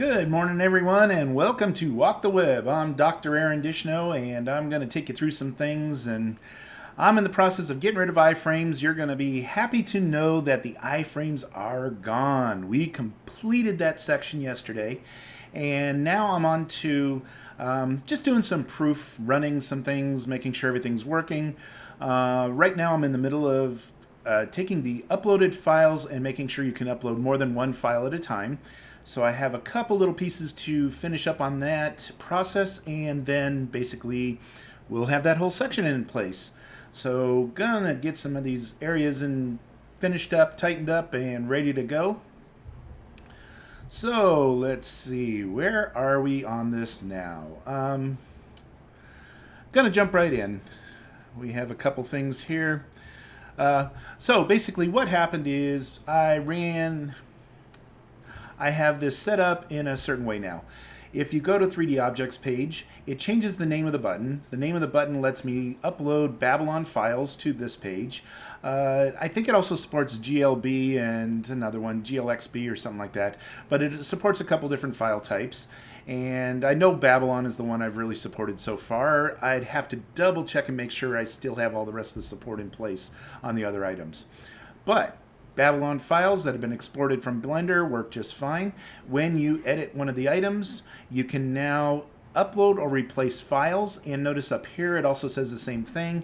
Good morning, everyone, and welcome to Walk the Web. I'm Dr. Aaron Dishno, and I'm going to take you through some things. And I'm in the process of getting rid of iframes. You're going to be happy to know that the iframes are gone. We completed that section yesterday, and now I'm on to just doing some proof, running some things, making sure everything's working. Right now, I'm in the middle of taking the uploaded files and making sure you can upload more than one file at a time. So I have a couple little pieces to finish up on that process, and then basically we'll have that whole section in place. So gonna get some of these areas finished up, tightened up, and ready to go. So let's see, where are we on this now? Gonna jump right in. We have a couple things here. So basically what happened is I have this set up in a certain way now. If you go to 3D Objects page, it changes the name of the button. The name of the button lets me upload Babylon files to this page. I think it also supports GLB and another one, GLXB or something like that. But it supports a couple different file types. And I know Babylon is the one I've really supported so far. I'd have to double check and make sure I still have all the rest of the support in place on the other items. But Babylon files that have been exported from Blender work just fine. When you edit one of the items, you can now upload or replace files, and notice up here it also says the same thing.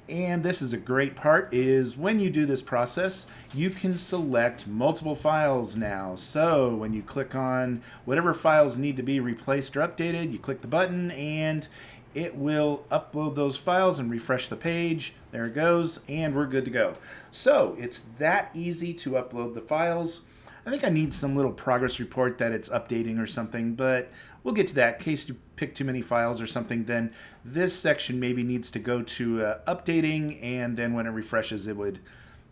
And this is a great part, is when you do this process, you can select multiple files now. So when you click on whatever files need to be replaced or updated, you click the button and it will upload those files and refresh the page. There it goes, and we're good to go. So it's that easy to upload the files. I think I need some little progress report that it's updating or something, but we'll get to that. In case you pick too many files or something, then this section maybe needs to go to updating, and then when it refreshes, it would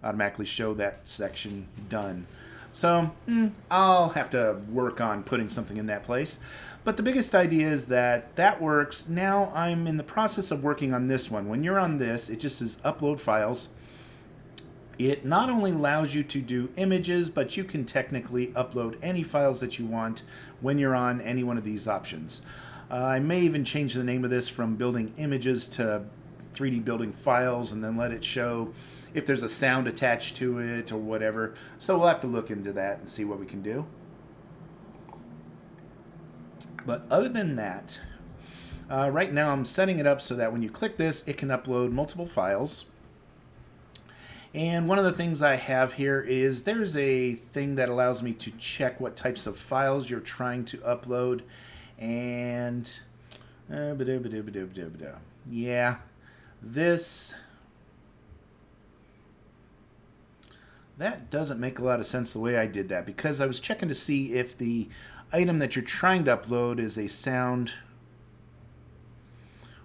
automatically show that section done. So I'll have to work on putting something in that place. But the biggest idea is that that works. Now I'm in the process of working on this one. When you're on this, it just says upload files. It not only allows you to do images, but you can technically upload any files that you want when you're on any one of these options. I may even change the name of this from building images to 3D building files, and then let it show if there's a sound attached to it or whatever. So we'll have to look into that and see what we can do. But other than that, right now I'm setting it up so that when you click this, it can upload multiple files. And one of the things I have here is there's a thing that allows me to check what types of files you're trying to upload. And yeah, that doesn't make a lot of sense the way I did that, because I was checking to see if the item that you're trying to upload is a sound,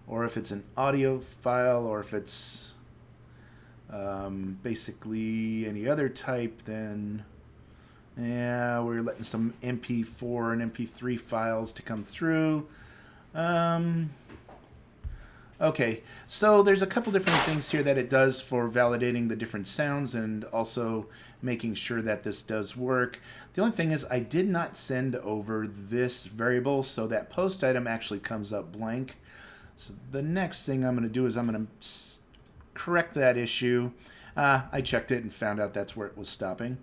or if it's an audio file, or if it's basically any other type. Then yeah, we're letting some MP4 and MP3 files to come through. Okay, so there's a couple different things here that it does for validating the different sounds and also making sure that this does work. The only thing is I did not send over this variable, so that post item actually comes up blank. So the next thing I'm going to do is I'm going to correct that issue. I checked it and found out that's where it was stopping.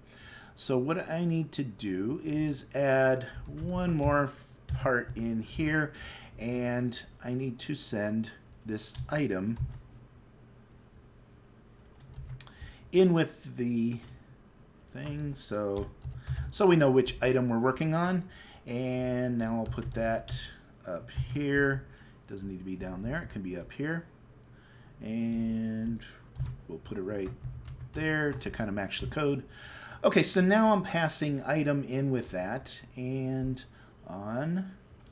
So what I need to do is add one more part in here, and I need to send this item in with the thing, so we know which item we're working on. And now I'll put that up here. It doesn't need to be down there, it can be up here, and we'll put it right there to kind of match the code. Okay, so now I'm passing item in with that, and on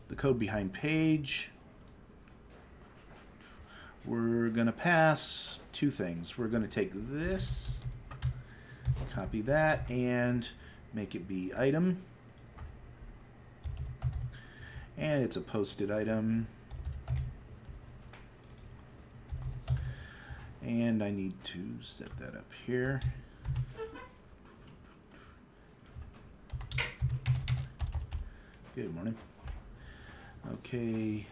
the code behind page, we're going to pass two things. We're going to take this, copy that, and make it be item. And it's a posted item. And I need to set that up here. Good morning. Okay.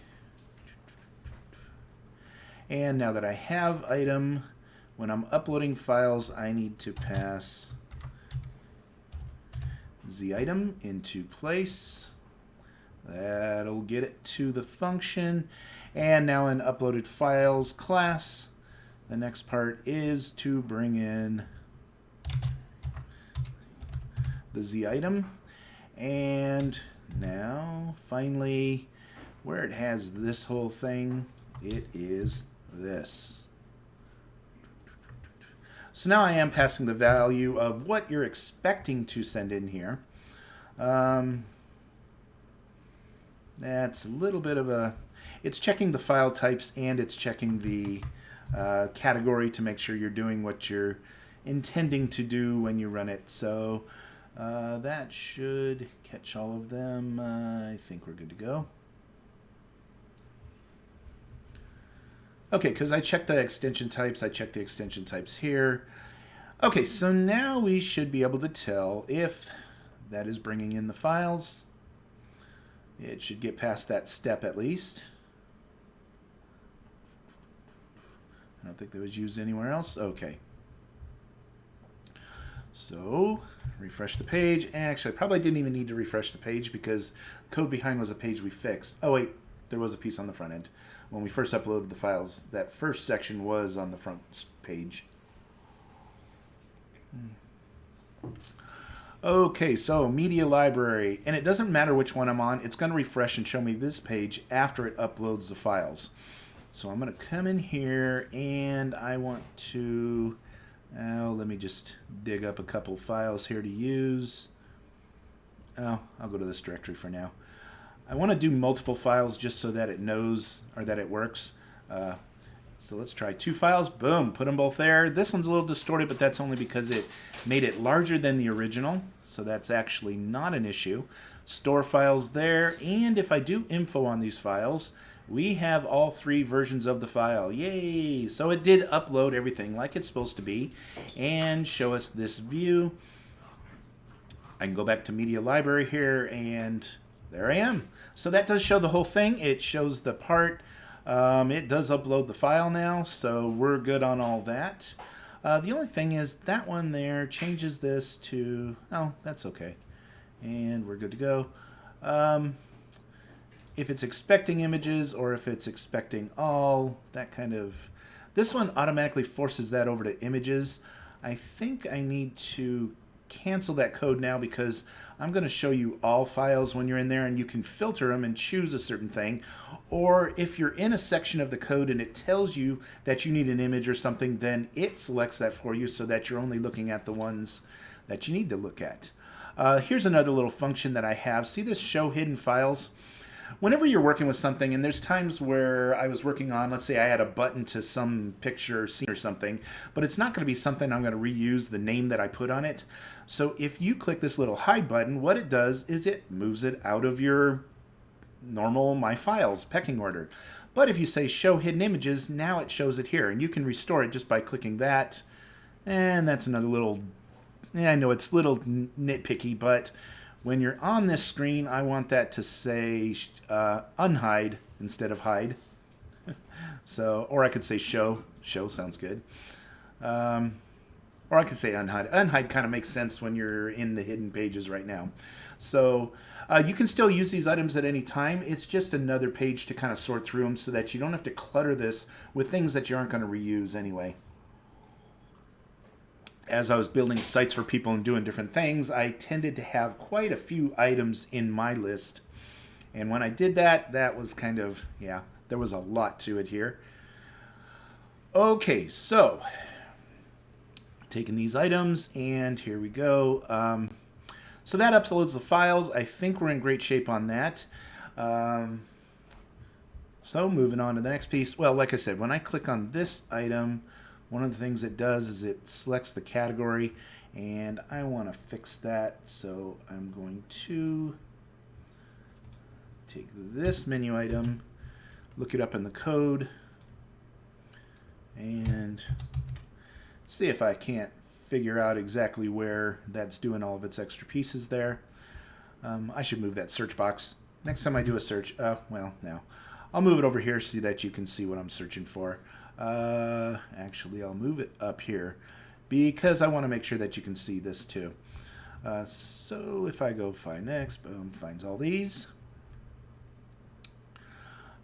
And now that I have item, when I'm uploading files, I need to pass the item into place. That'll get it to the function. And now in uploaded files class, the next part is to bring in the Z item. And now finally, where it has this whole thing, it is this. So now I am passing the value of what you're expecting to send in here. That's a little bit of a, it's checking the file types and it's checking the category to make sure you're doing what you're intending to do when you run it. So that should catch all of them. I think we're good to go. Okay, because I checked the extension types, I checked the extension types here. Okay, so now we should be able to tell if that is bringing in the files. It should get past that step at least. I don't think that was used anywhere else. Okay. So, refresh the page. Actually, I probably didn't even need to refresh the page because code behind was a page we fixed. Oh wait, there was a piece on the front end. When we first uploaded the files, that first section was on the front page. Okay, so media library, and it doesn't matter which one I'm on, it's going to refresh and show me this page after it uploads the files. So I'm going to come in here and I want to, let me just dig up a couple files here to use. Oh, I'll go to this directory for now. I want to do multiple files just so that it knows, or that it works. So let's try 2 files. Boom, put them both there. This one's a little distorted, but that's only because it made it larger than the original. So that's actually not an issue. Store files there. And if I do info on these files, we have all 3 versions of the file. Yay! So it did upload everything like it's supposed to be and show us this view. I can go back to media library here and there I am. So that does show the whole thing. It shows the part. It does upload the file now, so we're good on all that. The only thing is that one there changes this to, oh, that's okay. And we're good to go. If it's expecting images or if it's expecting all, that kind of, this one automatically forces that over to images. I think I need to cancel that code now because I'm going to show you all files when you're in there and you can filter them and choose a certain thing. Or if you're in a section of the code and it tells you that you need an image or something, then it selects that for you so that you're only looking at the ones that you need to look at. Here's another little function that I have. See this show hidden files? Whenever you're working with something, and there's times where I was working on, let's say I had a button to some picture scene or something, but it's not going to be something I'm going to reuse the name that I put on it. So if you click this little hide button, what it does is it moves it out of your normal My Files pecking order. But if you say show hidden images, now it shows it here, and you can restore it just by clicking that. And that's another little, I know it's a little nitpicky, but when you're on this screen, I want that to say unhide instead of hide. So, or I could say show. Show sounds good. Or I could say unhide. Unhide kind of makes sense when you're in the hidden pages right now. So you can still use these items at any time. It's just another page to kind of sort through them so that you don't have to clutter this with things that you aren't going to reuse anyway. As I was building sites for people and doing different things, I tended to have quite a few items in my list. And when I did that, that was kind of, yeah, there was a lot to it here. Okay, so taking these items, and here we go. So that uploads the files. I think we're in great shape on that. So moving on to the next piece. Well, like I said, when I click on this item, one of the things it does is it selects the category, and I want to fix that. So I'm going to take this menu item, look it up in the code, and see if I can't figure out exactly where that's doing all of its extra pieces there. I should move that search box. Next time I do a search, well, now. I'll move it over here so that you can see what I'm searching for. Actually, I'll move it up here because I want to make sure that you can see this too. So if I go find next, boom, finds all these.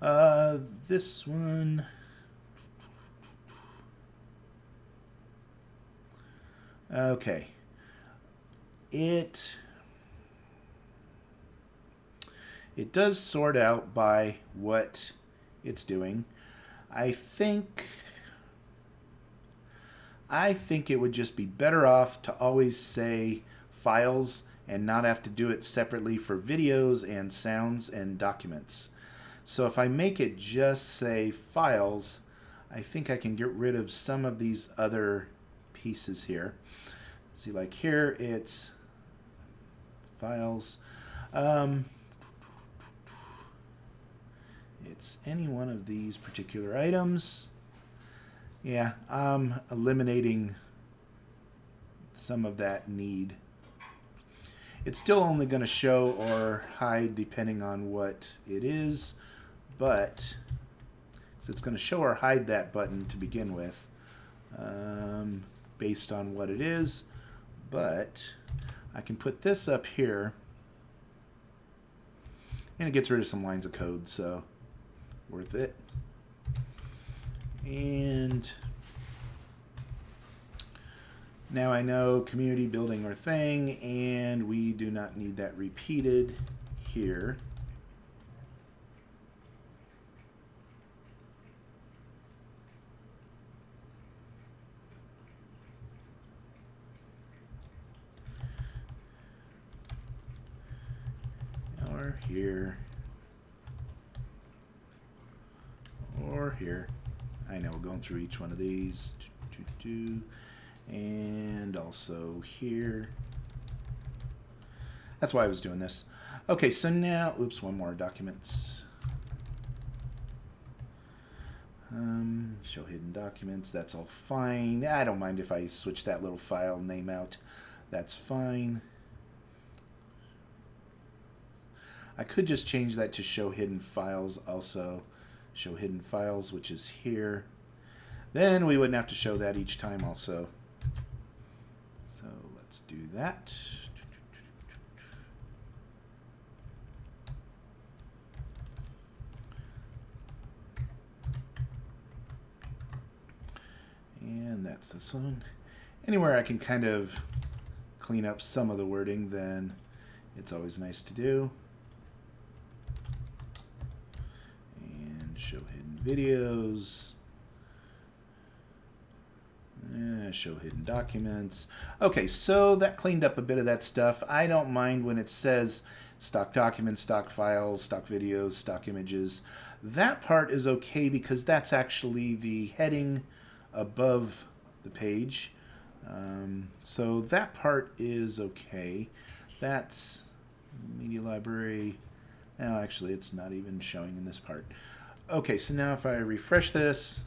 This one. Okay. It does sort out by what it's doing. I think it would just be better off to always say files and not have to do it separately for videos and sounds and documents. So if I make it just say files, I think I can get rid of some of these other pieces here. See, like here it's files. It's any one of these particular items. Yeah, I'm eliminating some of that need. It's still only going to show or hide depending on what it is, but it's going to show or hide that button to begin with based on what it is. But I can put this up here and it gets rid of some lines of code, so worth it. And now I know community building or thing, and we do not need that repeated here. Or here. Or here. I know, we're going through each one of these. And also here. That's why I was doing this. Okay, so now, oops, one more, documents. Show hidden documents, that's all fine. I don't mind if I switch that little file name out. That's fine. I could just change that to show hidden files also. Show hidden files, which is here. Then we wouldn't have to show that each time also. So let's do that. And that's this one. Anywhere I can kind of clean up some of the wording, then it's always nice to do. And show hidden videos. Show hidden documents. Okay, so that cleaned up a bit of that stuff. I don't mind when it says stock documents, stock files, stock videos, stock images. That part is okay because that's actually the heading above the page. So that part is okay. That's media library. Well, actually, it's not even showing in this part. Okay, so now if I refresh this,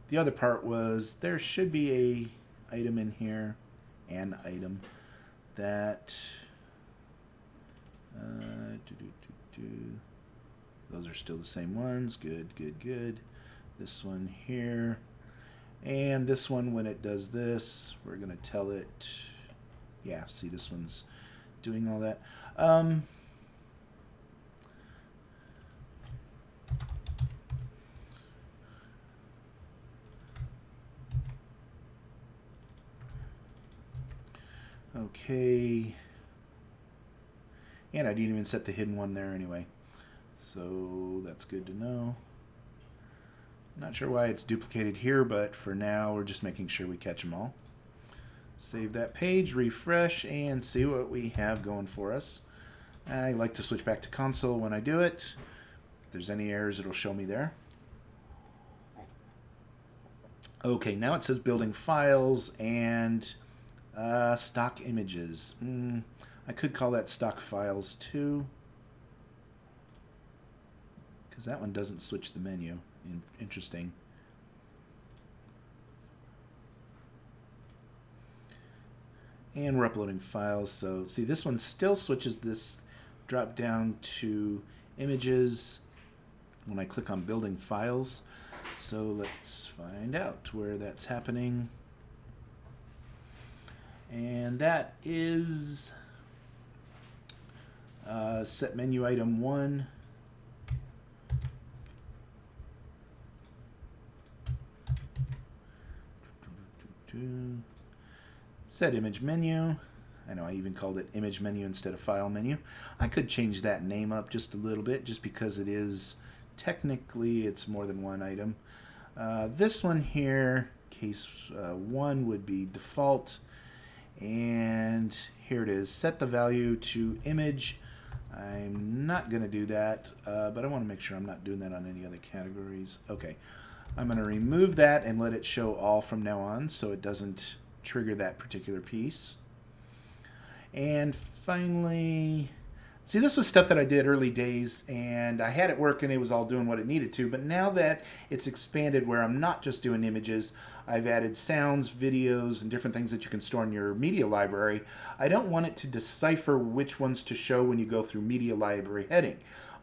the other part was there should be a item in here, an item that those are still the same ones. Good, good, good. This one here, and this one, when it does this, we're gonna tell it, yeah, see, this one's doing all that. Okay, and I didn't even set the hidden one there anyway, so that's good to know. Not sure why it's duplicated here, but for now we're just making sure we catch them all. Save that page, refresh, and see what we have going for us. I like to switch back to console when I do it. If there's any errors, it'll show me there. Okay, now it says building files and stock images. I could call that stock files too, because that one doesn't switch the menu. Interesting. And we're uploading files, so see, this one still switches this drop down to images when I click on building files. So let's find out where that's happening. And that is set menu item 1. Set image menu. I know I even called it image menu instead of file menu. I could change that name up just a little bit just because it is technically it's more than one item. This one here, case 1 would be default, and here it is, set the value to image. I'm not going to do that, but I want to make sure I'm not doing that on any other categories. Okay, I'm going to remove that and let it show all from now on so it doesn't trigger that particular piece. And finally, see, this was stuff that I did early days, and I had it work and it was all doing what it needed to, but now that it's expanded where I'm not just doing images, I've added sounds, videos, and different things that you can store in your media library. I don't want it to decipher which ones to show when you go through media library heading.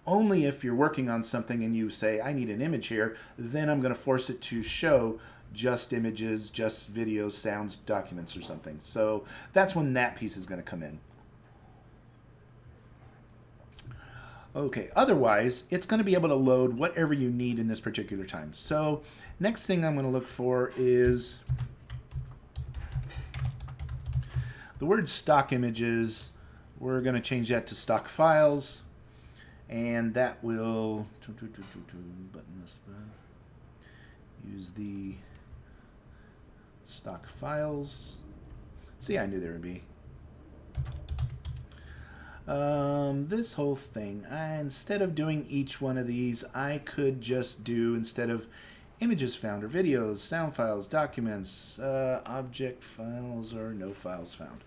Only if you're working on something and you say, I need an image here, then I'm going to force it to show just images, just videos, sounds, documents, or something. So that's when that piece is going to come in. Okay, otherwise, it's going to be able to load whatever you need in this particular time. So next thing I'm going to look for is the word stock images. We're going to change that to stock files, and that will button this button. Use the stock files. See, I knew there would be. This whole thing, instead of doing each one of these, I could just do, instead of images found or videos, sound files, documents, object files, or no files found.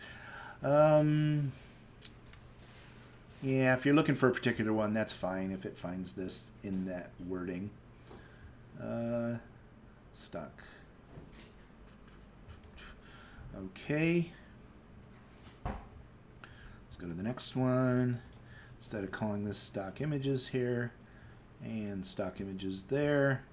Yeah, if you're looking for a particular one, that's fine if it finds this in that wording. Stock. Okay. Let's go to the next one. Instead of calling this stock images here and stock images there,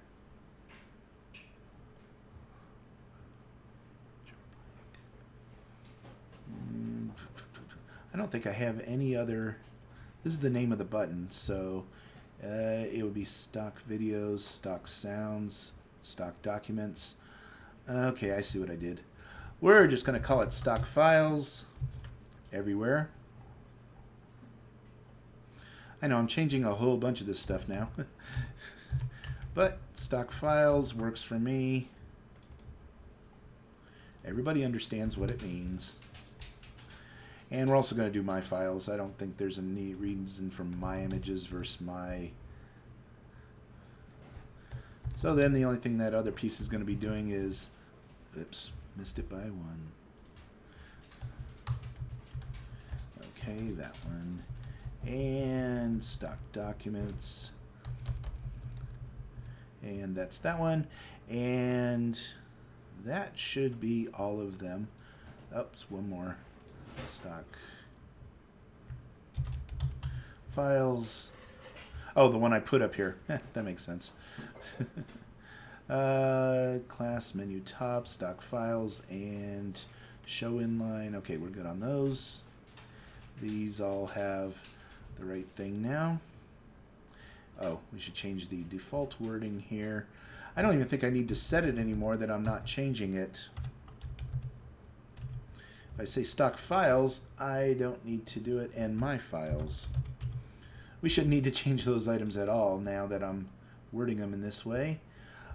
I don't think I have any other. This is the name of the button, so it would be stock videos, stock sounds, stock documents. Okay, I see what I did. We're just going to call it stock files everywhere. I know I'm changing a whole bunch of this stuff now. But stock files works for me. Everybody understands what it means. And we're also going to do my files. I don't think there's a neat reason for my images versus my. So then the only thing that other piece is going to be doing is, oops, missed it by one. Okay, that one. And stock documents. And that's that one. And that should be all of them. Oops, one more. Stock files. Oh, the one I put up here. That makes sense. Class menu top, stock files, and show inline. Okay, we're good on those. These all have the right thing now. Oh, we should change the default wording here. I don't even think I need to set it anymore that I'm not changing it. If I say stock files, I don't need to do it, and my files. We shouldn't need to change those items at all now that I'm wording them in this way.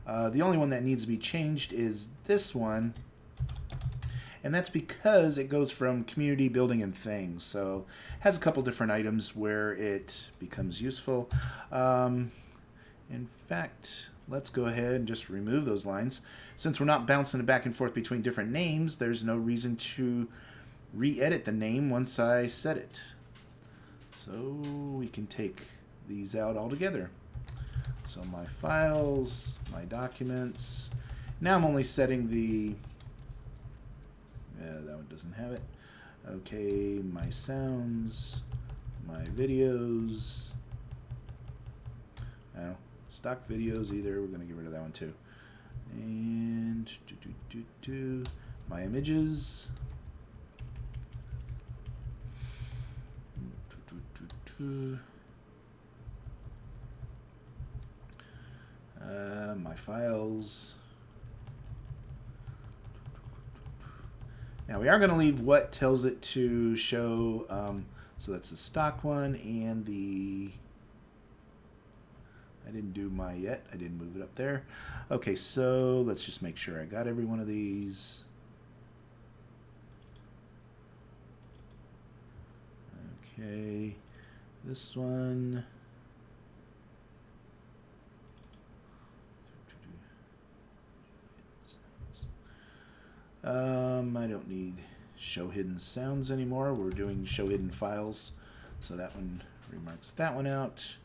The only one that needs to be changed is this one, and that's because it goes from community, building, and things. So it has a couple different items where it becomes useful. In fact, let's go ahead and just remove those lines. Since we're not bouncing it back and forth between different names, there's no reason to re-edit the name once I set it. So we can take these out altogether. So my files, my documents. Now I'm only setting the, that one doesn't have it. Okay, my sounds, my videos. No, stock videos either. We're going to get rid of that one too. And my images. My files. Now we are going to leave what tells it to show. So that's the stock one and the. I didn't do my yet. I didn't move it up there. Okay, so let's just make sure I got every one of these. Okay, this one. I don't need show hidden sounds anymore. We're doing show hidden files. So that one remarks that one out.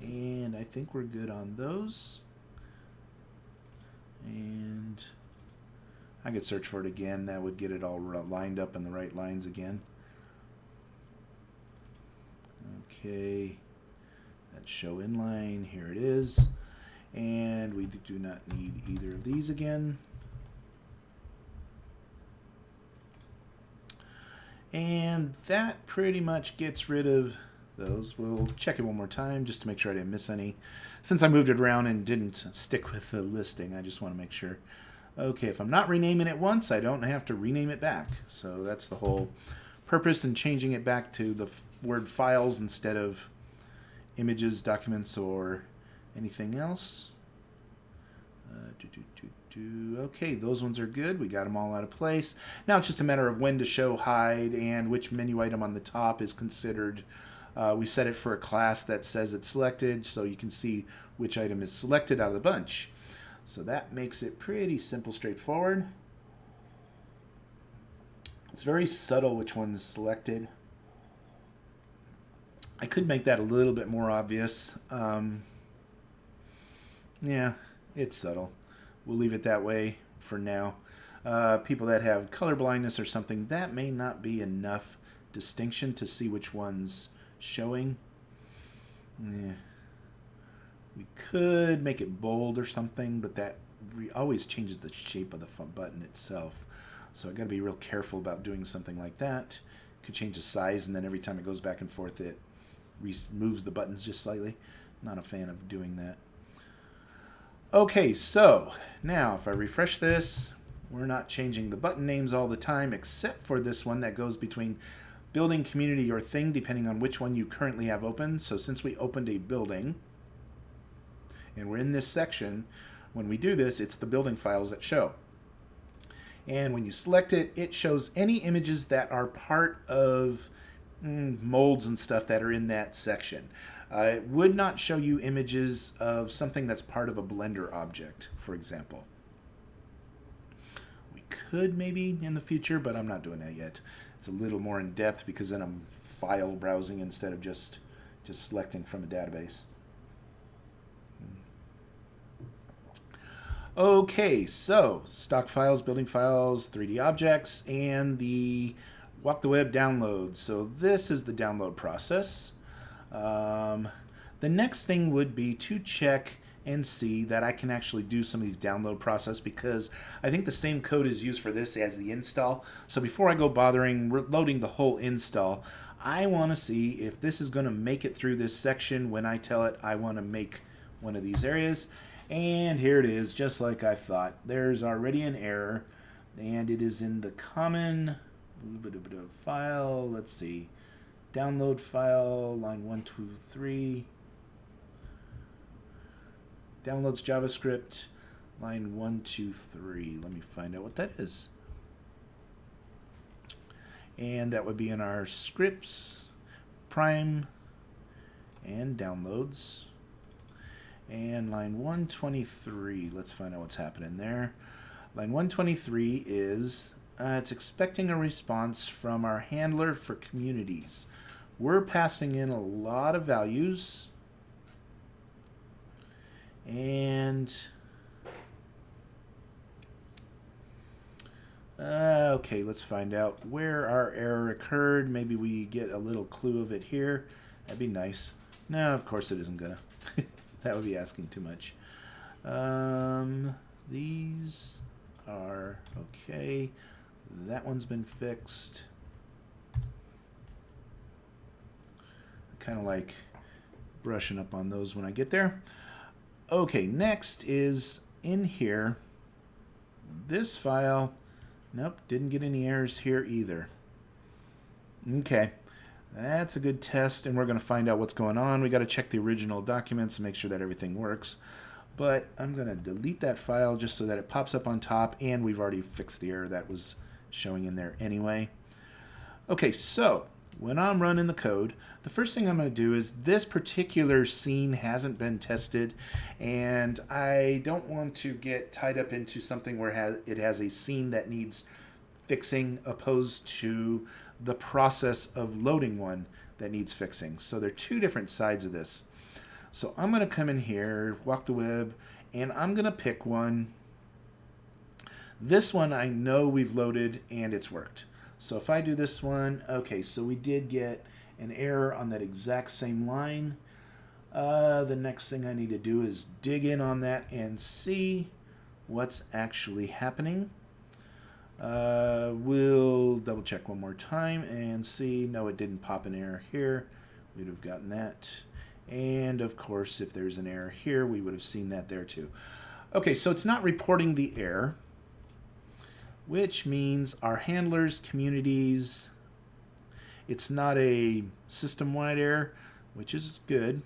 And I think we're good on those. And I could search for it again. That would get it all lined up in the right lines again. Okay. That's show inline. Here it is. And we do not need either of these again. And that pretty much gets rid of those. We'll check it one more time just to make sure I didn't miss any. Since I moved it around and didn't stick with the listing, I just want to make sure. Okay, if I'm not renaming it once, I don't have to rename it back. So that's the whole purpose in changing it back to the word files instead of images, documents, or anything else. Okay, those ones are good. We got them all out of place. Now it's just a matter of when to show hide and which menu item on the top is considered. We set it for a class that says it's selected, so you can see which item is selected out of the bunch. So that makes it pretty simple, straightforward. It's very subtle which one's selected. I could make that a little bit more obvious. Yeah, it's subtle. We'll leave it that way for now. People that have color blindness or something, that may not be enough distinction to see which one's showing. Yeah. We could make it bold or something, but that always changes the shape of the button itself. So I got to be real careful about doing something like that. Could change the size, and then every time it goes back and forth, it moves the buttons just slightly. Not a fan of doing that. Okay, so now if I refresh this, we're not changing the button names all the time, except for this one that goes between building, community, or thing, depending on which one you currently have open. So since we opened a building, and we're in this section, when we do this, it's the building files that show. And when you select it, it shows any images that are part of molds and stuff that are in that section. It would not show you images of something that's part of a Blender object, for example. We could maybe in the future, but I'm not doing that yet. It's a little more in depth because then I'm file browsing instead of just selecting from a database. Okay, so stock files, building files, 3D objects, and the WalkTheWeb download. So this is the download process. The next thing would be to check and see that I can actually do some of these download process, because I think the same code is used for this as the install. So before I go bothering loading the whole install, I want to see if this is going to make it through this section when I tell it I want to make one of these areas. And here it is, just like I thought. There's already an error, and it is in the common file. Let's see. Download file, line 1, 2, 3. Downloads JavaScript, line 1, 2, 3. Let me find out what that is. And that would be in our scripts, prime, and downloads. And line 123, let's find out what's happening there. Line 123 is, it's expecting a response from our handler for communities. We're passing in a lot of values. And Okay, let's find out where our error occurred. Maybe we get a little clue of it here. That'd be nice. No, of course it isn't gonna. That would be asking too much. These are okay. That one's been fixed. Kind of like brushing up on those when I get there. Okay, next is in here. This file, nope, didn't get any errors here either. Okay, that's a good test, and we're going to find out what's going on. We got to check the original documents and make sure that everything works. But I'm going to delete that file just so that it pops up on top, and we've already fixed the error that was showing in there anyway. Okay, so when I'm running the code, the first thing I'm going to do is this particular scene hasn't been tested, and I don't want to get tied up into something where it has a scene that needs fixing opposed to the process of loading one that needs fixing. So there are two different sides of this. So I'm going to come in here, WalkTheWeb, and I'm going to pick one. This one I know we've loaded and it's worked. So if I do this one, okay, so we did get an error on that exact same line. The next thing I need to do is dig in on that and see what's actually happening. We'll double check one more time and see. No, it didn't pop an error here. We'd have gotten that. And of course, if there's an error here, we would have seen that there too. Okay, so it's not reporting the error, which means our handlers, communities, it's not a system-wide error, which is good,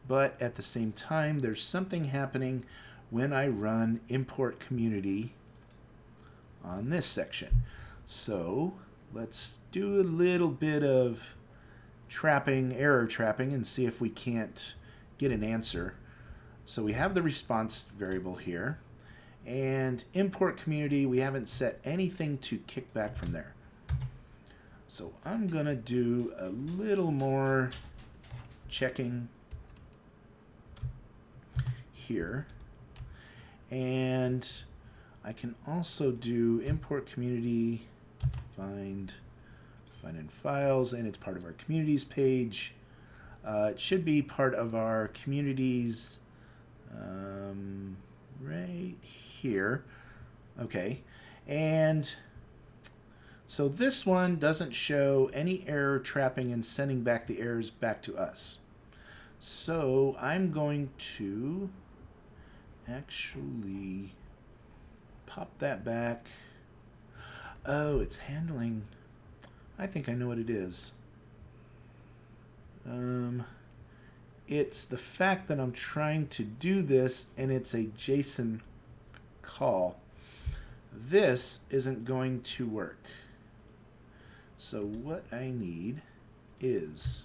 but at the same time, there's something happening when I run import community on this section. So let's do a little bit of error trapping, and see if we can't get an answer. So we have the response variable here. And import community, we haven't set anything to kick back from there. So I'm going to do a little more checking here. And I can also do import community, find in files, and it's part of our communities page. It should be part of our communities right here. Okay, and so this one doesn't show any error trapping and sending back the errors back to us. So I'm going to actually pop that back. Oh, it's handling. I think I know what it is. It's the fact that I'm trying to do this and it's a JSON call. This isn't going to work. So what I need is,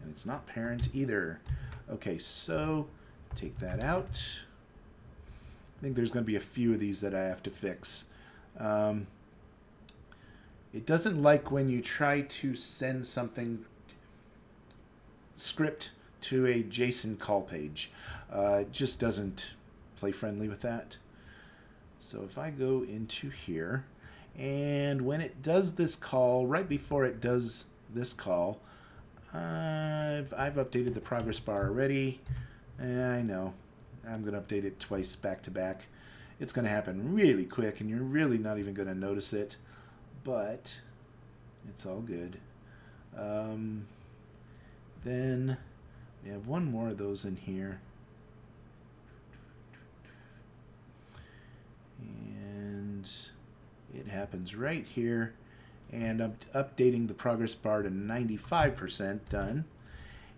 and it's not parent either. Okay, so take that out. I think there's going to be a few of these that I have to fix. It doesn't like when you try to send something script to a JSON call page. It just doesn't play friendly with that. So if I go into here, and when it does this call, right before it does this call, I've updated the progress bar already. I know. I'm going to update it twice back to back. It's going to happen really quick, and you're really not even going to notice it. But it's all good. Then we have one more of those in here. And it happens right here. And I'm updating the progress bar to 95% done.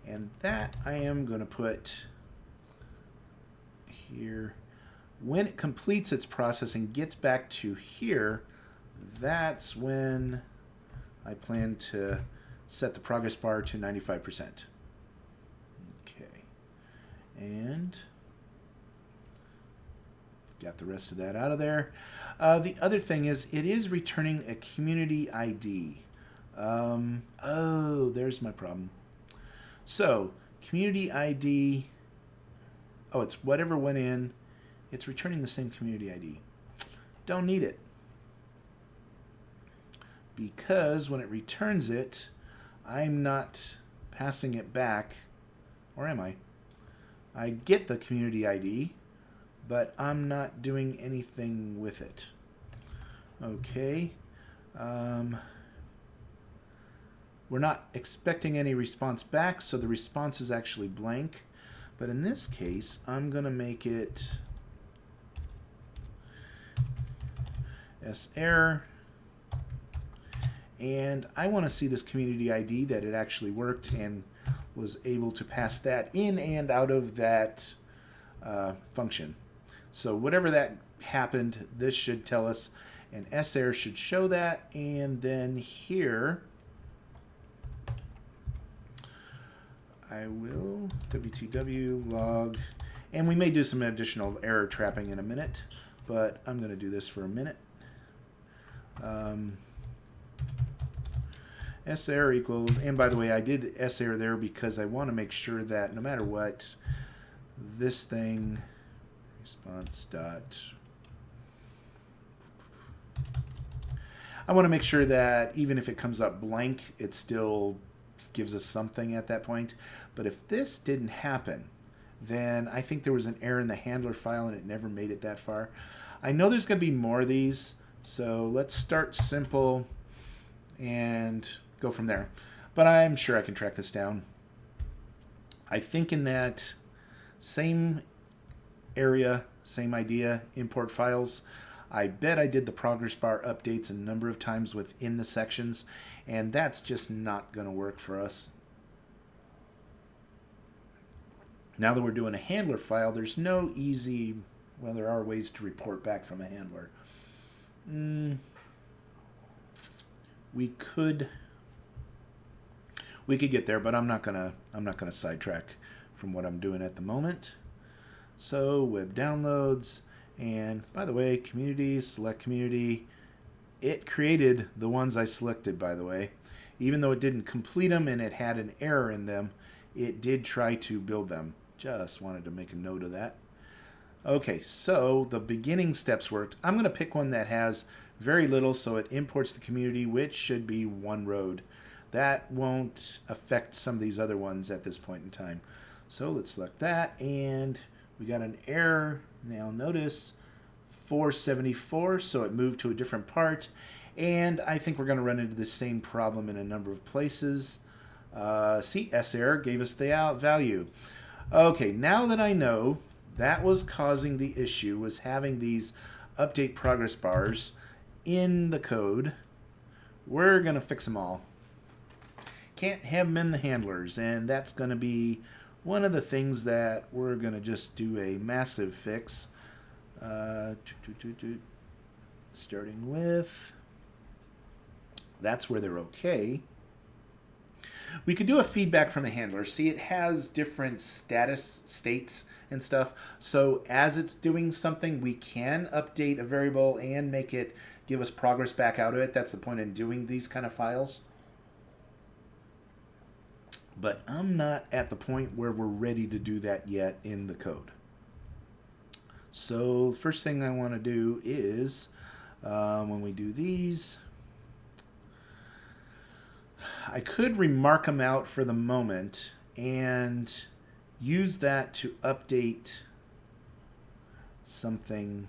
And that I am going to put here. When it completes its process and gets back to here, that's when I plan to set the progress bar to 95%. Okay. And got the rest of that out of there. The other thing is it is returning a community ID. Oh, there's my problem. So community ID, oh, it's whatever went in. It's returning the same community ID. don't need it. Because when it returns it, I'm not passing it back, or am I? I get the community ID, but I'm not doing anything with it. Okay. We're not expecting any response back, so the response is actually blank. But in this case, I'm going to make it error. And I want to see this community ID that it actually worked and was able to pass that in and out of that function. So whatever that happened, this should tell us, and error should show that. And then here, I will wtw log, and we may do some additional error trapping in a minute, but I'm going to do this for a minute. Error equals, and by the way, I did error there because I want to make sure that no matter what, this thing response dot, I want to make sure that even if it comes up blank, it still gives us something at that point. But if this didn't happen, then I think there was an error in the handler file and it never made it that far. I know there's going to be more of these, so let's start simple and go from there. But I'm sure I can track this down. I think in that same area, same idea, import files, I bet I did the progress bar updates a number of times within the sections, and that's just not going to work for us. Now that we're doing a handler file, there's no easy, well, there are ways to report back from a handler. We could get there, but I'm not gonna sidetrack from what I'm doing at the moment. So web downloads, and by the way, community, select community. It created the ones I selected, by the way. Even though it didn't complete them and it had an error in them, it did try to build them. Just wanted to make a note of that. Okay, so the beginning steps worked. I'm going to pick one that has very little, so it imports the community, which should be one road. That won't affect some of these other ones at this point in time. So let's select that, and we got an error. Now notice 474, so it moved to a different part. And I think we're going to run into the same problem in a number of places. See, error gave us the out value. Okay, now that I know that was causing the issue, was having these update progress bars in the code, we're going to fix them all. Can't have them in the handlers, and that's going to be one of the things that we're going to just do a massive fix. Starting with, that's where they're okay. We could do a feedback from the handler. See, it has different states and stuff. So as it's doing something, we can update a variable and make it give us progress back out of it. That's the point in doing these kind of files. But I'm not at the point where we're ready to do that yet in the code. So the first thing I want to do is when we do these, I could remark them out for the moment and use that to update something.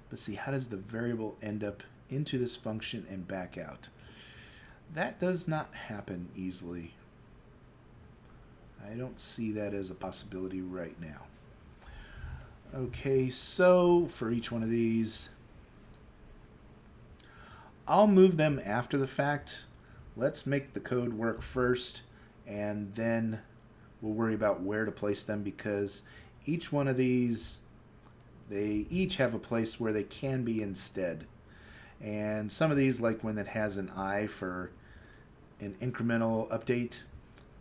But see, how does the variable end up into this function and back out? That does not happen easily. I don't see that as a possibility right now. Okay, so for each one of these, I'll move them after the fact. Let's make the code work first, and then we'll worry about where to place them, because each one of these, they each have a place where they can be instead. And some of these, like when it has an I for an incremental update,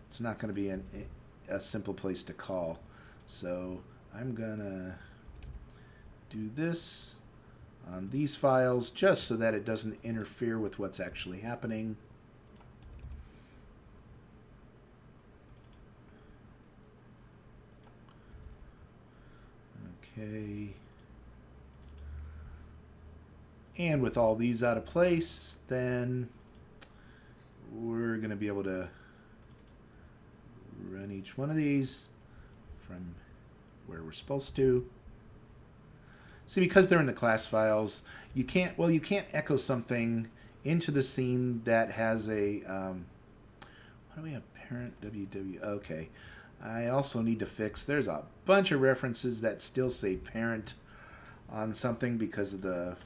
it's not going to be a simple place to call. So I'm going to do this on these files just so that it doesn't interfere with what's actually happening. Okay. And with all these out of place, then we're going to be able to run each one of these from where we're supposed to. See, because they're in the class files, you can't echo something into the scene that has a, what do we have, parent ww, okay. I also need to fix, there's a bunch of references that still say parent on something because of the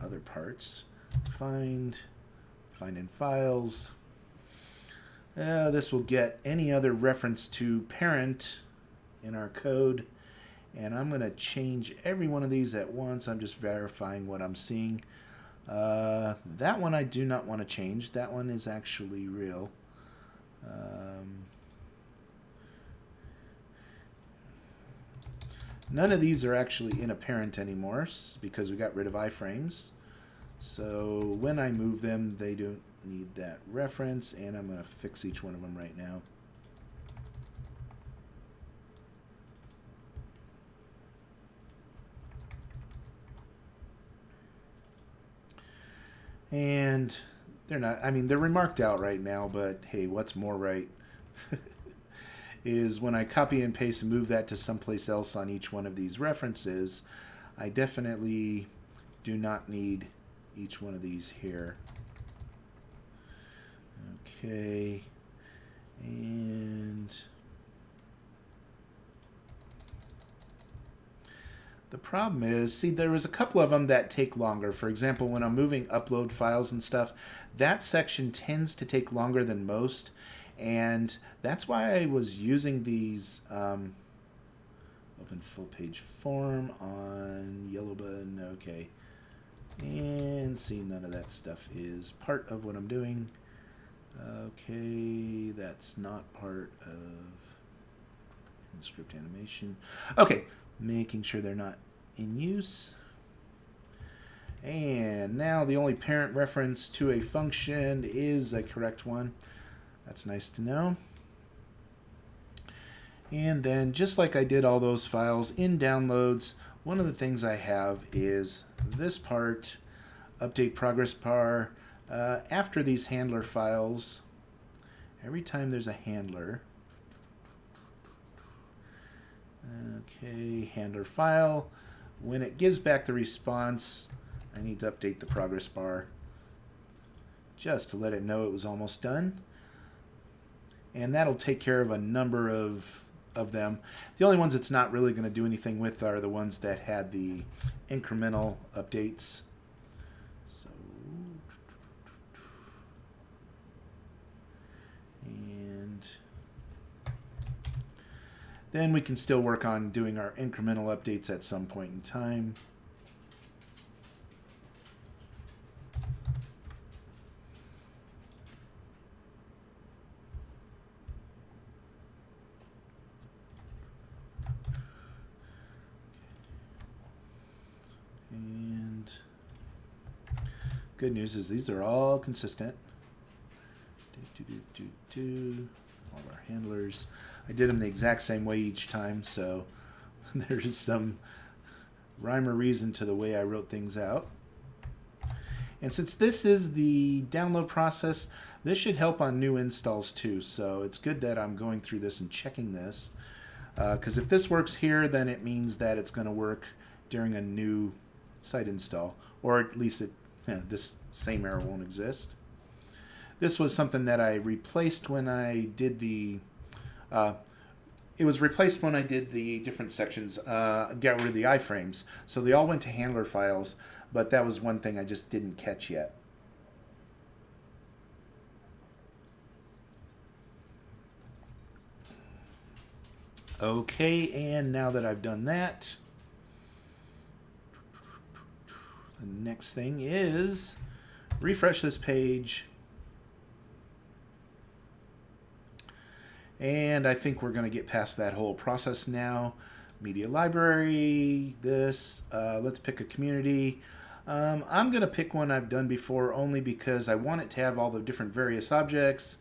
other parts. Find in files. This will get any other reference to parent in our code. And I'm going to change every one of these at once. I'm just verifying what I'm seeing. That one I do not want to change. That one is actually real. None of these are actually in a parent anymore because we got rid of iframes. So when I move them, they don't need that reference, and I'm going to fix each one of them right now. And they're not, I mean, they're remarked out right now, but hey, what's more right is when I copy and paste and move that to someplace else on each one of these references, I definitely do not need each one of these here. Okay, and the problem is, see, there was a couple of them that take longer. For example, when I'm moving upload files and stuff, that section tends to take longer than most, and that's why I was using these open full page form on yellow button. Okay, and see, none of that stuff is part of what I'm doing. Okay, that's not part of script animation. Okay, making sure they're not in use. And now the only parent reference to a function is a correct one. That's nice to know. And then just like I did all those files in downloads, one of the things I have is this part, update progress bar. After these handler files, every time there's a handler, okay, handler file, when it gives back the response, I need to update the progress bar just to let it know it was almost done. And that'll take care of a number of them. The only ones it's not really going to do anything with are the ones that had the incremental updates. So, and then we can still work on doing our incremental updates at some point in time. And good news is these are all consistent. All of our handlers. I did them the exact same way each time, so there's some rhyme or reason to the way I wrote things out. And since this is the download process, this should help on new installs too. So it's good that I'm going through this and checking this. Because if this works here, then it means that it's going to work during a new site install. Or at least this same error won't exist. This was something that I replaced when I did the... it was replaced when I did the different sections, got rid of the iframes. So they all went to handler files, but that was one thing I just didn't catch yet. Okay, and now that I've done that, the next thing is refresh this page. And I think we're going to get past that whole process now. Media library, this, let's pick a community. I'm going to pick one I've done before only because I want it to have all the different various objects.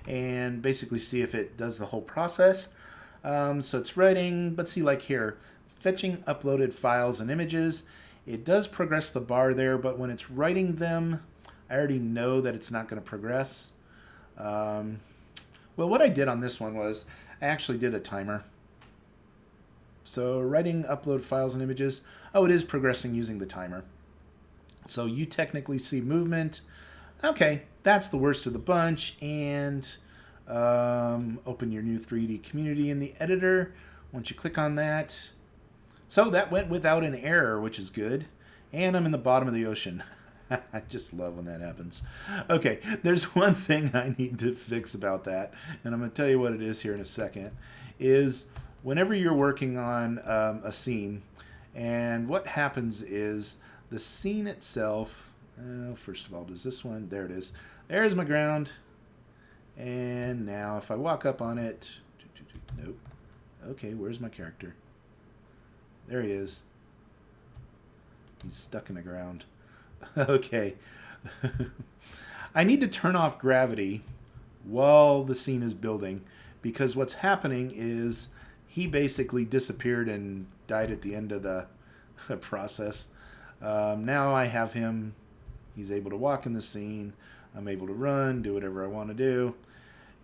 And basically see if it does the whole process. So it's writing, but see, like here, fetching uploaded files and images. It does progress the bar there, but when it's writing them, I already know that it's not going to progress. Well, what I did on this one was I actually did a timer. So writing upload files and images, oh, it is progressing using the timer. So you technically see movement. Okay, that's the worst of the bunch. And open your new 3D community in the editor. Once you click on that. So that went without an error, which is good. And I'm in the bottom of the ocean. I just love when that happens. Okay, there's one thing I need to fix about that, and I'm going to tell you what it is here in a second, is whenever you're working on a scene, and what happens is the scene itself, first of all, does this one, there it is. There's my ground, and now if I walk up on it, nope. Okay, where's my character? There he is. He's stuck in the ground. Okay. I need to turn off gravity while the scene is building, because what's happening is he basically disappeared and died at the end of the process. Now I have him. He's able to walk in the scene. I'm able to run, do whatever I want to do.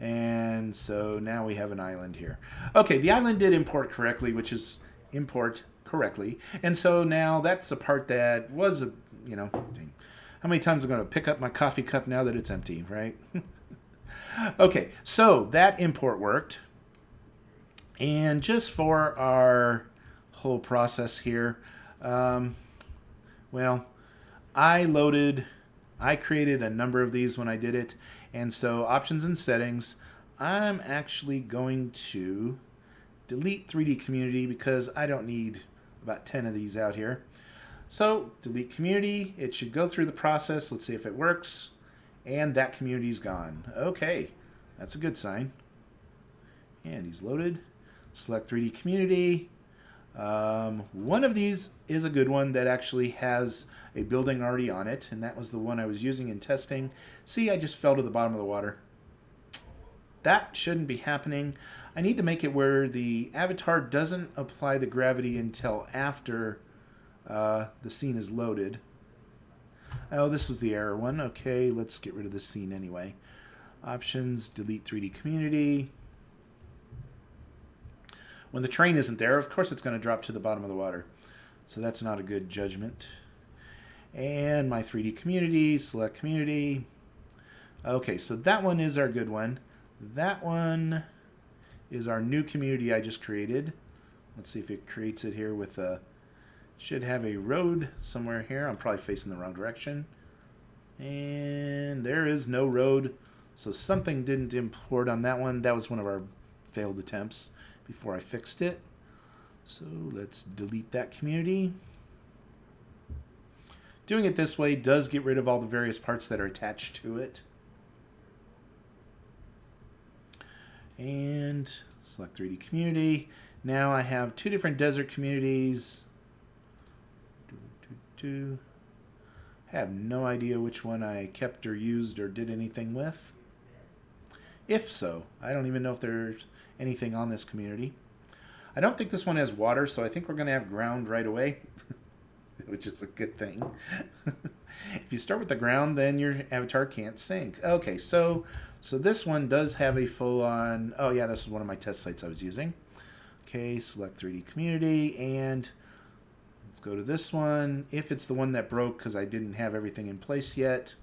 And so now we have an island here. Okay, the island did import correctly, which is import correctly. And so now that's the part that was a, thing. How many times am I going to pick up my coffee cup now that it's empty, right? Okay, so that import worked. And just for our whole process here, well, I created a number of these when I did it. And so options and settings, I'm actually going to delete 3D community because I don't need about 10 of these out here. So delete community, it should go through the process. Let's see if it works. And that community's gone. Okay, that's a good sign. And he's loaded. Select 3D community. One of these is a good one that actually has a building already on it, and that was the one I was using in testing. See, I just fell to the bottom of the water. That shouldn't be happening. I need to make it where the avatar doesn't apply the gravity until after the scene is loaded. Oh, this was the error one. Okay, let's get rid of this scene anyway. Options, delete 3D community. When the train isn't there, of course it's going to drop to the bottom of the water. So that's not a good judgment. And my 3D community, select community. Okay, so that one is our good one. That one is our new community I just created. Let's see if it creates it here with a, should have a road somewhere here. I'm probably facing the wrong direction. And there is no road. So something didn't import on that one. That was one of our failed attempts before I fixed it. So let's delete that community. Doing it this way does get rid of all the various parts that are attached to it. And select 3D community. Now I have two different desert communities. Have no idea which one I kept or used or did anything with. If so, I don't even know if there's anything on this community. I don't think this one has water, so I think we're going to have ground right away, which is a good thing. If you start with the ground, then your avatar can't sink. Okay, so this one does have a full-on... Oh, yeah, this is one of my test sites I was using. Okay, select 3D community, and let's go to this one. If it's the one that broke because I didn't have everything in place yet.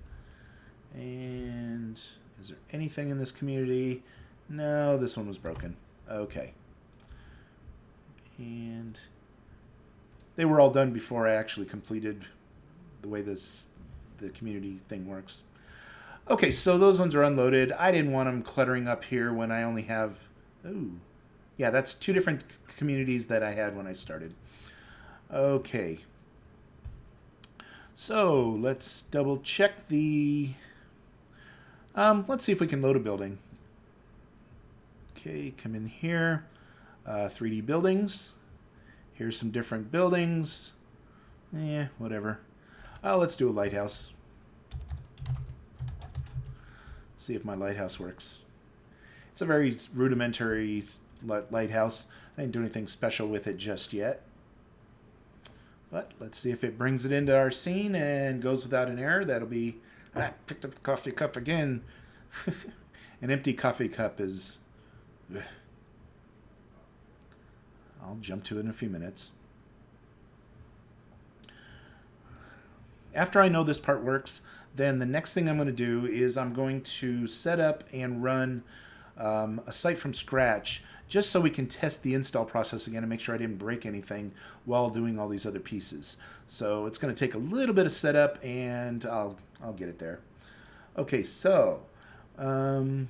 And is there anything in this community? No, this one was broken. Okay. And they were all done before I actually completed the way the community thing works. Okay, so those ones are unloaded. I didn't want them cluttering up here when I only have... Ooh. Yeah, that's two different communities that I had when I started. Okay. So let's double check the... let's see if we can load a building. Okay, come in here. 3D buildings. Here's some different buildings. Whatever. Let's do a lighthouse. See if my lighthouse works. It's a very rudimentary lighthouse. I didn't do anything special with it just yet. But let's see if it brings it into our scene and goes without an error. That'll be... picked up the coffee cup again. An empty coffee cup is... I'll jump to it in a few minutes. After I know this part works, then the next thing I'm going to do is I'm going to set up and run a site from scratch just so we can test the install process again and make sure I didn't break anything while doing all these other pieces. So it's going to take a little bit of setup, and I'll get it there. Okay, so 3D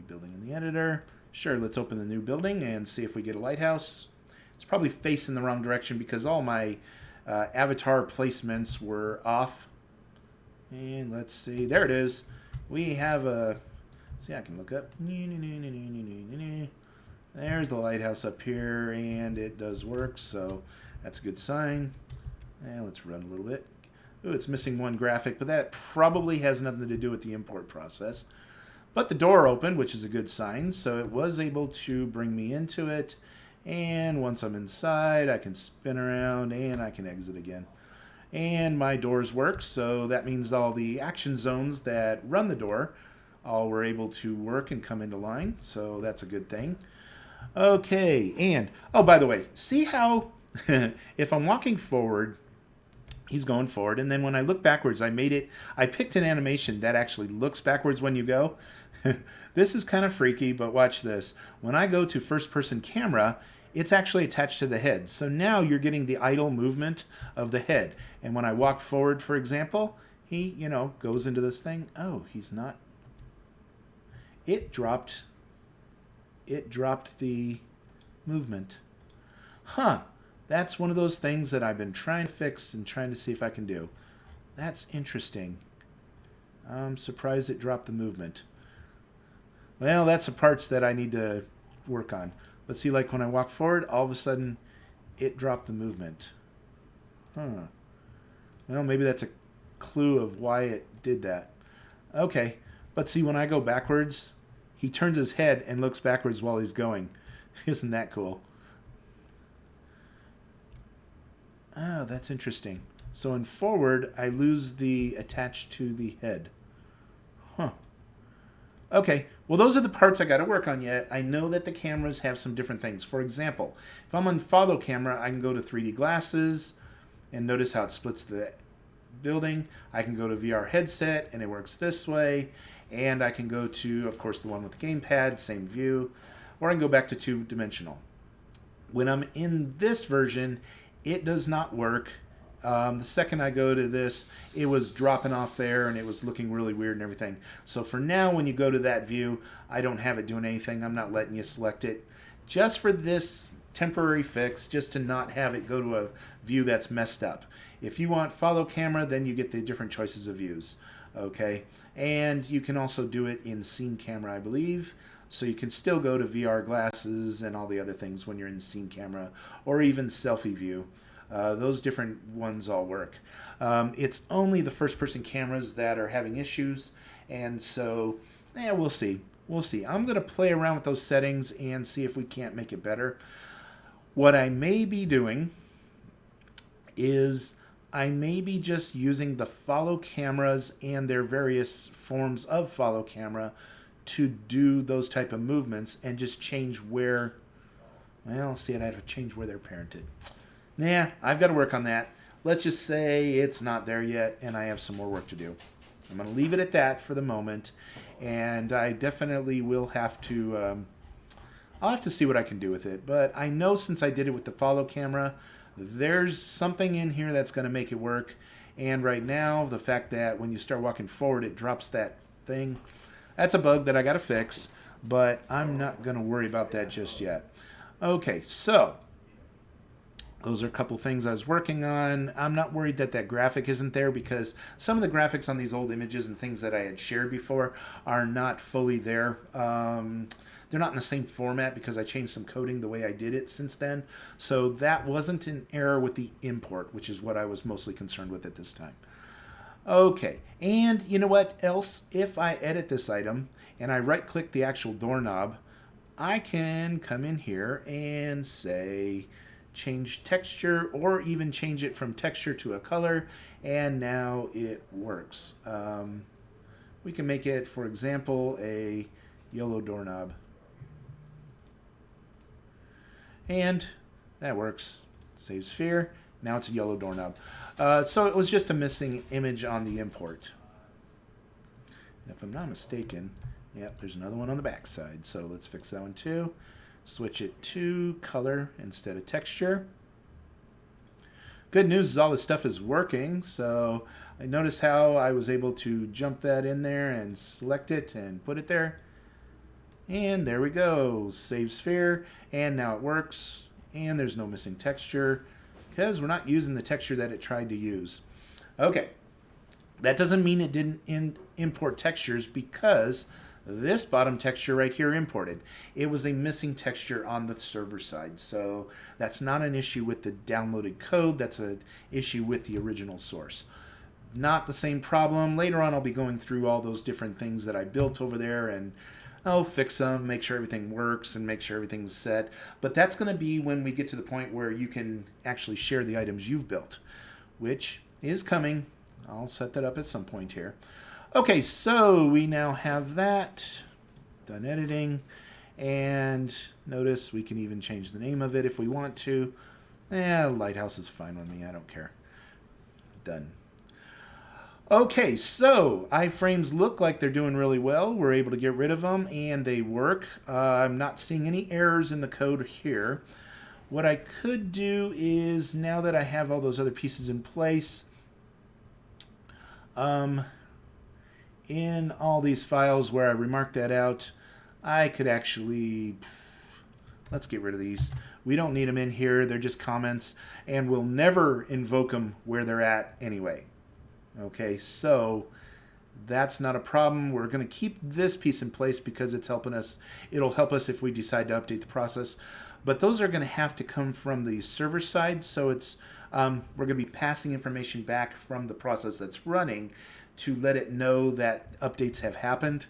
building in the editor. Sure, let's open the new building and see if we get a lighthouse. It's probably facing the wrong direction because all my avatar placements were off. And let's see, there it is. We have a, see, I can look up. There's the lighthouse up here, and it does work, so that's a good sign. And let's run a little bit. Ooh, it's missing one graphic, but that probably has nothing to do with the import process. But the door opened, which is a good sign, so it was able to bring me into it. And once I'm inside, I can spin around and I can exit again. And my doors work, so that means all the action zones that run the door all were able to work and come into line, so that's a good thing. Okay, and, oh, by the way, see how if I'm walking forward, he's going forward, and then when I look backwards, I picked an animation that actually looks backwards when you go. This is kind of freaky, but watch this. When I go to first-person camera, it's actually attached to the head. So now you're getting the idle movement of the head. And when I walk forward, for example, he, goes into this thing. Oh, he's not. It dropped the movement. Huh. That's one of those things that I've been trying to fix and trying to see if I can do. That's interesting. I'm surprised it dropped the movement. Well, that's the parts that I need to work on. But see, like when I walk forward, all of a sudden, it dropped the movement. Huh. Well, maybe that's a clue of why it did that. Okay. But see, when I go backwards, he turns his head and looks backwards while he's going. Isn't that cool? Oh, that's interesting. So in forward, I lose the attached to the head. Huh. Okay, well, those are the parts I got to work on yet. I know that the cameras have some different things. For example, if I'm on follow camera, I can go to 3D glasses and notice how it splits the building. I can go to VR headset and it works this way. And I can go to, of course, the one with the gamepad, same view. Or I can go back to two-dimensional. When I'm in this version, it does not work. The second I go to this, it was dropping off there and it was looking really weird and everything. So for now, when you go to that view, I don't have it doing anything. I'm not letting you select it. Just for this temporary fix, just to not have it go to a view that's messed up. If you want follow camera, then you get the different choices of views. Okay, and you can also do it in scene camera, I believe. So you can still go to VR glasses and all the other things when you're in scene camera, or even selfie view. Those different ones all work. It's only the first-person cameras that are having issues, and so we'll see. We'll see. I'm going to play around with those settings and see if we can't make it better. What I may be doing is I may be just using the follow cameras and their various forms of follow camera to do those type of movements and just change where, well, see, I'd have to change where they're parented. Nah, I've got to work on that. Let's just say it's not there yet and I have some more work to do. I'm going to leave it at that for the moment, and I definitely will have to, I'll have to see what I can do with it. But I know since I did it with the follow camera, there's something in here that's going to make it work. And right now, the fact that when you start walking forward, it drops that thing, that's a bug that I got to fix, but I'm not going to worry about that just yet. Okay, so those are a couple things I was working on. I'm not worried that that graphic isn't there because some of the graphics on these old images and things that I had shared before are not fully there. They're not in the same format because I changed some coding the way I did it since then. So that wasn't an error with the import, which is what I was mostly concerned with at this time. Okay, and you know what else? If I edit this item and I right-click the actual doorknob, I can come in here and say change texture, or even change it from texture to a color, and now it works. We can make it, for example, a yellow doorknob. And that works. Save sphere. Now it's a yellow doorknob. So it was just a missing image on the import. And if I'm not mistaken, yep, there's another one on the back side. So let's fix that one too. Switch it to color instead of texture. Good news is all this stuff is working. So I noticed how I was able to jump that in there and select it and put it there. And there we go. Save sphere. And now it works. And there's no missing texture because we're not using the texture that it tried to use. Okay. That doesn't mean it didn't import textures, because this bottom texture right here imported. It was a missing texture on the server side. So that's not an issue with the downloaded code. That's an issue with the original source. Not the same problem. Later on, I'll be going through all those different things that I built over there, and I'll fix them, make sure everything works, and make sure everything's set. But that's going to be when we get to the point where you can actually share the items you've built, which is coming. I'll set that up at some point here. Okay, so we now have that done editing, and notice we can even change the name of it if we want to. Lighthouse is fine with me. I don't care. Done. Okay, so iframes look like they're doing really well. We're able to get rid of them, and they work. I'm not seeing any errors in the code here. What I could do is, now that I have all those other pieces in place, in all these files where I remarked that out, I could actually, let's get rid of these. We don't need them in here. They're just comments, and we'll never invoke them where they're at anyway. Okay, so that's not a problem. We're going to keep this piece in place because it's helping us. It'll help us if we decide to update the process. But those are going to have to come from the server side. So it's we're going to be passing information back from the process that's running to let it know that updates have happened.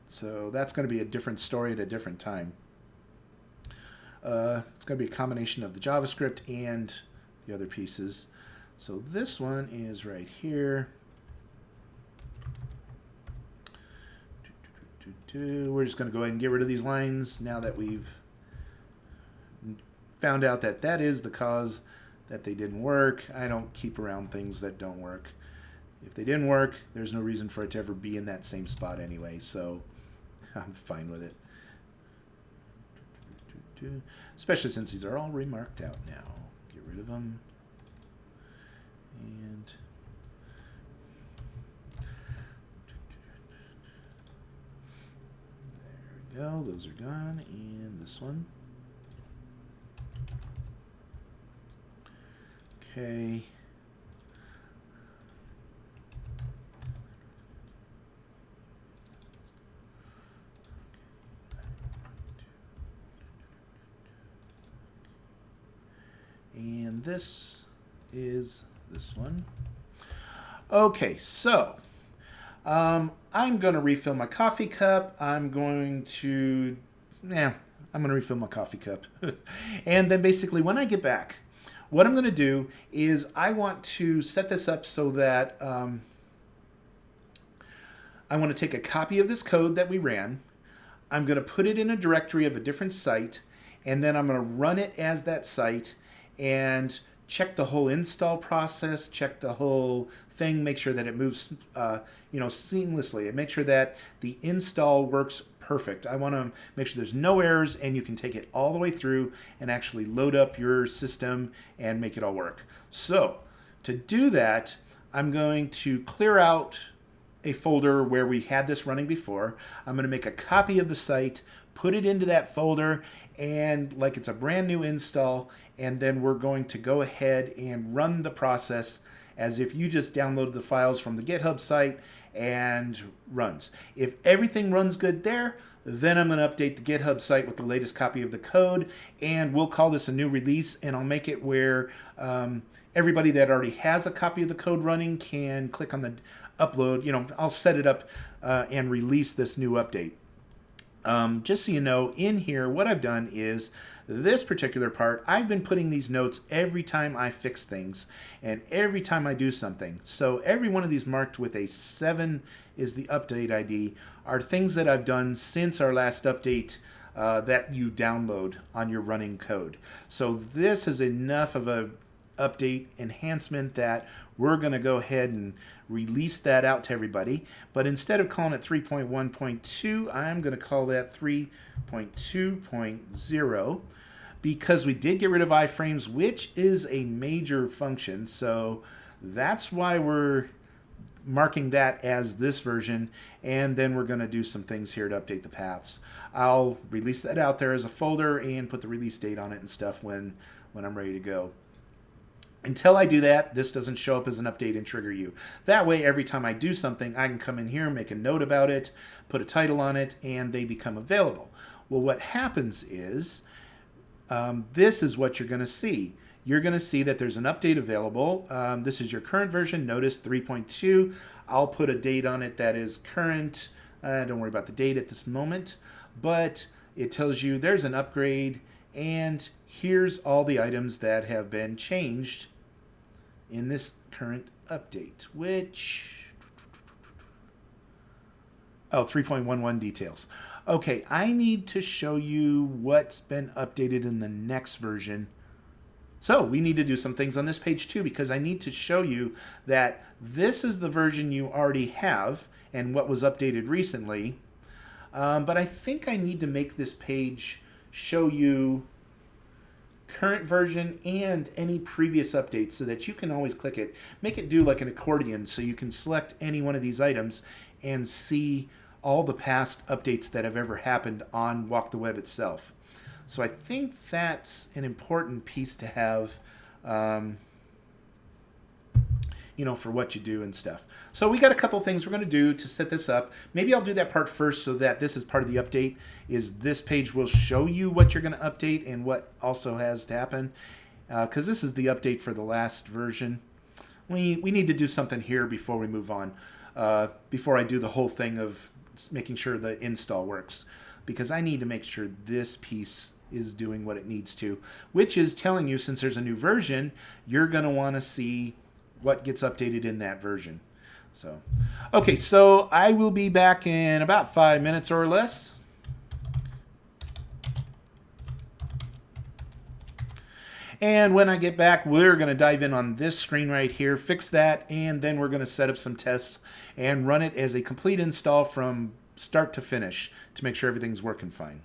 So that's going to be a different story at a different time. It's going to be a combination of the JavaScript and the other pieces. So this one is right here. We're just going to go ahead and get rid of these lines now that we've found out that that is the cause that they didn't work. I don't keep around things that don't work. If they didn't work, there's no reason for it to ever be in that same spot anyway, so I'm fine with it. Especially since these are all remarked out now. Get rid of them. And there we go. Those are gone. And this one. Okay. And this is this one. Okay, so I'm going to refill my coffee cup. I'm going to refill my coffee cup. And then basically when I get back, what I'm going to do is I want to set this up so that I want to take a copy of this code that we ran. I'm going to put it in a directory of a different site, and then I'm going to run it as that site and check the whole install process, check the whole thing, make sure that it moves seamlessly, and make sure that the install works perfect. I want to make sure there's no errors and you can take it all the way through and actually load up your system and make it all work. So to do that, I'm going to clear out a folder where we had this running before. I'm going to make a copy of the site, put it into that folder, and like it's a brand new install, and then we're going to go ahead and run the process as if you just downloaded the files from the GitHub site and runs. If everything runs good there, then I'm going to update the GitHub site with the latest copy of the code, and we'll call this a new release, and I'll make it where everybody that already has a copy of the code running can click on the upload. I'll set it up and release this new update. Just so you know, in here, what I've done is This particular part, I've been putting these notes every time I fix things and every time I do something. So every one of these marked with a 7 is the update ID are things that I've done since our last update that you download on your running code. So this is enough of a update enhancement that we're going to go ahead and release that out to everybody. But instead of calling it 3.1.2, I'm going to call that 3.2.0 because we did get rid of iframes, which is a major function. So that's why we're marking that as this version, and then we're going to do some things here to update the paths. I'll release that out there as a folder and put the release date on it and stuff when I'm ready to go. Until I do that, this doesn't show up as an update and trigger you. That way, every time I do something, I can come in here, make a note about it, put a title on it, and they become available. Well, what happens is, this is what you're going to see. You're going to see that there's an update available. This is your current version. Notice 3.2. I'll put a date on it that is current. Don't worry about the date at this moment. But it tells you there's an upgrade, and here's all the items that have been changed in this current update, which... Oh, 3.11 details. Okay, I need to show you what's been updated in the next version. So we need to do some things on this page too, because I need to show you that this is the version you already have and what was updated recently. But I think I need to make this page show you current version and any previous updates so that you can always click it. Make it do like an accordion so you can select any one of these items and see all the past updates that have ever happened on WalkTheWeb itself. So I think that's an important piece to have, for what you do and stuff. So we got a couple things we're going to do to set this up. Maybe I'll do that part first so that this is part of the update. Is this page will show you what you're going to update and what also has to happen. Because this is the update for the last version. We need to do something here before we move on. Before I do the whole thing of making sure the install works. Because I need to make sure this piece is doing what it needs to. Which is telling you, since there's a new version, you're going to want to see what gets updated in that version. So, okay, so I will be back in about 5 minutes or less. And when I get back, we're going to dive in on this screen right here, fix that, and then we're going to set up some tests and run it as a complete install from start to finish to make sure everything's working fine.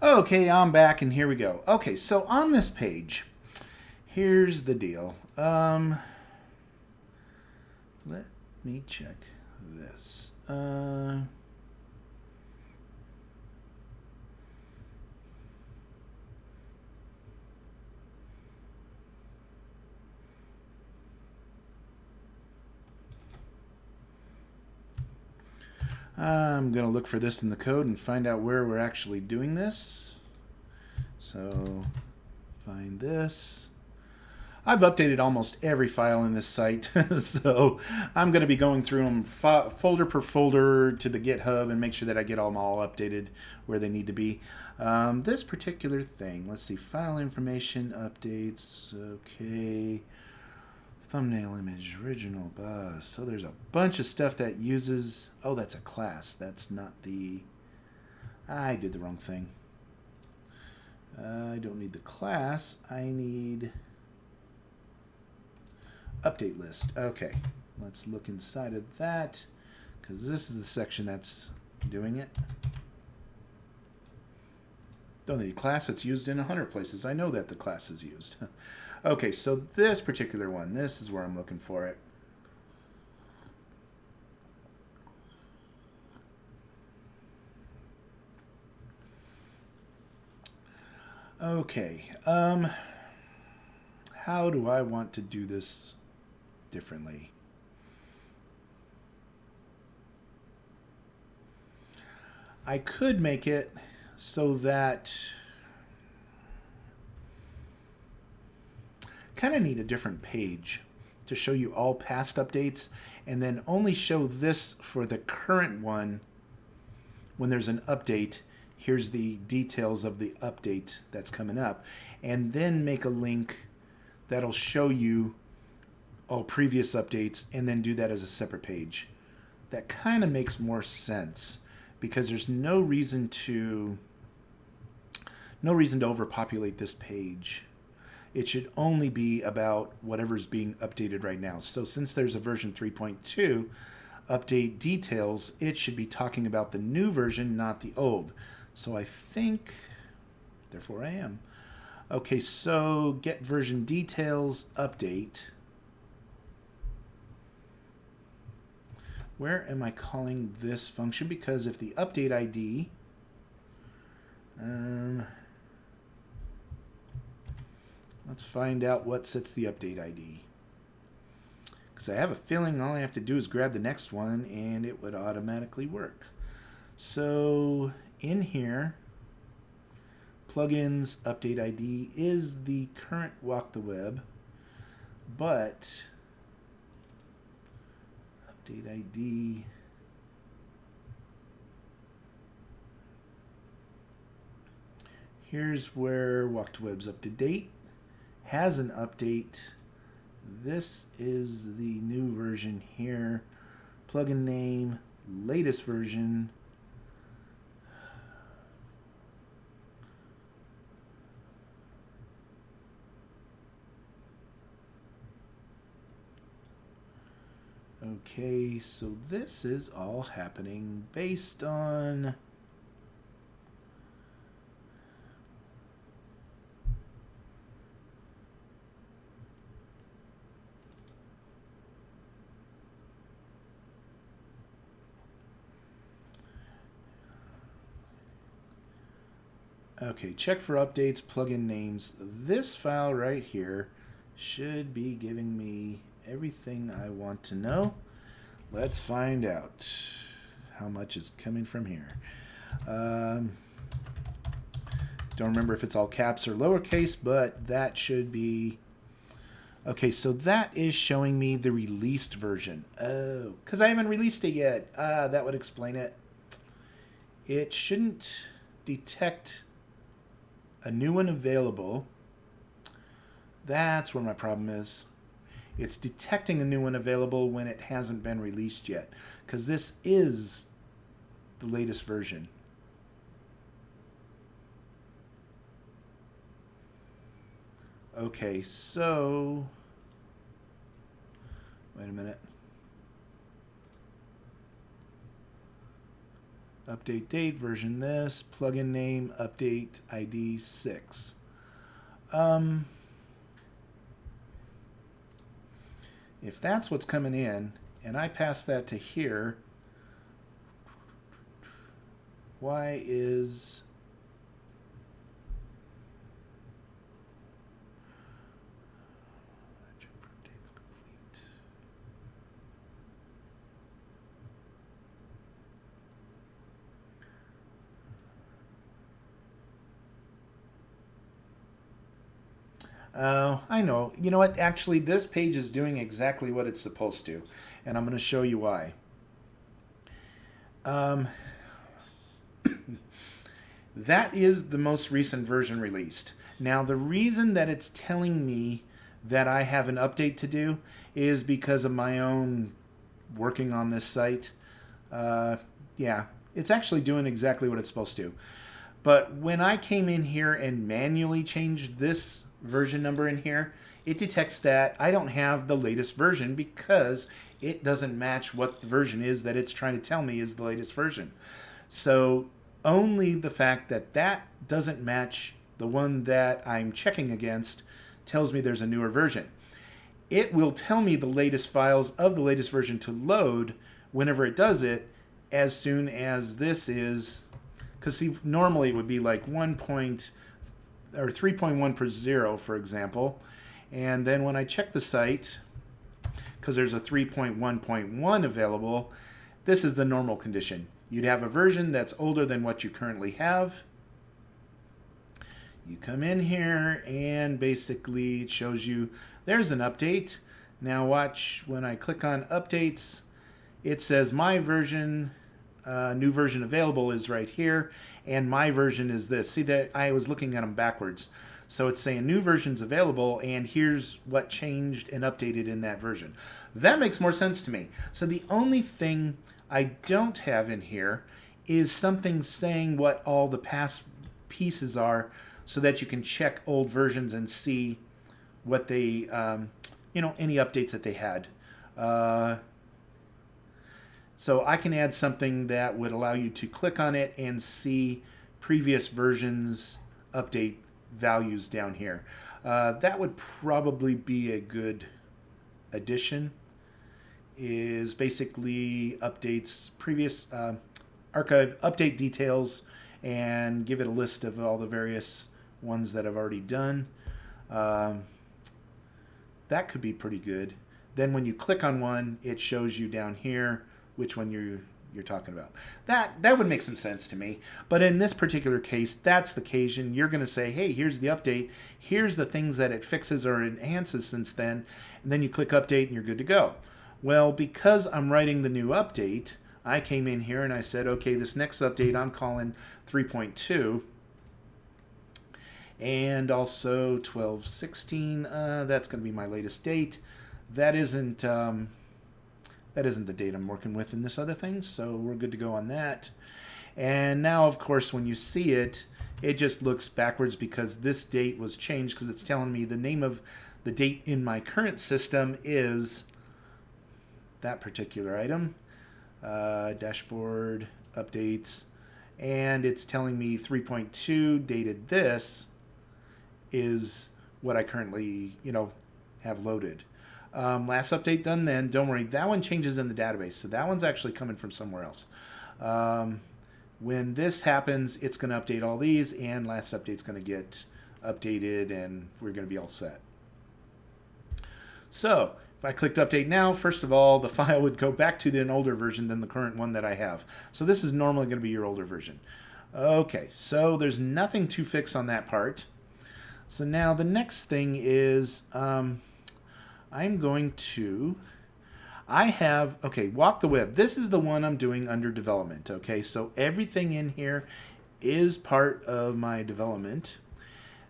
Okay, I'm back and here we go. Okay, so on this page, here's the deal. Let me check this. I'm going to look for this in the code and find out where we're actually doing this. So, find this. I've updated almost every file in this site, so I'm going to be going through them folder per folder to the GitHub and make sure that I get them all updated where they need to be. This particular thing, let's see, file information, updates, okay, thumbnail image, original bus. So there's a bunch of stuff that uses, oh, that's a class. That's not the, I did the wrong thing. I don't need the class. I need update list. Okay, let's look inside of that because this is the section that's doing it. Don't need a class. It's used in 100 places. I know that the class is used. Okay, so this particular one, this is where I'm looking for it. Okay, how do I want to do this differently? I could make it so that kind of need a different page to show you all past updates and then only show this for the current one when there's an update. Here's the details of the update that's coming up, and then make a link that'll show you all previous updates and then do that as a separate page. That kind of makes more sense because there's no reason to overpopulate this page. It should only be about whatever's being updated right now. So since there's a version 3.2 update details, it should be talking about the new version, not the old. So I think, therefore I am. Okay, so get version details update. Where am I calling this function? Because if the update ID, let's find out what sets the update ID. Because I have a feeling all I have to do is grab the next one and it would automatically work. So in here, plugins update ID is the current WalkTheWeb, but update ID, here's where WalkTheWeb's up to date, has an update. This is the new version here. Plugin name, latest version. Okay, so this is all happening based on okay, check for updates, plugin names. This file right here should be giving me everything I want to know. Let's find out how much is coming from here. Don't remember if it's all caps or lowercase, but that should be... Okay, so that is showing me the released version. Oh, because I haven't released it yet. That would explain it. It shouldn't detect a new one available. That's where my problem is. It's detecting a new one available when it hasn't been released yet, because this is the latest version. Okay, so wait a minute. Update date, version this, plugin name, update ID 6. If that's what's coming in, and I pass that to here, why is... Oh, I know. You know what? Actually, this page is doing exactly what it's supposed to, and I'm going to show you why. That is the most recent version released. Now, the reason that it's telling me that I have an update to do is because of my own working on this site. Yeah, it's actually doing exactly what it's supposed to. But when I came in here and manually changed this version number in here, it detects that I don't have the latest version because it doesn't match what the version is that it's trying to tell me is the latest version. So only the fact that that doesn't match the one that I'm checking against tells me there's a newer version. It will tell me the latest files of the latest version to load whenever it does it, as soon as this is... Because see, normally it would be like 3.1.0, for example. And then when I check the site, because there's a 3.1.1 available, this is the normal condition. You'd have a version that's older than what you currently have. You come in here and basically it shows you there's an update. Now watch, when I click on updates, it says my version... new version available is right here, and my version is this. See that I was looking at them backwards. So it's saying new version's available, and here's what changed and updated in that version. That makes more sense to me. So the only thing I don't have in here is something saying what all the past pieces are so that you can check old versions and see what they, any updates that they had. So I can add something that would allow you to click on it and see previous versions update values down here. That would probably be a good addition, is basically updates previous archive update details and give it a list of all the various ones that I've already done. That could be pretty good. Then when you click on one, it shows you down here which one you're talking about. That would make some sense to me. But in this particular case, that's the occasion. You're going to say, hey, here's the update. Here's the things that it fixes or enhances since then. And then you click update and you're good to go. Well, because I'm writing the new update, I came in here and I said, okay, this next update I'm calling 3.2. And also 12/16. That's going to be my latest date. That isn't the date I'm working with in this other thing, so we're good to go on that. And now, of course, when you see it, it just looks backwards because this date was changed because it's telling me the name of the date in my current system is that particular item, dashboard updates, and it's telling me 3.2 dated this is what I currently, have loaded. Last update done then. Don't worry, that one changes in the database, so that one's actually coming from somewhere else. When this happens, it's going to update all these, and last update's going to get updated, and we're going to be all set. So if I clicked update now, first of all, the file would go back to an older version than the current one that I have. So this is normally going to be your older version. Okay, so there's nothing to fix on that part. So now the next thing is... WalkTheWeb. This is the one I'm doing under development. Okay, so everything in here is part of my development.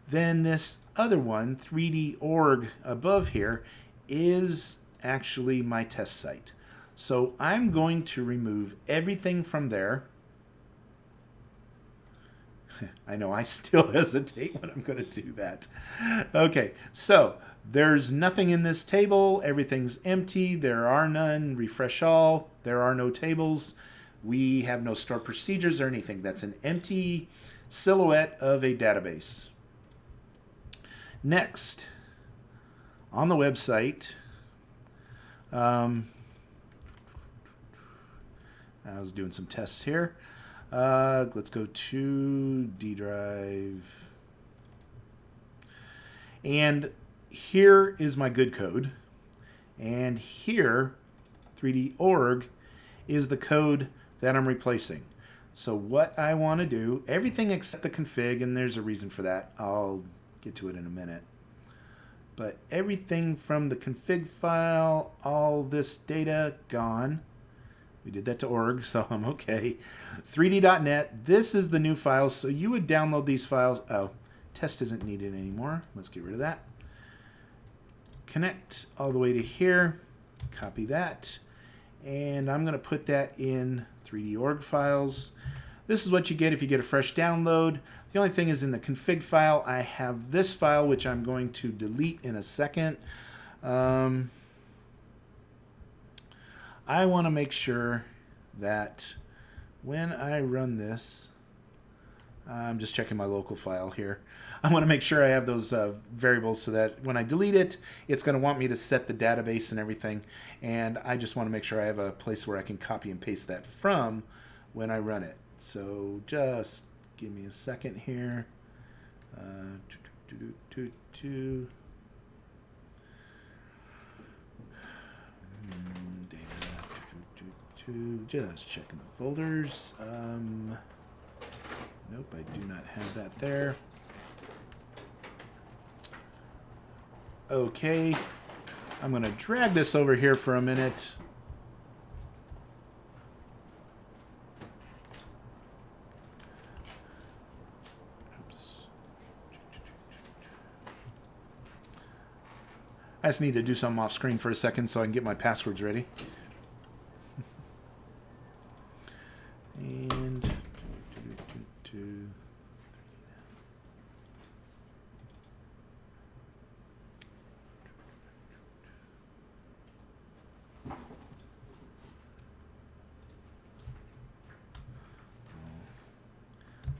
Then this other one, 3D.org above here, is actually my test site. So I'm going to remove everything from there. I know I still hesitate when I'm going to do that. Okay, so there's nothing in this table. Everything's empty. There are none. Refresh all. There are no tables. We have no stored procedures or anything. That's an empty silhouette of a database. Next, on the website, I was doing some tests here. Let's go to D drive. And here is my good code. And here, 3D.org, is the code that I'm replacing. So what I want to do, everything except the config, and there's a reason for that. I'll get to it in a minute. But everything from the config file, all this data, gone. We did that to org, so I'm okay. 3D.net, this is the new files, so you would download these files. Oh, test isn't needed anymore. Let's get rid of that. Connect all the way to here. Copy that. And I'm going to put that in 3D.org files. This is what you get if you get a fresh download. The only thing is in the config file, I have this file, which I'm going to delete in a second. I want to make sure that when I run this, I'm just checking my local file here. I want to make sure I have those variables so that when I delete it, it's going to want me to set the database and everything. And I just want to make sure I have a place where I can copy and paste that from when I run it. So just give me a second here. Just checking the folders. Nope, I do not have that there. Okay, I'm going to drag this over here for a minute. Oops. I just need to do something off screen for a second so I can get my passwords ready. And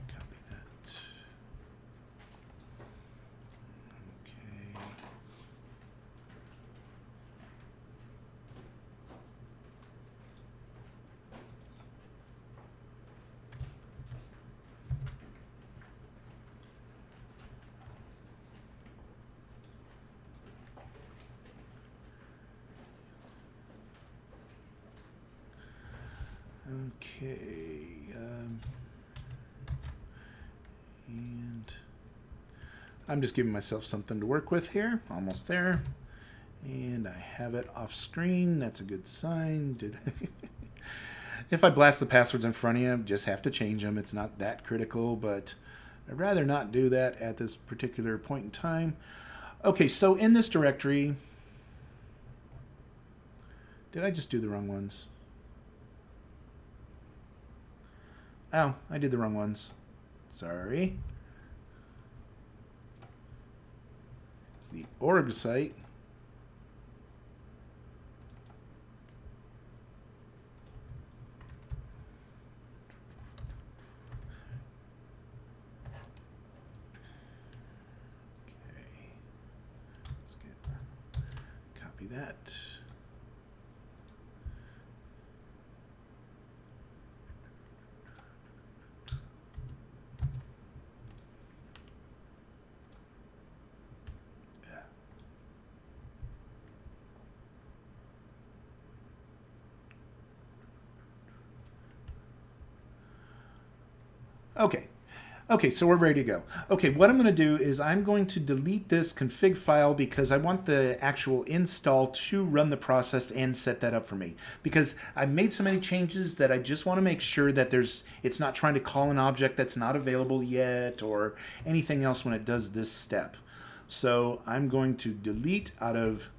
copy that. Okay. Okay, and I'm just giving myself something to work with here. Almost there. And I have it off screen. That's a good sign. If I blast the passwords in front of you, just have to change them. It's not that critical, but I'd rather not do that at this particular point in time. Okay, so in this directory, did I just do the wrong ones? Oh, I did the wrong ones. Sorry. It's the org site. Okay. Let's copy that. Okay, so we're ready to go. Okay, what I'm going to do is I'm going to delete this config file because I want the actual install to run the process and set that up for me. Because I've made so many changes that I just want to make sure that it's not trying to call an object that's not available yet or anything else when it does this step. So I'm going to delete out of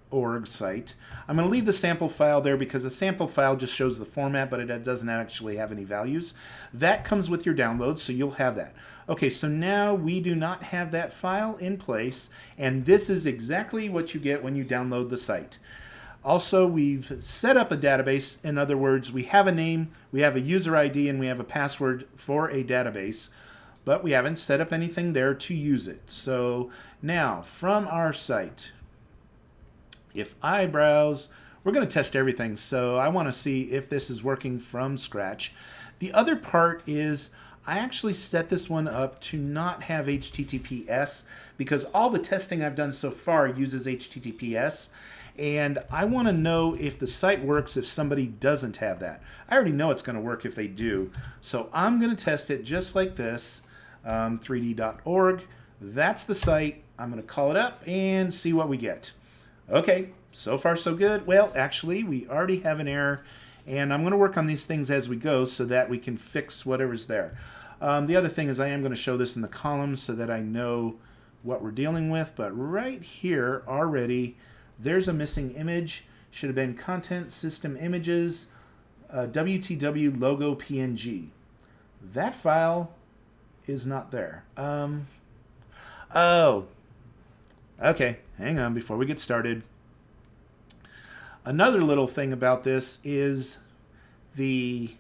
org site. I'm going to leave the sample file there because the sample file just shows the format, but it doesn't actually have any values. That comes with your download, so you'll have that. Okay, so now we do not have that file in place, and this is exactly what you get when you download the site. Also, we've set up a database. In other words, we have a name, we have a user ID, and we have a password for a database, but we haven't set up anything there to use it. So now, from our site, if I browse, we're going to test everything. So I want to see if this is working from scratch. The other part is I actually set this one up to not have HTTPS because all the testing I've done so far uses HTTPS. And I want to know if the site works if somebody doesn't have that. I already know it's going to work if they do. So I'm going to test it just like this, 3d.org. That's the site. I'm going to call it up and see what we get. Okay, so far so good. Well, actually, we already have an error, and I'm going to work on these things as we go so that we can fix whatever's there. The other thing is I am going to show this in the columns so that I know what we're dealing with, but right here already, there's a missing image. Should have been content system images, WTW logo PNG. That file is not there. Oh, okay, hang on before we get started. Another little thing about this is the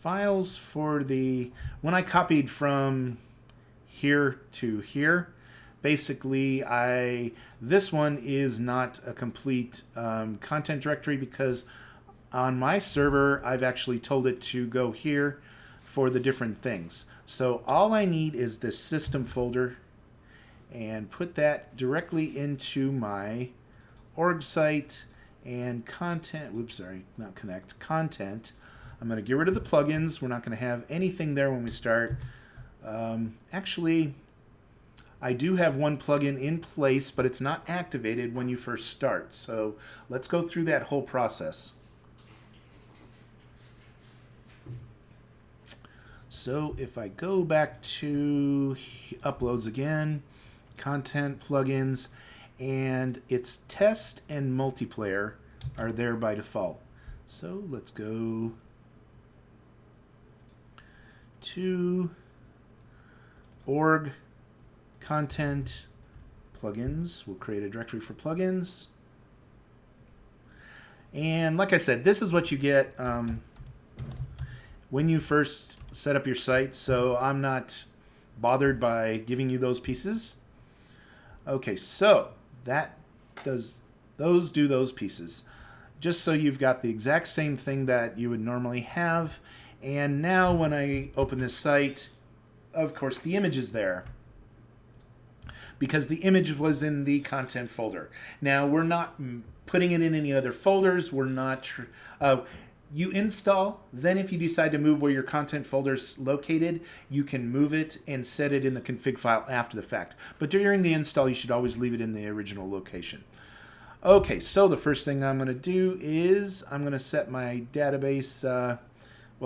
files for the, when I copied from here to here, basically this one is not a complete content directory because on my server I've actually told it to go here for the different things. So all I need is this system folder and put that directly into my org site and content, whoops, sorry, not connect, content. I'm going to get rid of the plugins. We're not going to have anything there when we start. Actually, I do have one plugin in place, but it's not activated when you first start. So let's go through that whole process. So if I go back to uploads again, content, plugins, and its test and multiplayer are there by default. So let's go to org, content, plugins. We'll create a directory for plugins. And like I said, this is what you get when you first set up your site. So I'm not bothered by giving you those pieces. Okay, so that does those pieces. Just so you've got the exact same thing that you would normally have. And now when I open this site, of course the image is there because the image was in the content folder. Now we're not putting it in any other folders. We're not, you install, then if you decide to move where your content folder's located, you can move it and set it in the config file after the fact. But during the install, you should always leave it in the original location. Okay, so the first thing I'm going to do is I'm going to set my database,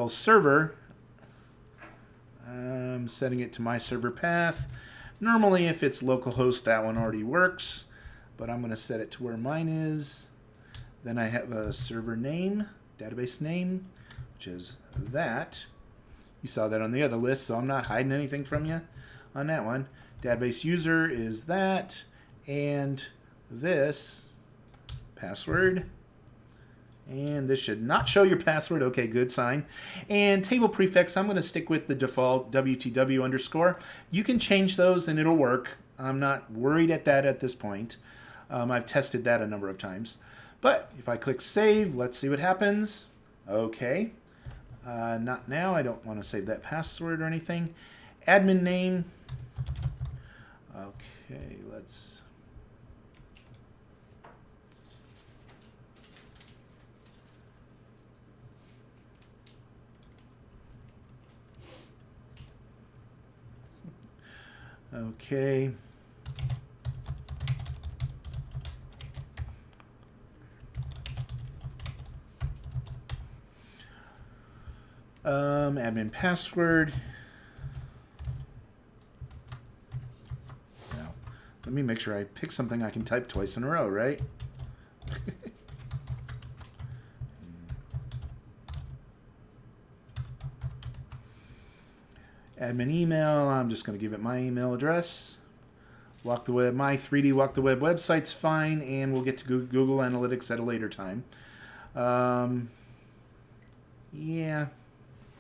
server. I'm setting it to my server path. Normally, if it's localhost, that one already works, but I'm going to set it to where mine is. Then I have a server name, database name, which is that. You saw that on the other list, so I'm not hiding anything from you on that one. Database user is that, and this password, and this should not show your password. Okay, good sign. And table prefix, I'm going to stick with the default WTW underscore. You can change those and it'll work. I'm not worried at that at this point. I've tested that a number of times. But if I click save, let's see what happens. Okay, not now. I don't want to save that password or anything. Admin name. Okay, let's... Okay. Admin password. Now, let me make sure I pick something I can type twice in a row, right? Admin email, I'm just going to give it my email address. WalkTheWeb, my 3D WalkTheWeb website's fine, and we'll get to Google Analytics at a later time. Yeah,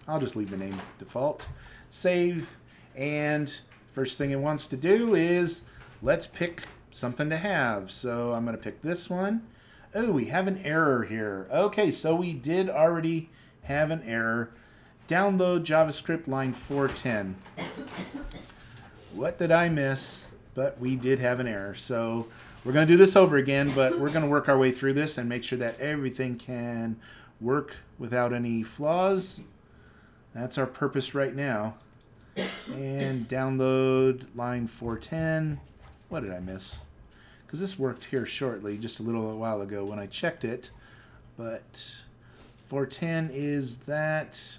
I'll just leave the name default. Save, and first thing it wants to do is let's pick something to have. So I'm going to pick this one. Oh, we have an error here. Okay, so we did already have an error. Download JavaScript line 410. What did I miss? But we did have an error. So we're going to do this over again, but we're going to work our way through this and make sure that everything can work without any flaws. That's our purpose right now. And download line 410. What did I miss? Because this worked here shortly, just a little while ago when I checked it. But 410 is that...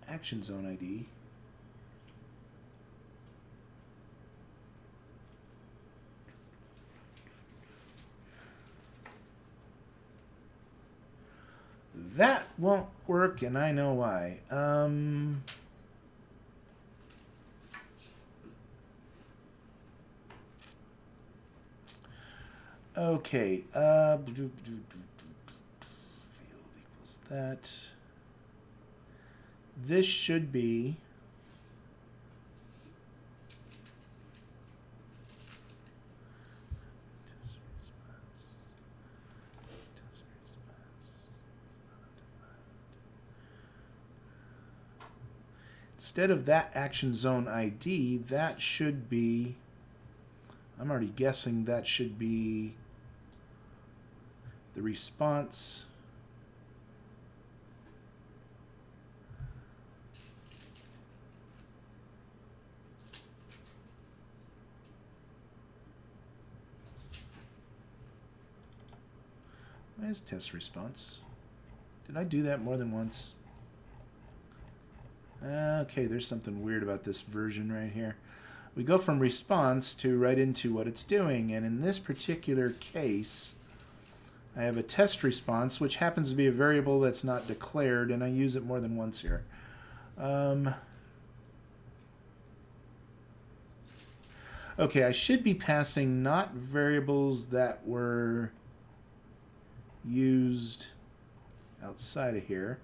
action zone ID. That won't work, and I know why. Okay. Field equals that. This should be instead of that action zone ID, that should be, I'm already guessing that should be the response. Where's test response? Did I do that more than once? Okay, there's something weird about this version right here. We go from response to right into what it's doing, and in this particular case, I have a test response, which happens to be a variable that's not declared, and I use it more than once here. Okay, I should be passing not variables that were used outside of here.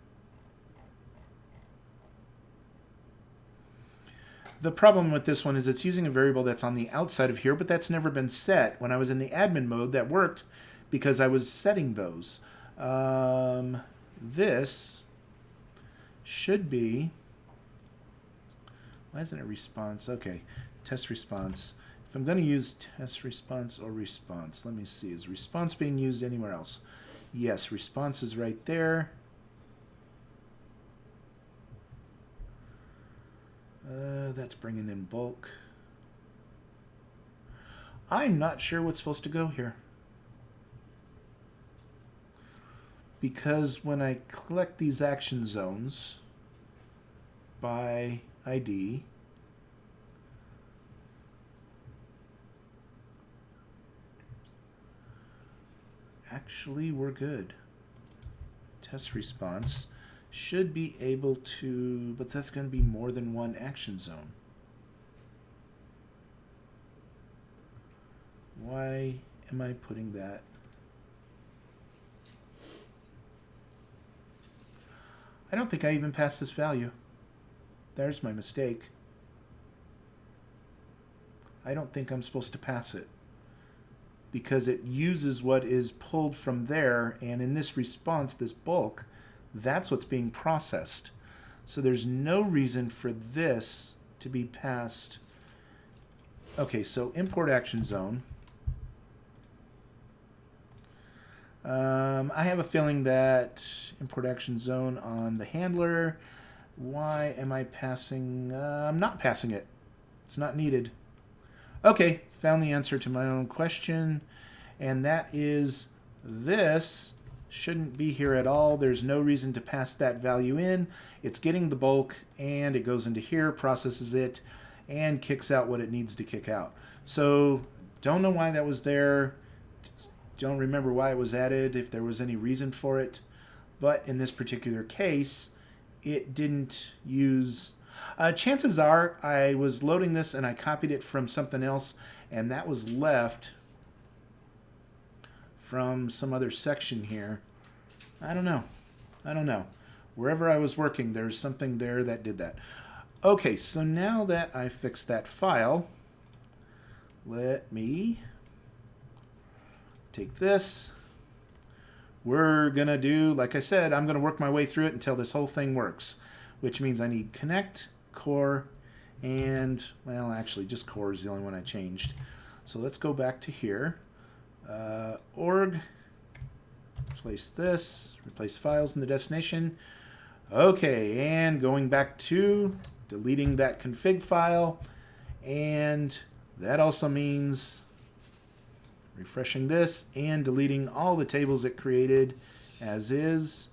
The problem with this one is it's using a variable that's on the outside of here, but that's never been set. When I was in the admin mode, that worked because I was setting those. This should be, why isn't it response? Okay, test response. If I'm going to use test response or response, let me see. Is response being used anywhere else? Yes, response is right there. That's bringing in bulk. I'm not sure what's supposed to go here. Because when I collect these action zones by ID, actually we're good. Test response should be able to, but that's going to be more than one action zone. Why am I putting that? I don't think I even passed this value. There's my mistake. I don't think I'm supposed to pass it, because it uses what is pulled from there, and in this response, this bulk, that's what's being processed. So there's no reason for this to be passed. Okay, so import action zone. I have a feeling that import action zone on the handler. Why am I passing? I'm not passing it. It's not needed. Okay, found the answer to my own question, and that is this shouldn't be here at all. There's no reason to pass that value in. It's getting the bulk, and it goes into here, processes it, and kicks out what it needs to kick out. So don't know why that was there. Don't remember why it was added, if there was any reason for it. But in this particular case, it didn't use... chances are I was loading this and I copied it from something else, and that was left from some other section here. I don't know. Wherever I was working, there's something there that did that. Okay, so now that I fixed that file, let me take this. We're going to do, like I said, I'm going to work my way through it until this whole thing works, which means I need connect, core, and, well, actually, just core is the only one I changed. So let's go back to here. Org, replace this, replace files in the destination. Okay, and going back to deleting that config file, and that also means refreshing this and deleting all the tables it created as is.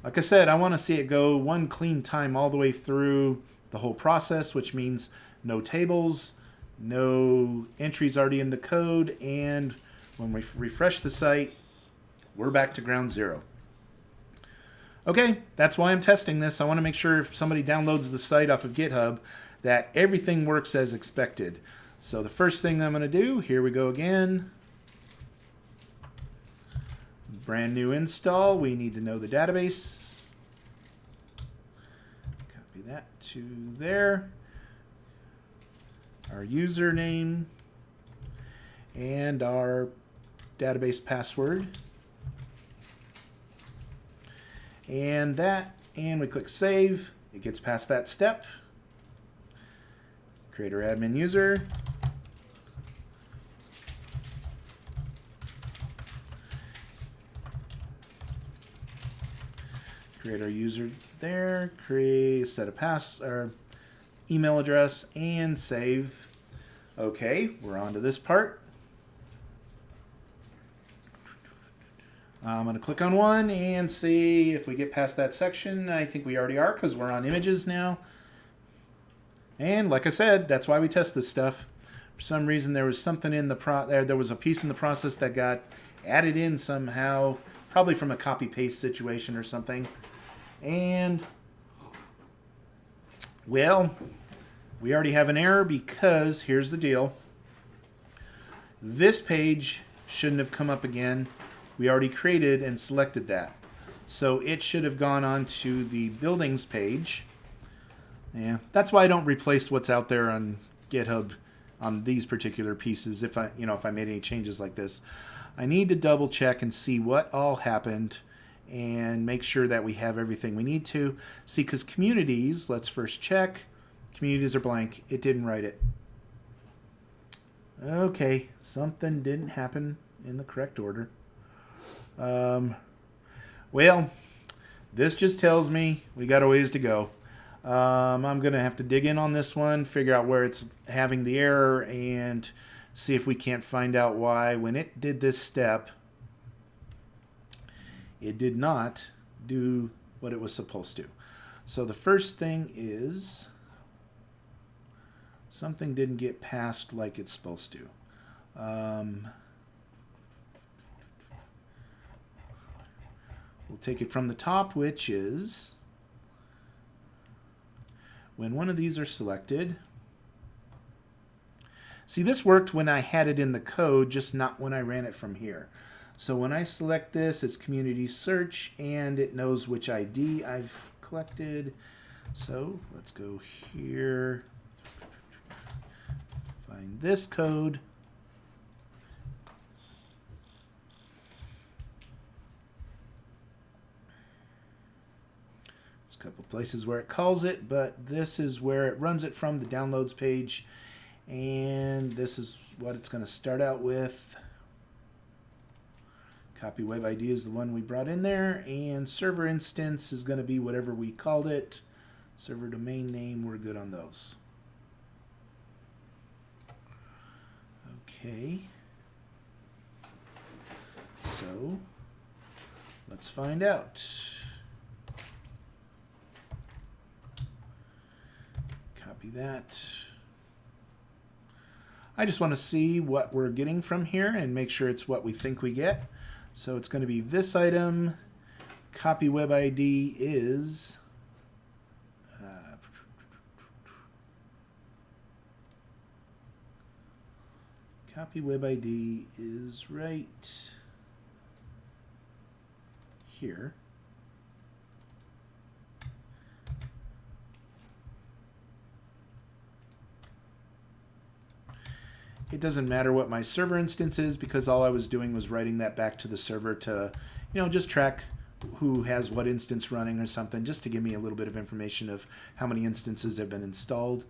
Like I said, I want to see it go one clean time all the way through the whole process, which means no tables, no entries already in the code, and when we refresh the site, we're back to ground zero. Okay, that's why I'm testing this. I want to make sure if somebody downloads the site off of GitHub that everything works as expected. So the first thing I'm going to do, here we go again. Brand new install. We need to know the database. Copy that to there. Our username and our database password. And we click save. It gets past that step. Create our admin user. Create our user there. Set a email address and save. Okay, we're on to this part. I'm going to click on one and see if we get past that section. I think we already are because we're on images now. And like I said, that's why we test this stuff. For some reason, there was something in the there was a piece in the process that got added in somehow, probably from a copy-paste situation or something. And, well, we already have an error because here's the deal. This page shouldn't have come up again. We already created and selected that. So it should have gone on to the buildings page. Yeah, that's why I don't replace what's out there on GitHub on these particular pieces if I made any changes like this. I need to double check and see what all happened and make sure that we have everything we need to. See, because communities, let's first check. Communities are blank. It didn't write it. Okay, something didn't happen in the correct order. Well, this just tells me we got a ways to go. I'm going to have to dig in on this one, figure out where it's having the error, and see if we can't find out why when it did this step, it did not do what it was supposed to. So the first thing is something didn't get passed like it's supposed to. We'll take it from the top, which is when one of these are selected. See, this worked when I had it in the code, just not when I ran it from here. So when I select this, it's community search, and it knows which ID I've collected. So let's go here, find this code. A couple places where it calls it, but this is where it runs it from, the downloads page, and this is what it's going to start out with. Copy web ID is the one we brought in there, and server instance is going to be whatever we called it. Server domain name, we're good on those. Okay, so let's find out. Copy that. I just want to see what we're getting from here and make sure it's what we think we get. So it's going to be this item. Copy web ID is copy web ID is right here. It doesn't matter what my server instance is because all I was doing was writing that back to the server to, just track who has what instance running or something, just to give me a little bit of information of how many instances have been installed.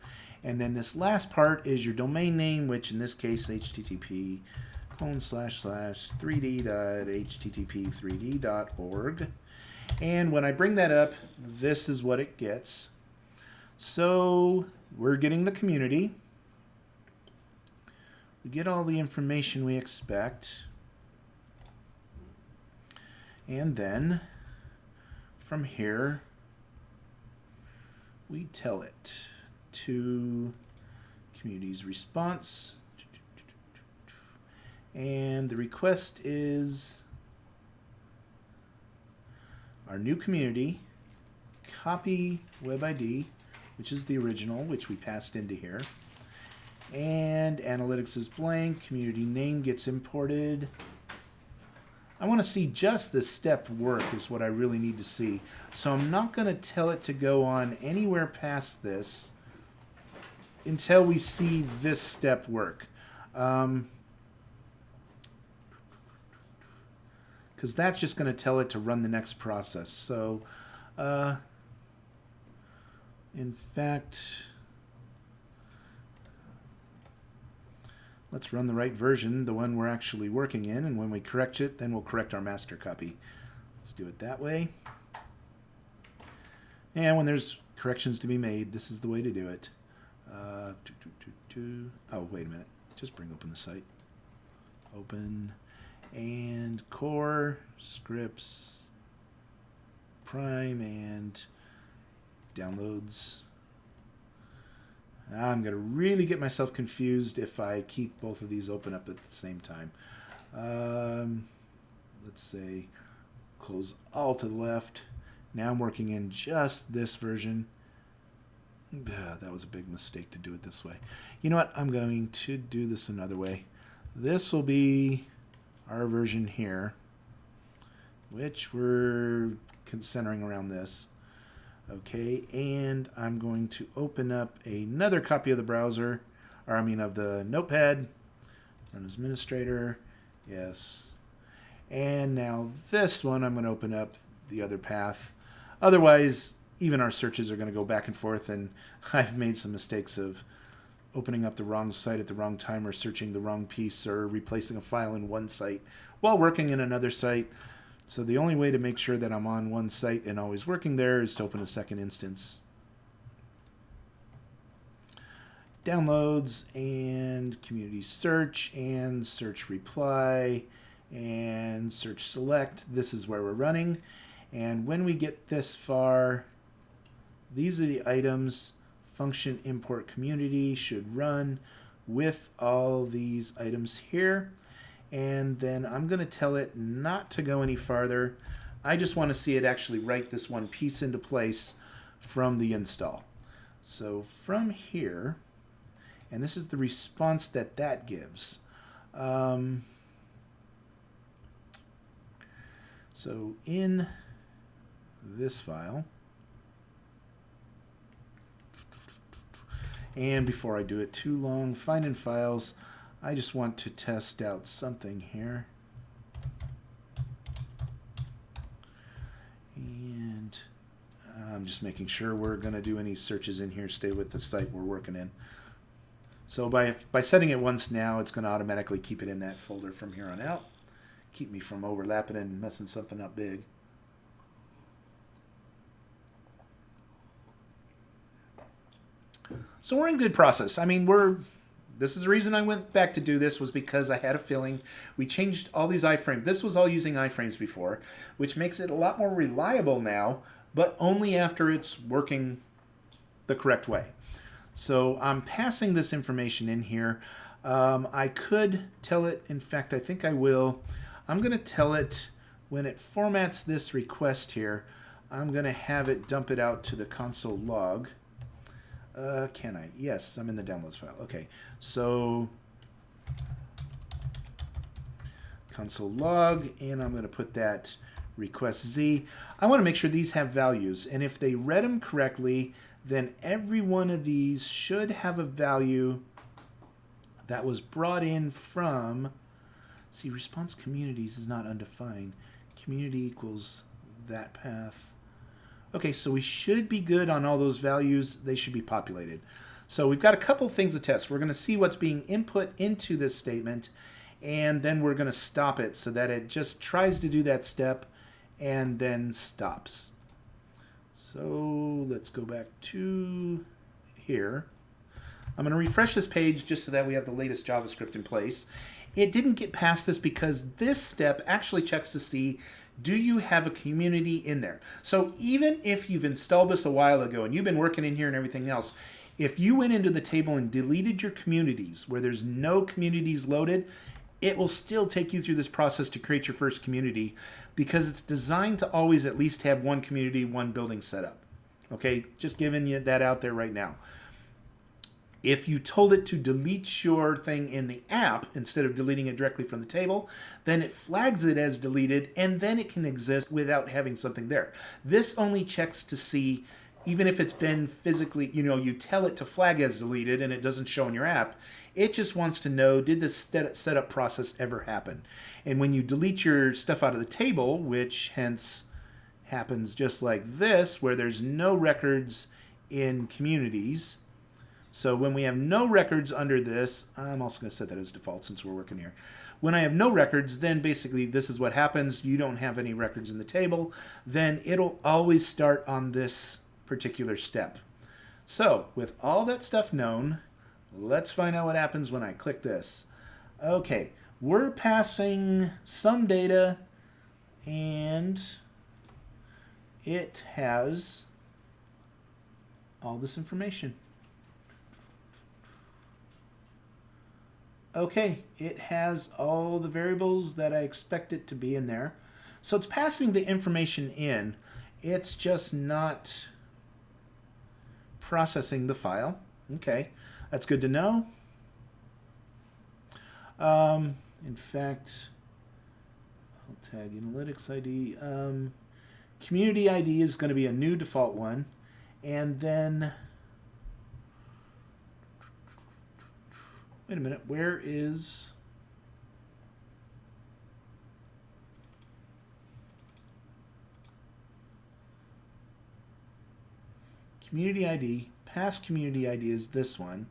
And then this last part is your domain name, which in this case, http://3d.http3d.org. And when I bring that up, this is what it gets. So we're getting the community. We get all the information we expect. And then from here, we tell it to community's response. And the request is our new community, copy web ID, which is the original, which we passed into here. And analytics is blank, community name gets imported. I want to see just this step work is what I really need to see. So I'm not going to tell it to go on anywhere past this until we see this step work. Because that's just going to tell it to run the next process. So, in fact, let's run the right version, the one we're actually working in, and when we correct it, then we'll correct our master copy. Let's do it that way. And when there's corrections to be made, this is the way to do it. Oh, wait a minute. Just bring open the site. Open. And core, scripts, prime, and downloads. I'm going to really get myself confused if I keep both of these open up at the same time. Let's say close all to the left. Now I'm working in just this version. That was a big mistake to do it this way. You know what? I'm going to do this another way. This will be our version here, which we're centering around this. Okay, and I'm going to open up another copy of the browser, or I mean of the notepad, run as administrator, yes. And now this one, I'm going to open up the other path. Otherwise, even our searches are going to go back and forth, and I've made some mistakes of opening up the wrong site at the wrong time or searching the wrong piece or replacing a file in one site while working in another site. So the only way to make sure that I'm on one site and always working there is to open a second instance. Downloads and community search and search reply and search select. This is where we're running. And when we get this far, these are the items. Function import community should run with all these items here. And then I'm going to tell it not to go any farther. I just want to see it actually write this one piece into place from the install. So from here, and this is the response that that gives. So in this file, and before I do it too long, find in files, I just want to test out something here. And I'm just making sure we're going to do any searches in here, stay with the site we're working in. So by setting it once now, it's going to automatically keep it in that folder from here on out. Keep me from overlapping and messing something up big. So we're in good process. I mean, this is the reason I went back to do this, was because I had a feeling we changed all these iframes. This was all using iframes before, which makes it a lot more reliable now, but only after it's working the correct way. So I'm passing this information in here. I could tell it, in fact, I think I will. I'm going to tell it when it formats this request here, I'm going to have it dump it out to the console log. Can I? Yes, I'm in the downloads file. Okay, so console log, and I'm going to put that request Z. I want to make sure these have values, and if they read them correctly, then every one of these should have a value that was brought in from, see, response communities is not undefined. Community equals that path. Okay, so we should be good on all those values. They should be populated. So we've got a couple things to test. We're going to see what's being input into this statement, and then we're going to stop it so that it just tries to do that step and then stops. So let's go back to here. I'm going to refresh this page just so that we have the latest JavaScript in place. It didn't get past this because this step actually checks to see, do you have a community in there? So even if you've installed this a while ago and you've been working in here and everything else, if you went into the table and deleted your communities where there's no communities loaded, it will still take you through this process to create your first community because it's designed to always at least have one community, one building set up. Okay, just giving you that out there right now. If you told it to delete your thing in the app instead of deleting it directly from the table, then it flags it as deleted and then it can exist without having something there. This only checks to see, even if it's been physically, you tell it to flag as deleted and it doesn't show in your app, it just wants to know, did this setup process ever happen? And when you delete your stuff out of the table, which hence happens just like this, where there's no records in communities. So when we have no records under this, I'm also going to set that as default since we're working here. When I have no records, then basically this is what happens. You don't have any records in the table. Then it'll always start on this particular step. So with all that stuff known, let's find out what happens when I click this. Okay, we're passing some data and it has all this information. Okay, it has all the variables that I expect it to be in there. So it's passing the information in. It's just not processing the file. Okay, that's good to know. In fact, I'll tag analytics ID. Community ID is going to be a new default one. And then, wait a minute, where is... Community ID, past community ID is this one.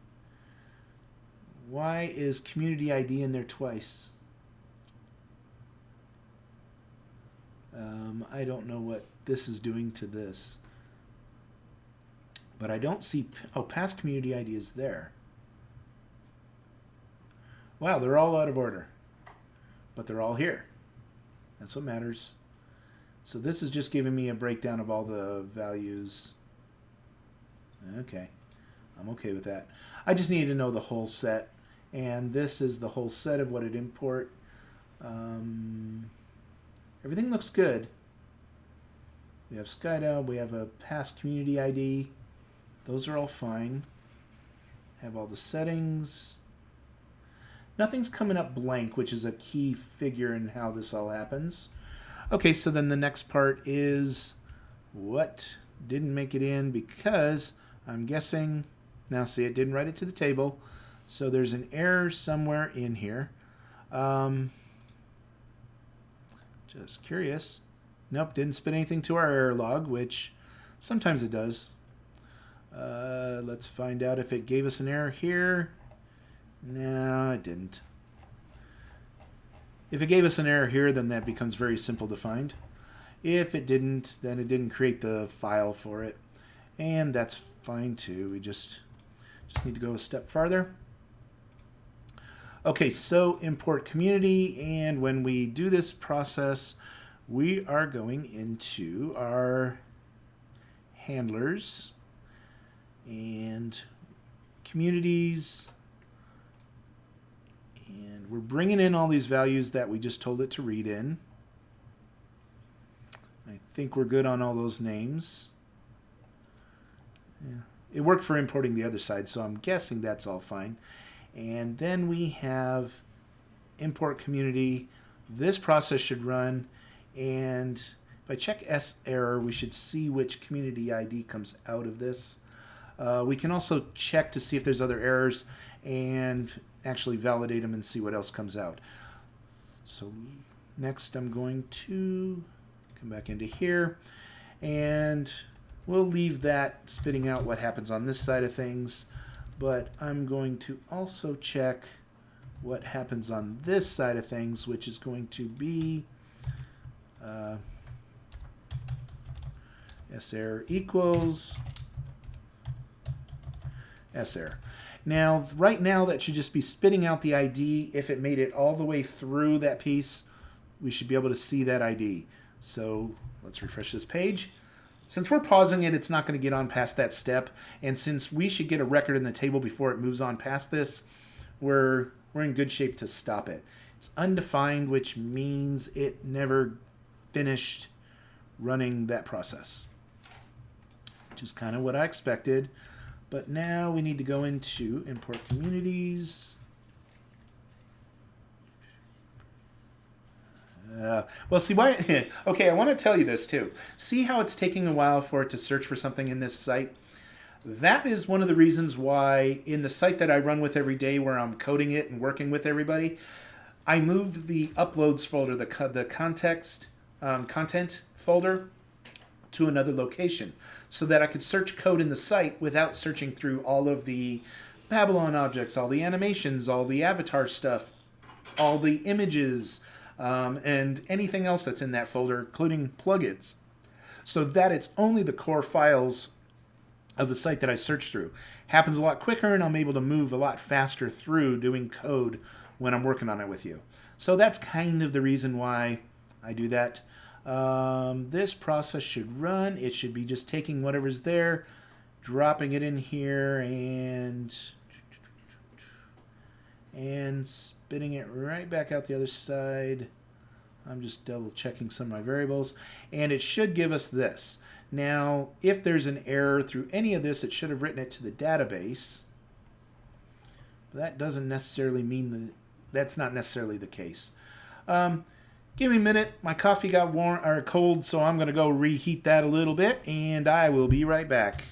Why is community ID in there twice? I don't know what this is doing to this. But I don't see... Oh, past community ID is there. Wow, they're all out of order. But they're all here. That's what matters. So this is just giving me a breakdown of all the values. Okay. I'm okay with that. I just need to know the whole set. And this is the whole set of what it import. Everything looks good. We have SkyDAO. We have a past community ID. Those are all fine. Have all the settings. Nothing's coming up blank, which is a key figure in how this all happens. Okay, so then the next part is what didn't make it in because I'm guessing, now see, it didn't write it to the table, so there's an error somewhere in here. Just curious. Nope, didn't spit anything to our error log, which sometimes it does. Let's find out if it gave us an error here. No, it didn't. If it gave us an error here, then that becomes very simple to find. If it didn't, then it didn't create the file for it. And that's fine too. We just need to go a step farther. Okay, so import community, and when we do this process, we are going into our handlers and communities, and we're bringing in all these values that we just told it to read in. I think we're good on all those names. Yeah. It worked for importing the other side, so I'm guessing that's all fine. And then we have import community. this process should run, and if I check S error, we should see which community ID comes out of this. We can also check to see if there's other errors and actually validate them and see what else comes out. So next I'm going to come back into here, and we'll leave that spitting out what happens on this side of things, but I'm going to also check what happens on this side of things, which is going to be S error equals S error. Now, right now, that should just be spitting out the ID. If it made it all the way through that piece, we should be able to see that ID. So let's refresh this page. Since we're pausing it, it's not going to get on past that step. And since we should get a record in the table before it moves on past this, we're in good shape to stop it. It's undefined, which means it never finished running that process, which is kind of what I expected. But now we need to go into import communities. Well, see why? Okay, I want to tell you this too. See how it's taking a while for it to search for something in this site? That is one of the reasons why in the site that I run with every day, where I'm coding it and working with everybody, I moved the uploads folder, the content folder, to another location so that I could search code in the site without searching through all of the Babylon objects, all the animations, all the avatar stuff, all the images, and anything else that's in that folder, including plugins, so that it's only the core files of the site that I search through. Happens a lot quicker, and I'm able to move a lot faster through doing code when I'm working on it with you. So that's kind of the reason why I do that. This process should run. It should be just taking whatever's there, dropping it in here, and spitting it right back out the other side. I'm just double checking some of my variables, and it should give us this. Now, if there's an error through any of this, it should have written it to the database. But that doesn't necessarily mean that's not necessarily the case. Give me a minute. My coffee got warm or cold, so I'm going to go reheat that a little bit, and I will be right back.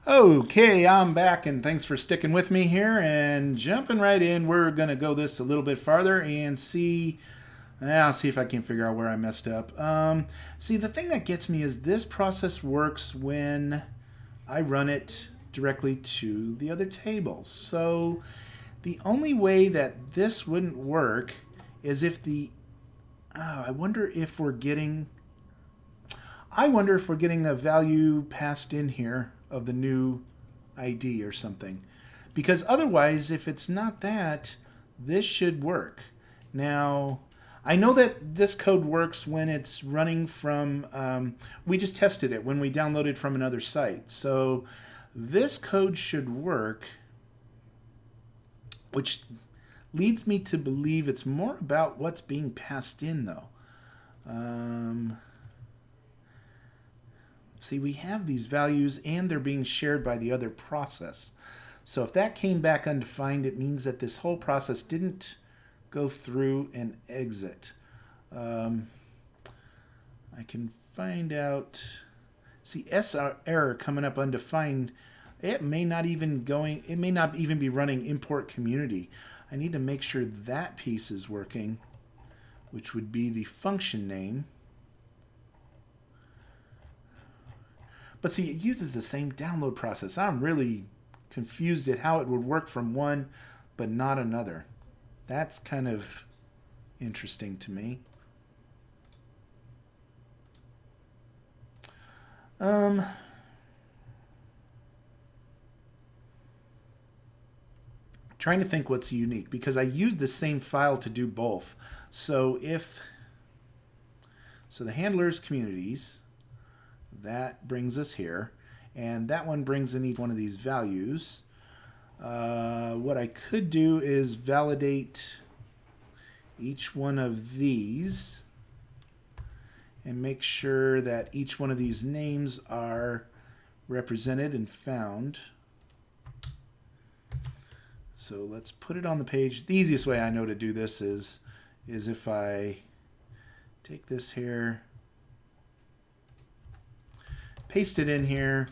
Okay, I'm back, and thanks for sticking with me here and jumping right in. We're going to go this a little bit farther and see. I'll see if I can figure out where I messed up. See, the thing that gets me is this process works when I run it directly to the other tables. So the only way that this wouldn't work is if the... I wonder if we're getting a value passed in here of the new ID or something. Because otherwise, if it's not that, this should work. Now, I know that this code works when it's running from, we just tested it when we downloaded from another site. So this code should work, which leads me to believe it's more about what's being passed in, though. See, we have these values and they're being shared by the other process. So if that came back undefined, it means that this whole process didn't go through and exit. I can find out. See, error coming up undefined. It may not even be running import community. I need to make sure that piece is working, which would be the function name. But see, it uses the same download process. I'm really confused at how it would work from one but not another. That's kind of interesting to me. Trying to think what's unique because I use the same file to do both. So the handlers communities, that brings us here, and that one brings in each one of these values. What I could do is validate each one of these and make sure that each one of these names are represented and found. So let's put it on the page. The easiest way I know to do this is if I take this here, paste it in here,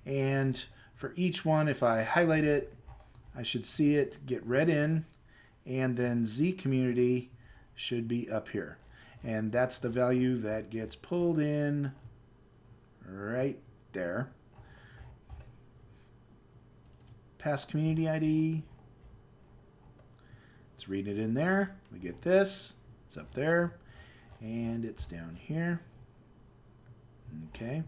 and for each one, if I highlight it, I should see it get read in, and then Z community should be up here. And that's the value that gets pulled in right there. Pass community ID. Let's read it in there. We get this. It's up there. And it's down here. Okay.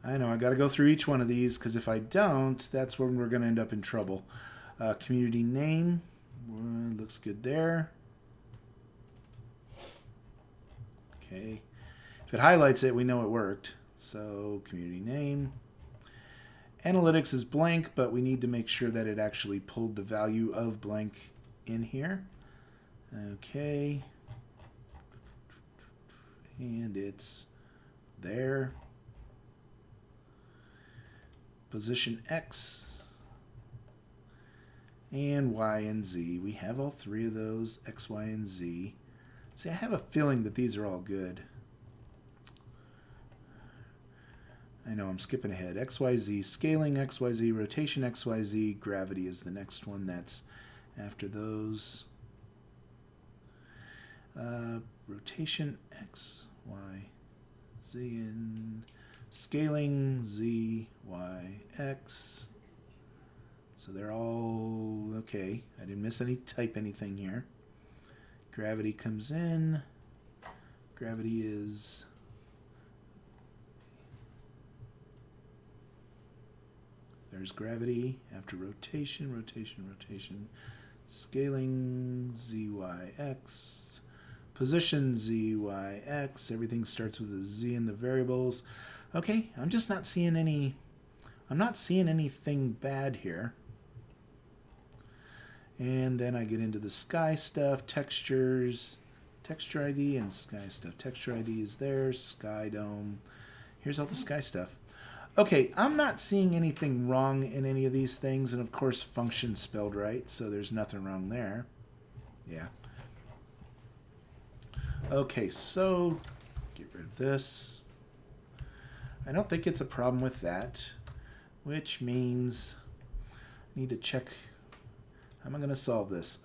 I know I got to go through each one of these because if I don't, that's when we're going to end up in trouble. Community name. Looks good there. Okay. If it highlights it, we know it worked. So community name. Analytics is blank, but we need to make sure that it actually pulled the value of blank in here. Okay. And it's there. Position X and Y and Z. We have all three of those, X, Y, and Z. See, I have a feeling that these are all good. I know I'm skipping ahead. XYZ, scaling XYZ, rotation XYZ, gravity is the next one that's after those. Rotation X, Y, Z, and scaling Z, Y, X. So they're all okay. I didn't miss any type anything here. Gravity comes in. Gravity is... There's gravity after rotation, rotation, rotation. Scaling ZYX. Position ZYX. Everything starts with a Z in the variables. Okay, I'm just not seeing any... I'm not seeing anything bad here. And then I get into the sky stuff, textures, texture ID and sky stuff. Texture ID is there, sky dome. Here's all the sky stuff. Okay, I'm not seeing anything wrong in any of these things, and of course function spelled right, so there's nothing wrong there. Yeah. Okay, so get rid of this. I don't think it's a problem with that, which means I need to check. How am I going to solve this?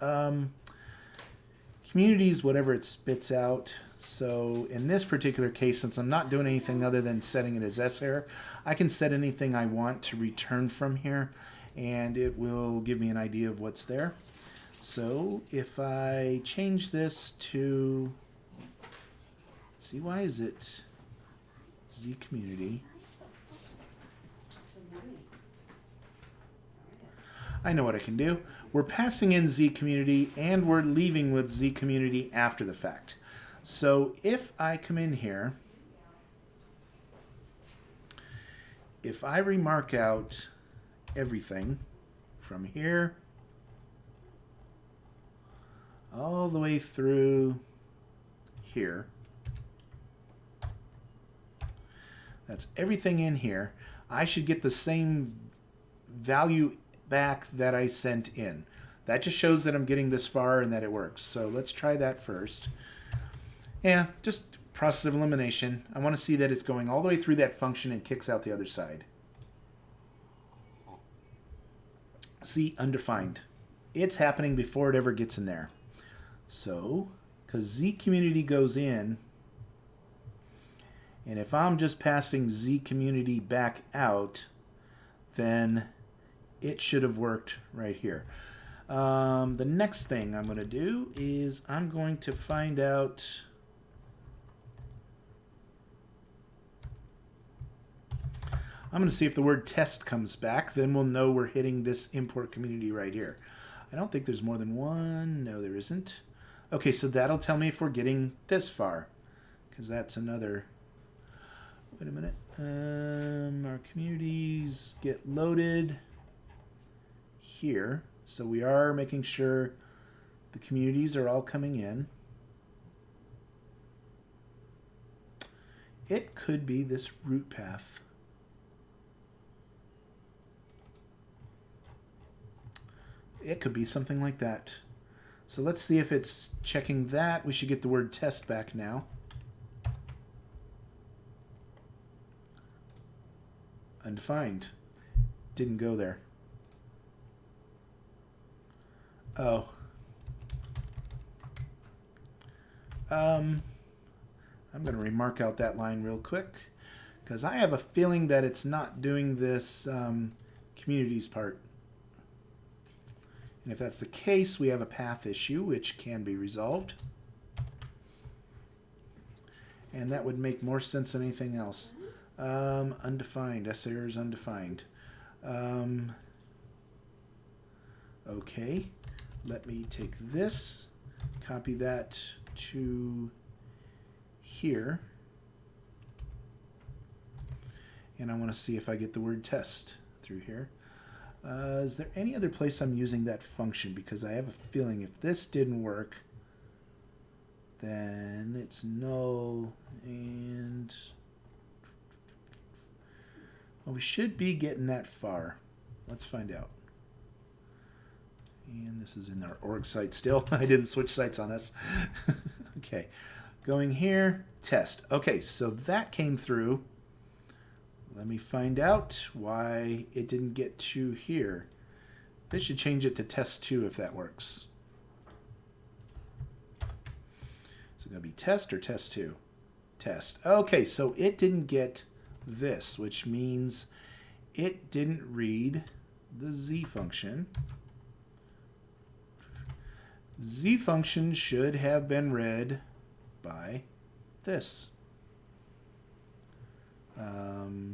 Communities, whatever it spits out. So in this particular case, since I'm not doing anything other than setting it as S-error, I can set anything I want to return from here, and it will give me an idea of what's there. So if I change this to, see, why is it Z community? I know what I can do. We're passing in Z community and we're leaving with Z community after the fact. So if I come in here, if I remark out everything from here all the way through here, that's everything in here, I should get the same value back that I sent in. That just shows that I'm getting this far and that it works. So let's try that first. Yeah, just process of elimination. I want to see that it's going all the way through that function and kicks out the other side. See, undefined. It's happening before it ever gets in there. So, because Z community goes in, and if I'm just passing Z community back out, then it should have worked right here. The next thing I'm going to do is I'm going to find out I'm going to see if the word test comes back. Then we'll know we're hitting this import community right here. I don't think there's more than one. No, there isn't. Okay, so that'll tell me if we're getting this far, because that's another. Wait a minute. Our communities get loaded here. So we are making sure the communities are all coming in. It could be this root path. It could be something like that. So let's see if it's checking that. We should get the word test back now. Undefined. Didn't go there. Oh. I'm going to remark out that line real quick, because I have a feeling that it's not doing this communities part. And if that's the case, we have a path issue, which can be resolved. And that would make more sense than anything else. Undefined. S-error is undefined. Okay. Let me take this, copy that to here. And I want to see if I get the word test through here. Is there any other place I'm using that function? Because I have a feeling if this didn't work, then it's null, and well, we should be getting that far. Let's find out. And this is in our org site still. I didn't switch sites on us. Okay, going here, test. Okay, so that came through. Let me find out why it didn't get to here. This should change it to test 2 if that works. Is it going to be test or test 2? Test. Okay, so it didn't get this, which means it didn't read the Z function. Z function should have been read by this.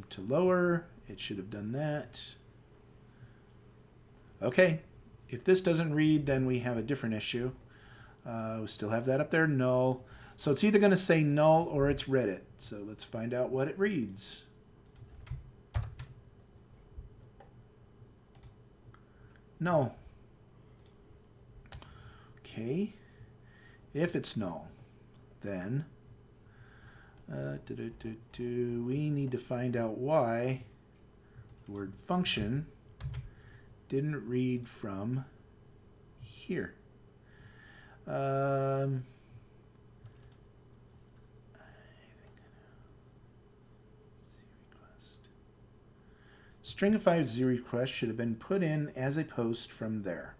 To lower, it should have done that. Okay, if this doesn't read, then we have a different issue. We still have that up there, null. So it's either going to say null or it's read it. So let's find out what it reads. Null. Okay, if it's null, then we need to find out why the word function didn't read from here. Stringify Z request should have been put in as a post from there.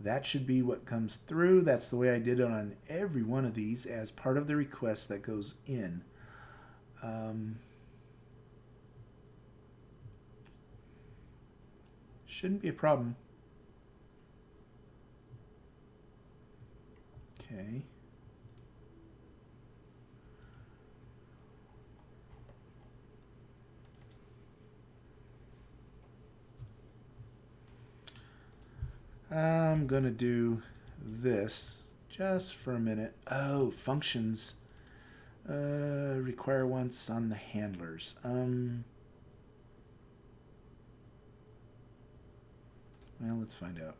That should be what comes through. That's the way I did it on every one of these as part of the request that goes in. Shouldn't be a problem. Okay. I'm going to do this just for a minute. Oh, functions require once on the handlers. Well, let's find out.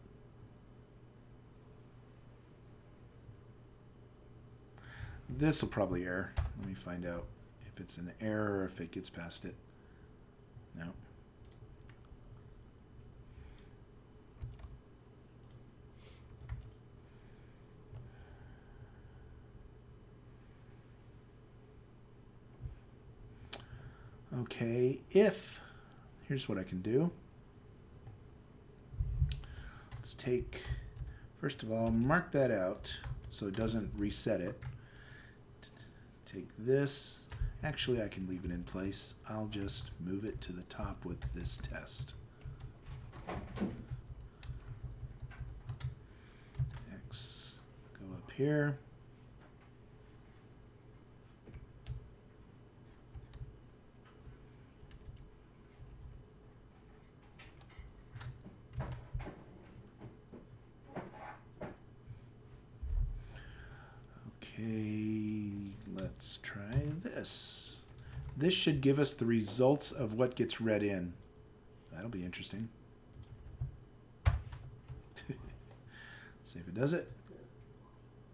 This will probably error. Let me find out if it's an error or if it gets past it. No. Okay, here's what I can do. Let's take, first of all, mark that out so it doesn't reset it. Take this. Actually, I can leave it in place. I'll just move it to the top with this test. X, go up here. Okay, let's try this. This should give us the results of what gets read in. That'll be interesting. See if it does it.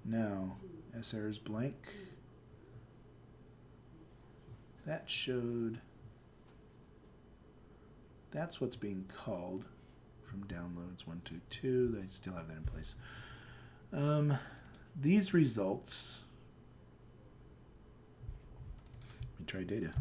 No. S error is blank. That showed. That's what's being called from downloads 122. I still have that in place. These results. Let me try data.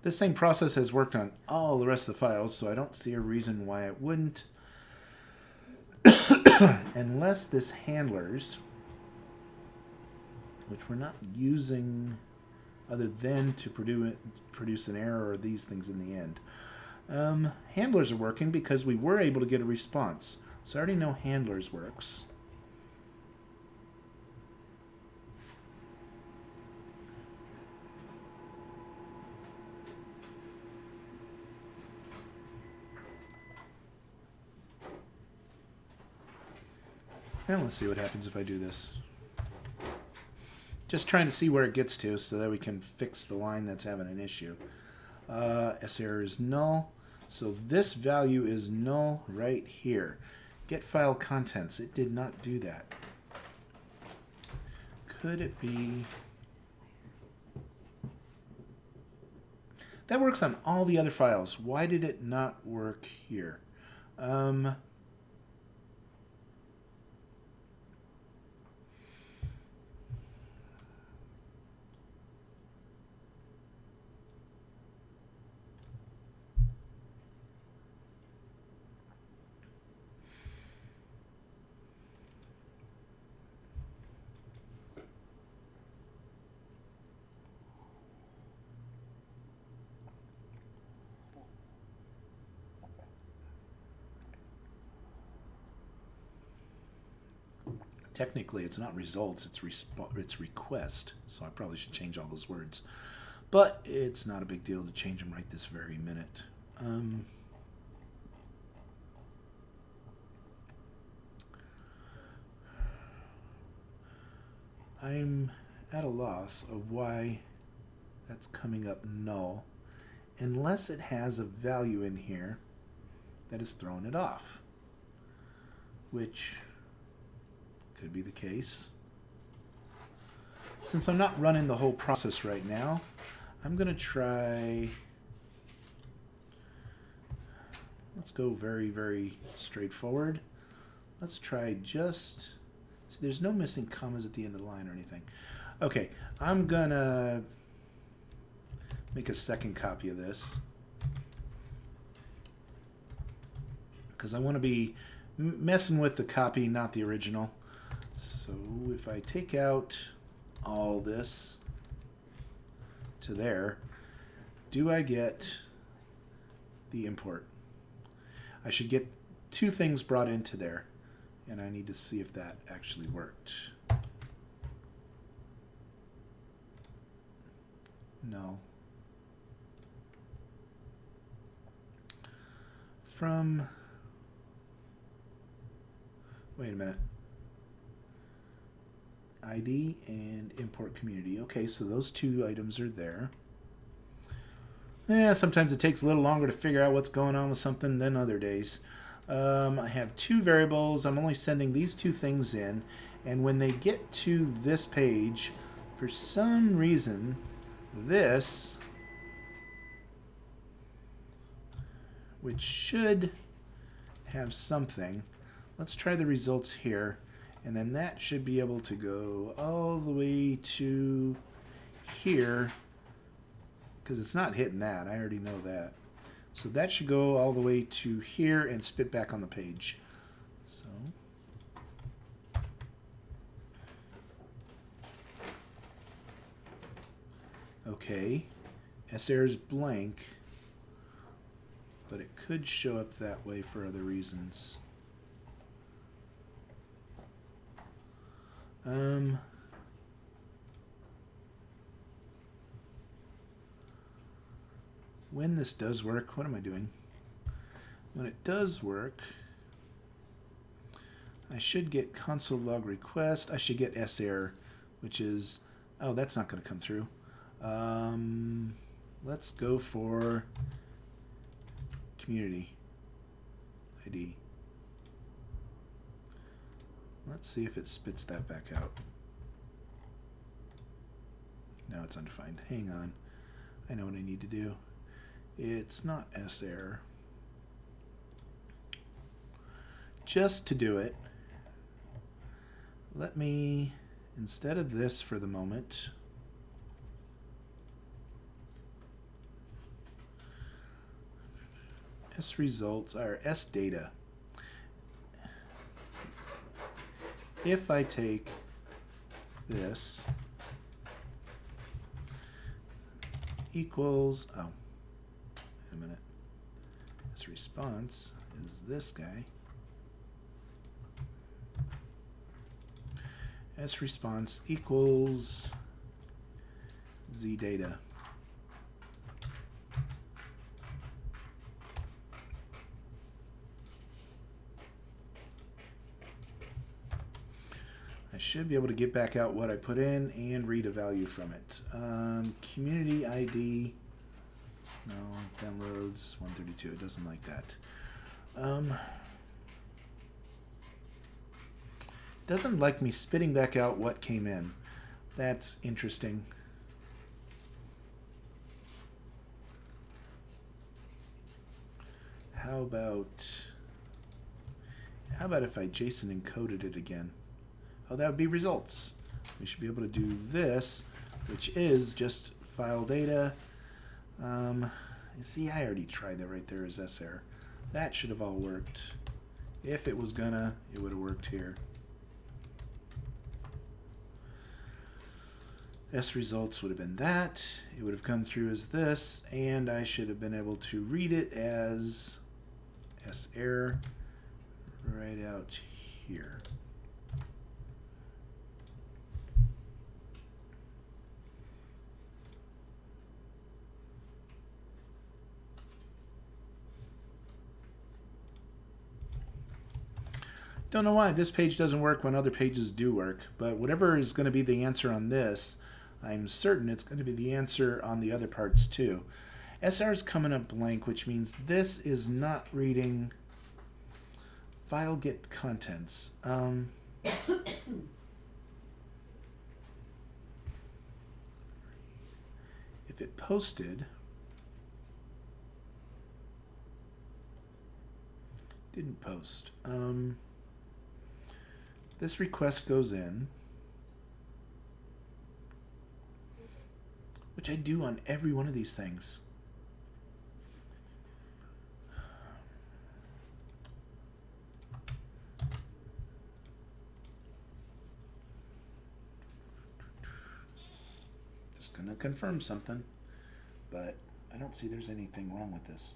This same process has worked on all the rest of the files, so I don't see a reason why it wouldn't. Unless this handlers, which we're not using other than to produce an error or these things in the end. Handlers are working because we were able to get a response. So I already know handlers works. And let's see what happens if I do this. Just trying to see where it gets to so that we can fix the line that's having an issue. S error is null. So this value is null right here. Get file contents. It did not do that. Could it be? That works on all the other files. Why did it not work here? Technically, it's not results, it's request, so I probably should change all those words. But it's not a big deal to change them right this very minute. I'm at a loss of why that's coming up null, unless it has a value in here that is throwing it off, which could be the case. Since I'm not running the whole process right now, I'm going to try, Let's go very, very straightforward. Let's try just, see, there's no missing commas at the end of the line or anything. Okay, I'm gonna make a second copy of this because I want to be messing with the copy, not the original. So if I take out all this to there, do I get the import? I should get two things brought into there, and I need to see if that actually worked. No. From, wait a minute. ID and import community. Okay, so those two items are there. Yeah, sometimes it takes a little longer to figure out what's going on with something than other days. I have two variables. I'm only sending these two things in, and when they get to this page, for some reason, this, which should have something, let's try the results here, and then that should be able to go all the way to here, because it's not hitting that. I already know that. So that should go all the way to here and spit back on the page. So okay, SR is blank, but it could show up that way for other reasons. When this does work, what am I doing? When it does work, I should get console log request. I should get SR, which is, oh, that's not going to come through. Let's go for community ID. Let's see if it spits that back out. No, it's undefined. Hang on. I know what I need to do. It's not SR. Just to do it, let me, instead of this for the moment, S results are S data. If I take this equals, oh, wait a minute, this response is this guy. S response equals Z data. I should be able to get back out what I put in and read a value from it. Community ID, no, downloads 132, it doesn't like that. Doesn't like me spitting back out what came in. That's interesting. How about if I JSON encoded it again? Oh, that would be results. We should be able to do this, which is just file data. See, I already tried that right there as SR. That should have all worked. If it was gonna, it would have worked here. S results would have been that. It would have come through as this, and I should have been able to read it as S error right out here. Don't know why this page doesn't work when other pages do work, but whatever is going to be the answer on this, I'm certain it's going to be the answer on the other parts too. SR is coming up blank, which means this is not reading file get contents. If it posted, Didn't post. This request goes in, which I do on every one of these things. Just gonna confirm something, but I don't see there's anything wrong with this.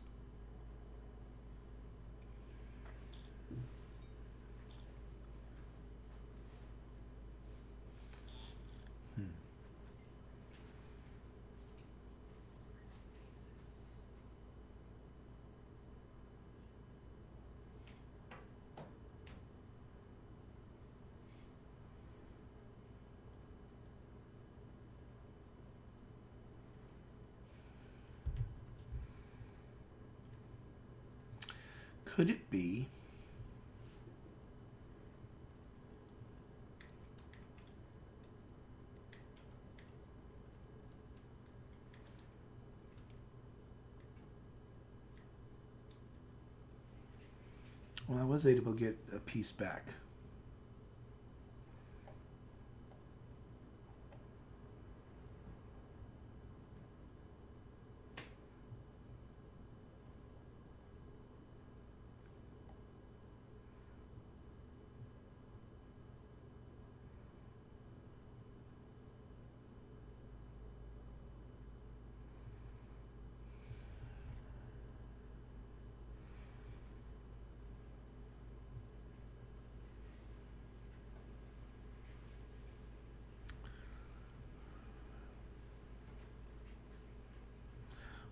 Could it be well, I was able to get a piece back.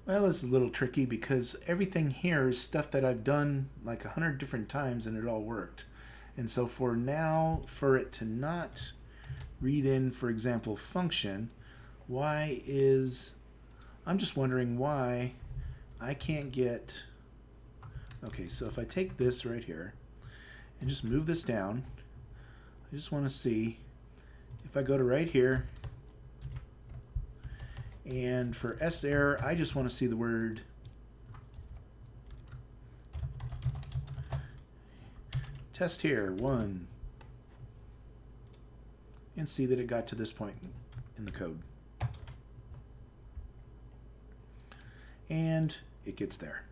Well, it's a little tricky because everything here is stuff that I've done like 100 different times and it all worked. And so for now, for it to not read in, for example, function, why is, I'm just wondering why I can't get, okay, so if I take this right here and just move this down, I just want to see if I go to right here, and for S error, I just want to see the word test here, 1, and see that it got to this point in the code. And it gets there.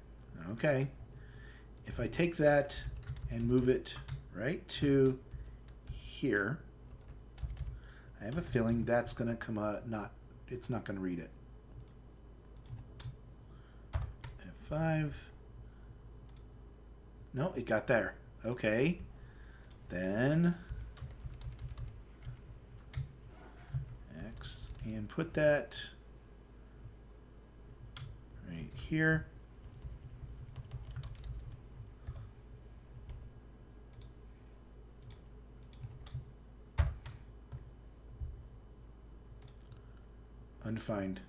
Okay. If I take that and move it right to here, I have a feeling that's going to come out, it's not going to read it. F5. No, it got there. Okay. Then X, and put that right here. Undefined.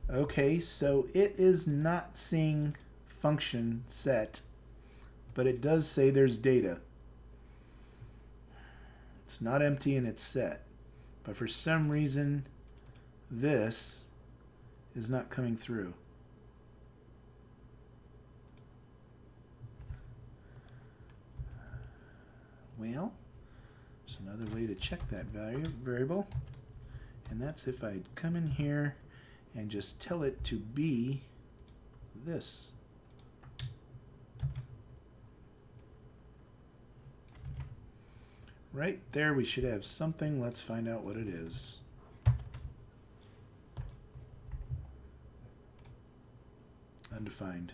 Okay, so it is not seeing function set, but it does say there's data. It's not empty and it's set. But for some reason, this is not coming through. Well, there's another way to check that variable. And that's if I come in here and just tell it to be this. Right there we should have something. Let's find out what it is. Undefined.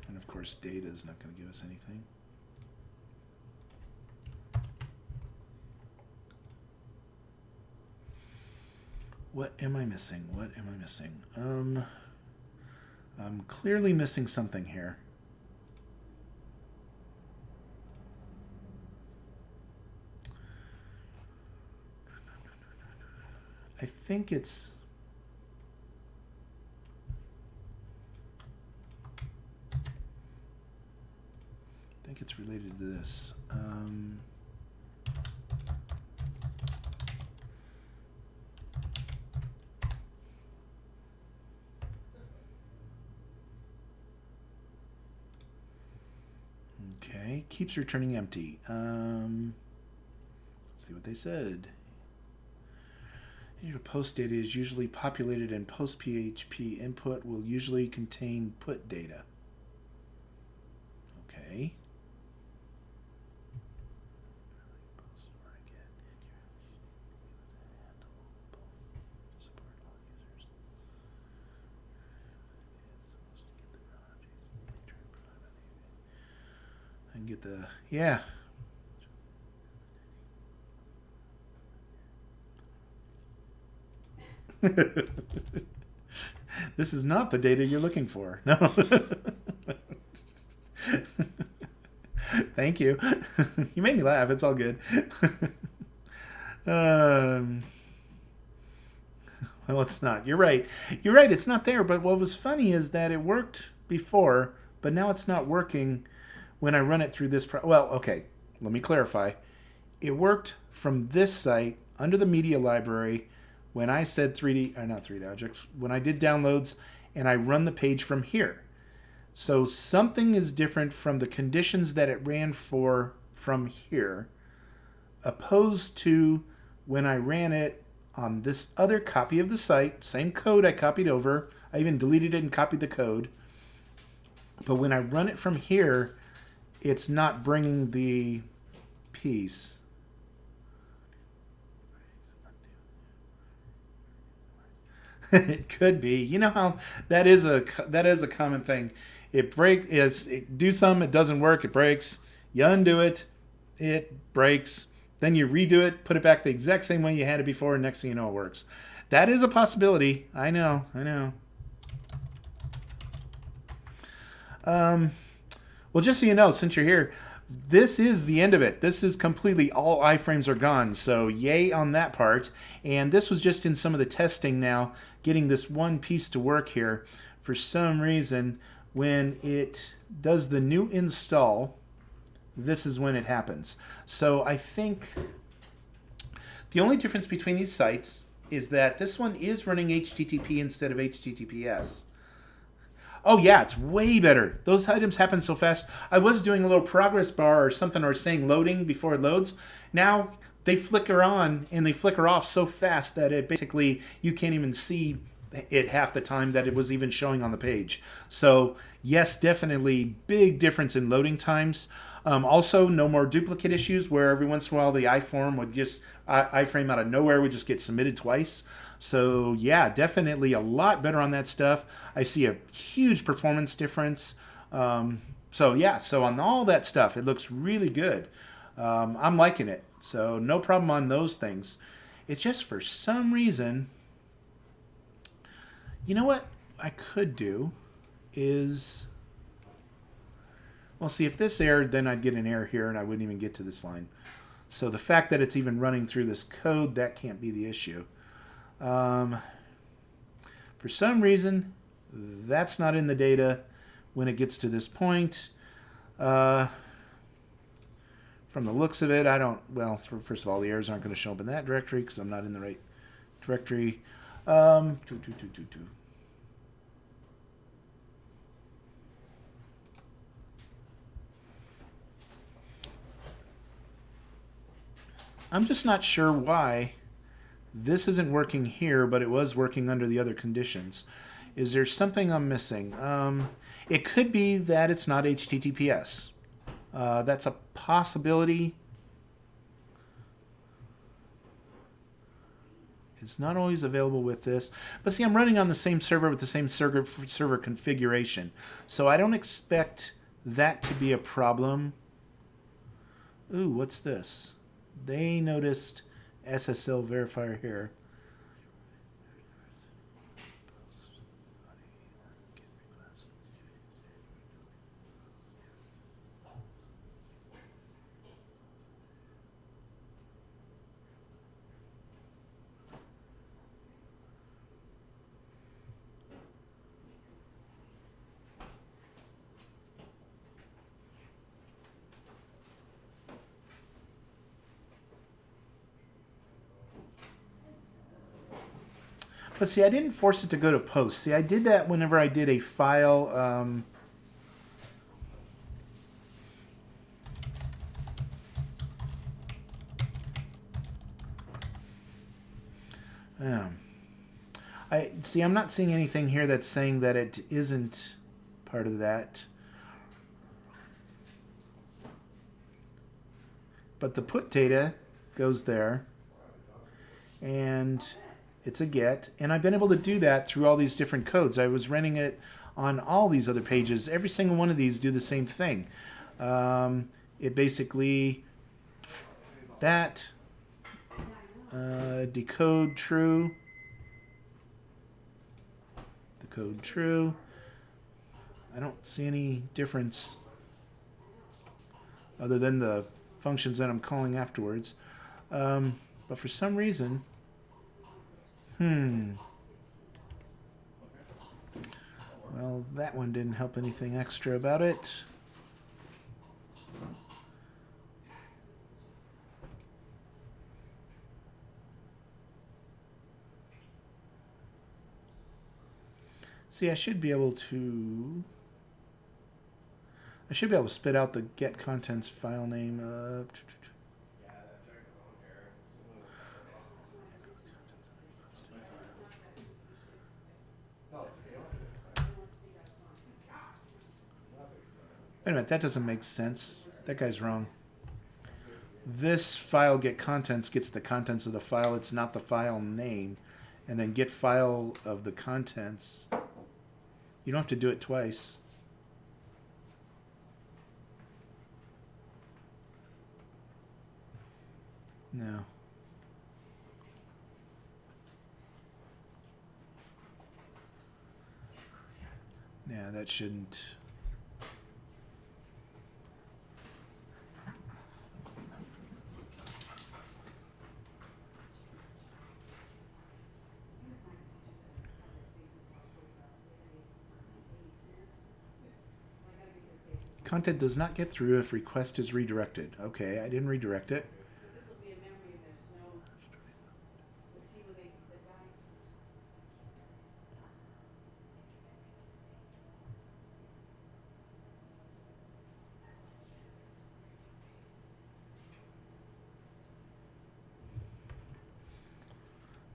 And of course data is not going to give us anything. What am I missing? What am I missing? I'm clearly missing something here. I think it's related to this. it keeps returning empty. Let's see what they said. Your post data is usually populated and post PHP input will usually contain put data. Okay. And get the, yeah. This is not the data you're looking for. No. Thank you. You made me laugh. It's all good. Well, it's not. You're right. You're right. It's not there. But what was funny is that it worked before, but now it's not working when I run it through this. Well, okay. Let me clarify. It worked from this site under the media library when I said 3D, or not 3D objects, when I did downloads and I run the page from here. So something is different from the conditions that it ran for from here, opposed to when I ran it on this other copy of the site, same code I copied over. I even deleted it and copied the code. But when I run it from here, it's not bringing the piece. It could be. You know how that is a common thing. It do something, it doesn't work, it breaks. You undo it, it breaks. Then you redo it, put it back the exact same way you had it before, and next thing you know it works. That is a possibility. I know. Well, just so you know, since you're here, this is the end of it. This is completely, all iframes are gone. So yay on that part. And this was just in some of the testing now, getting this one piece to work here. For some reason, when it does the new install, this is when it happens. So I think the only difference between these sites is that this one is running HTTP instead of HTTPS. Oh yeah, it's way better. Those items happen so fast. I was doing a little progress bar or something, or saying loading before it loads. Now they flicker on and they flicker off so fast that it basically, you can't even see it half the time that it was even showing on the page. So yes, definitely big difference in loading times. Also, no more duplicate issues where every once in a while the iframe out of nowhere would just get submitted twice. So yeah, definitely a lot better on that stuff. I see a huge performance difference. So yeah, so on all that stuff, it looks really good. I'm liking it. So no problem on those things. It's just for some reason, you know what I could do is, well, see, if this errored, then I'd get an error here and I wouldn't even get to this line. So the fact that it's even running through this code, that can't be the issue. For some reason, that's not in the data when it gets to this point. From the looks of it, I don't, well, first of all, the errors aren't going to show up in that directory because I'm not in the right directory. I'm just not sure why this isn't working here, but it was working under the other conditions. Is there something I'm missing? It could be that it's not HTTPS. That's a possibility. It's not always available with this. But see, I'm running on the same server with the same server configuration. So I don't expect that to be a problem. Ooh, what's this? They noticed SSL verifier here. But see, I didn't force it to go to post. See, I did that whenever I did a file. I see. I'm not seeing anything here that's saying that it isn't part of that. But the put data goes there, and it's a get. And I've been able to do that through all these different codes. I was running it on all these other pages. Every single one of these do the same thing. It basically, that, decode true, decode true. I don't see any difference other than the functions that I'm calling afterwards. But for some reason, well, that one didn't help anything extra about it. See, I should be able to spit out the get contents file name. Wait a minute, that doesn't make sense. That guy's wrong. This file get contents gets the contents of the file. It's not the file name. And then get file of the contents. You don't have to do it twice. No. Yeah, that shouldn't. Content does not get through if request is redirected. Okay, I didn't redirect it.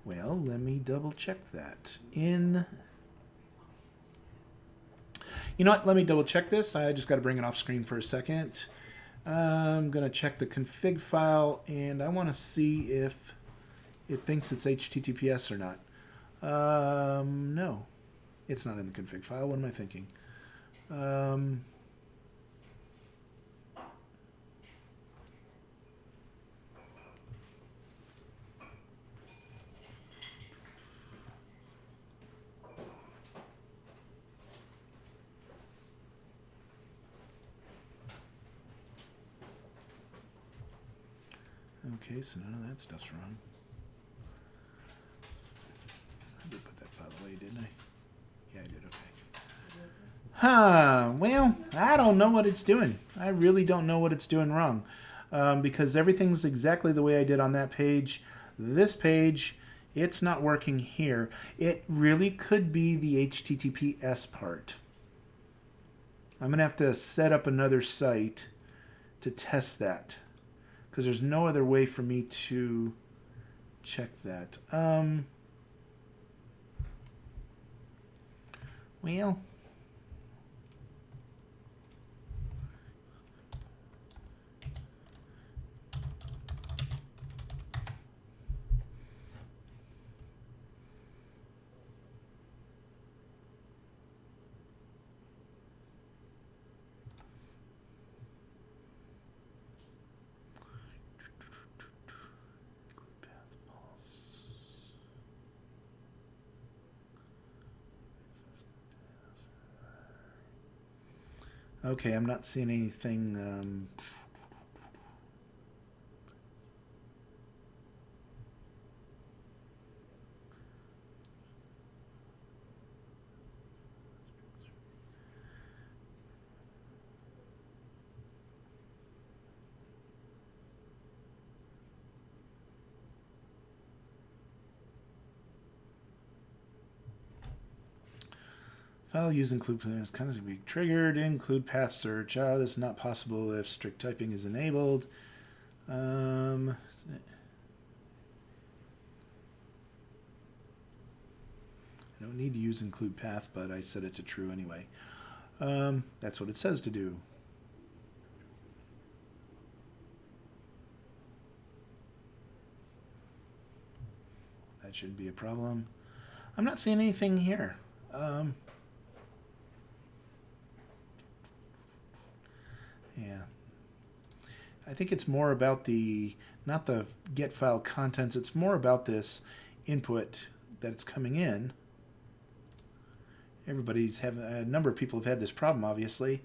Well, let me double check that. You know what? Let me double check this. I just got to bring it off screen for a second. I'm going to check the config file, and I want to see if it thinks it's HTTPS or not. No, it's not in the config file. What am I thinking? Okay, so none of that stuff's wrong. I did put that file away, didn't I? Yeah, I did, okay. Well, I don't know what it's doing. I really don't know what it's doing wrong. Because everything's exactly the way I did on that page. This page, it's not working here. It really could be the HTTPS part. I'm going to have to set up another site to test that, because there's no other way for me to check that. Well, okay, I'm not seeing anything. File use include plans kind of be triggered. Include path search. This is not possible if strict typing is enabled. I don't need to use include path, but I set it to true anyway. That's what it says to do. That shouldn't be a problem. I'm not seeing anything here. Yeah. I think it's more about not the get file contents, it's more about this input that it's coming in. Everybody's having, a number of people have had this problem, obviously.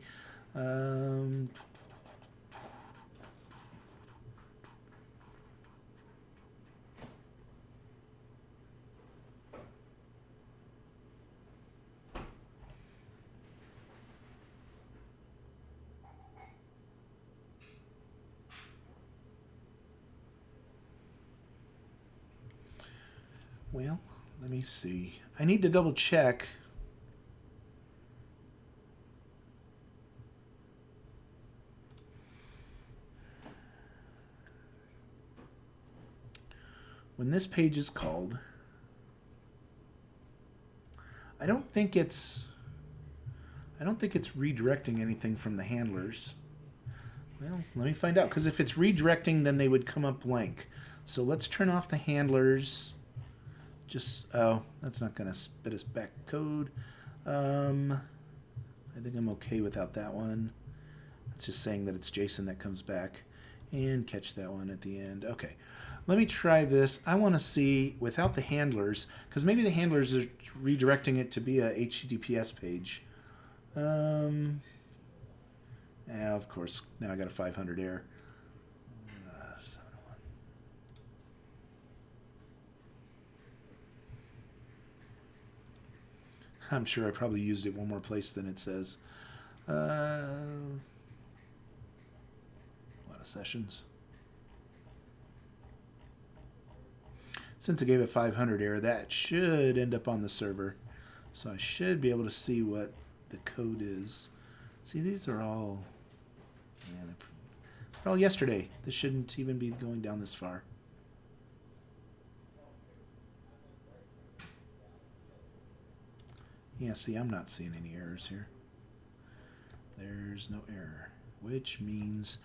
Well, let me see. I need to double check. When this page is called, I don't think it's redirecting anything from the handlers. Well, let me find out, because if it's redirecting, then they would come up blank. So let's turn off the handlers. Oh, that's not going to spit us back code. I think I'm okay without that one. It's just saying that it's JSON that comes back. And catch that one at the end. Okay, let me try this. I want to see without the handlers, because maybe the handlers are redirecting it to be a HTTPS page. Yeah, of course, now I got a 500 error. I'm sure I probably used it one more place than it says. A lot of sessions. Since I gave it 500 error, that should end up on the server. So I should be able to see what the code is. See, these are all, yeah, they're all yesterday. This shouldn't even be going down this far. Yeah, see, I'm not seeing any errors here. There's no error, which means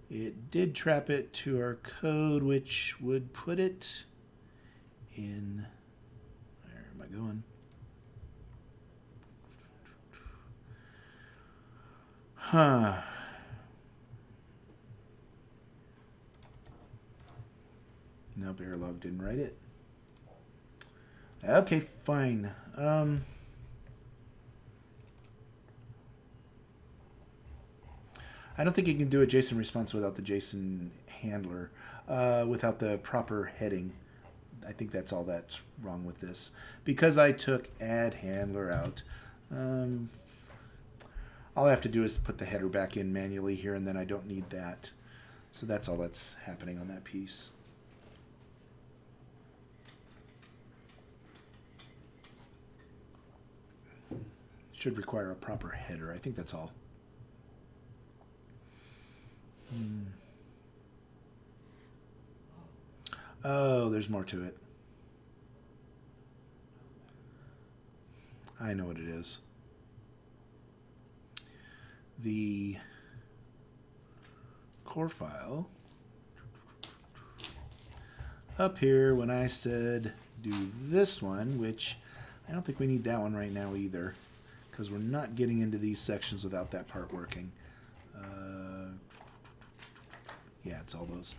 it did trap it to our code, which would put it in, where am I going? Huh. Nope, error log didn't write it. Okay, fine. I don't think you can do a JSON response without the JSON handler, without the proper heading. I think that's all that's wrong with this. Because I took add handler out, all I have to do is put the header back in manually here, and then I don't need that. So that's all that's happening on that piece. Should require a proper header. I think that's all. Oh, there's more to it. I know what it is. The core file up here, when I said do this one, which I don't think we need that one right now either, because we're not getting into these sections without that part working. Yeah, it's all those.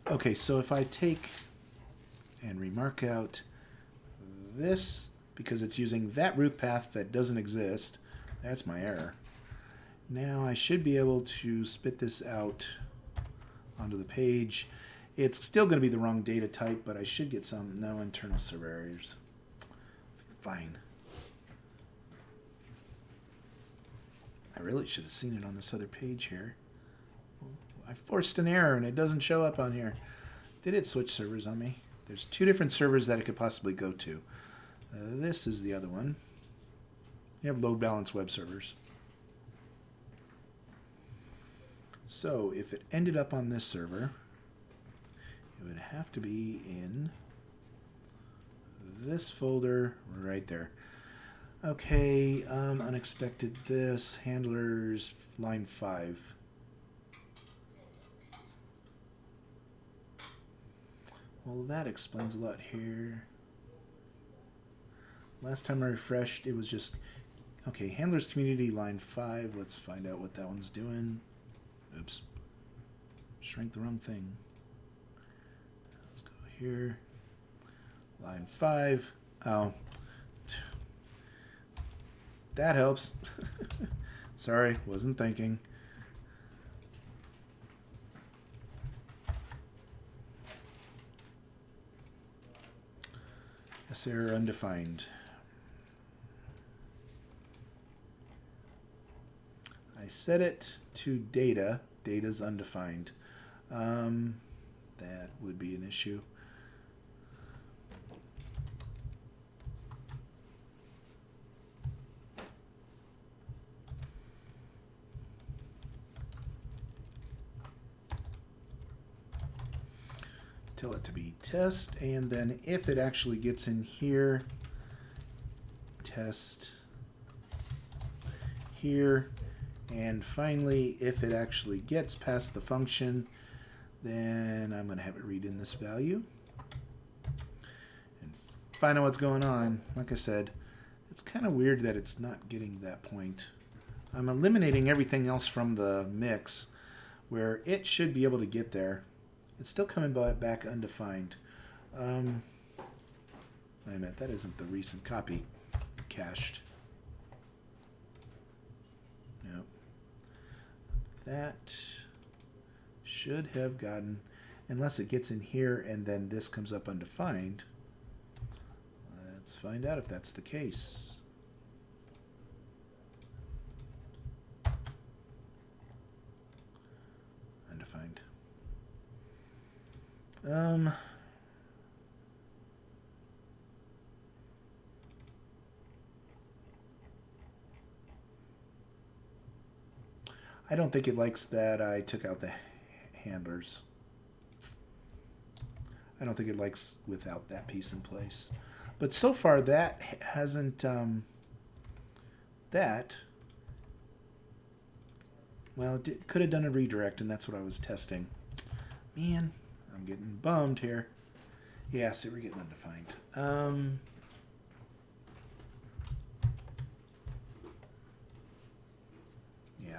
Okay, so if I take and remark out this, because it's using that root path that doesn't exist, that's my error. Now I should be able to spit this out onto the page. It's still going to be the wrong data type, but I should get some. No internal server errors. Fine. I really should have seen it on this other page here. I forced an error and it doesn't show up on here. Did it switch servers on me? There's two different servers that it could possibly go to. This is the other one. You have load balance web servers. So if it ended up on this server, it would have to be in this folder right there. Okay, unexpected this, handlers, line 5. Well, that explains a lot here. Last time I refreshed, it was just, okay, handlers community, line 5. Let's find out what that one's doing. Oops. Shrank the wrong thing. Let's go here. Line 5. Oh. That helps. Sorry, wasn't thinking. Yes, error undefined. I set it to data. Data's undefined. That would be an issue. Tell it to be test, and then if it actually gets in here, test here, and finally if it actually gets past the function, then I'm going to have it read in this value and find out what's going on. Like I said, it's kind of weird that it's not getting that point. I'm eliminating everything else from the mix where it should be able to get there. It's still coming back undefined. Wait a minute, that isn't the recent copy. Cached. Nope. That should have gotten, unless it gets in here and then this comes up undefined. Let's find out if that's the case. Undefined. I don't think it likes that I took out the handlers. I don't think it likes without that piece in place. But so far that hasn't, well, it could have done a redirect, and that's what I was testing. Man, I'm getting bummed here. Yeah, see, we're getting undefined. Yeah.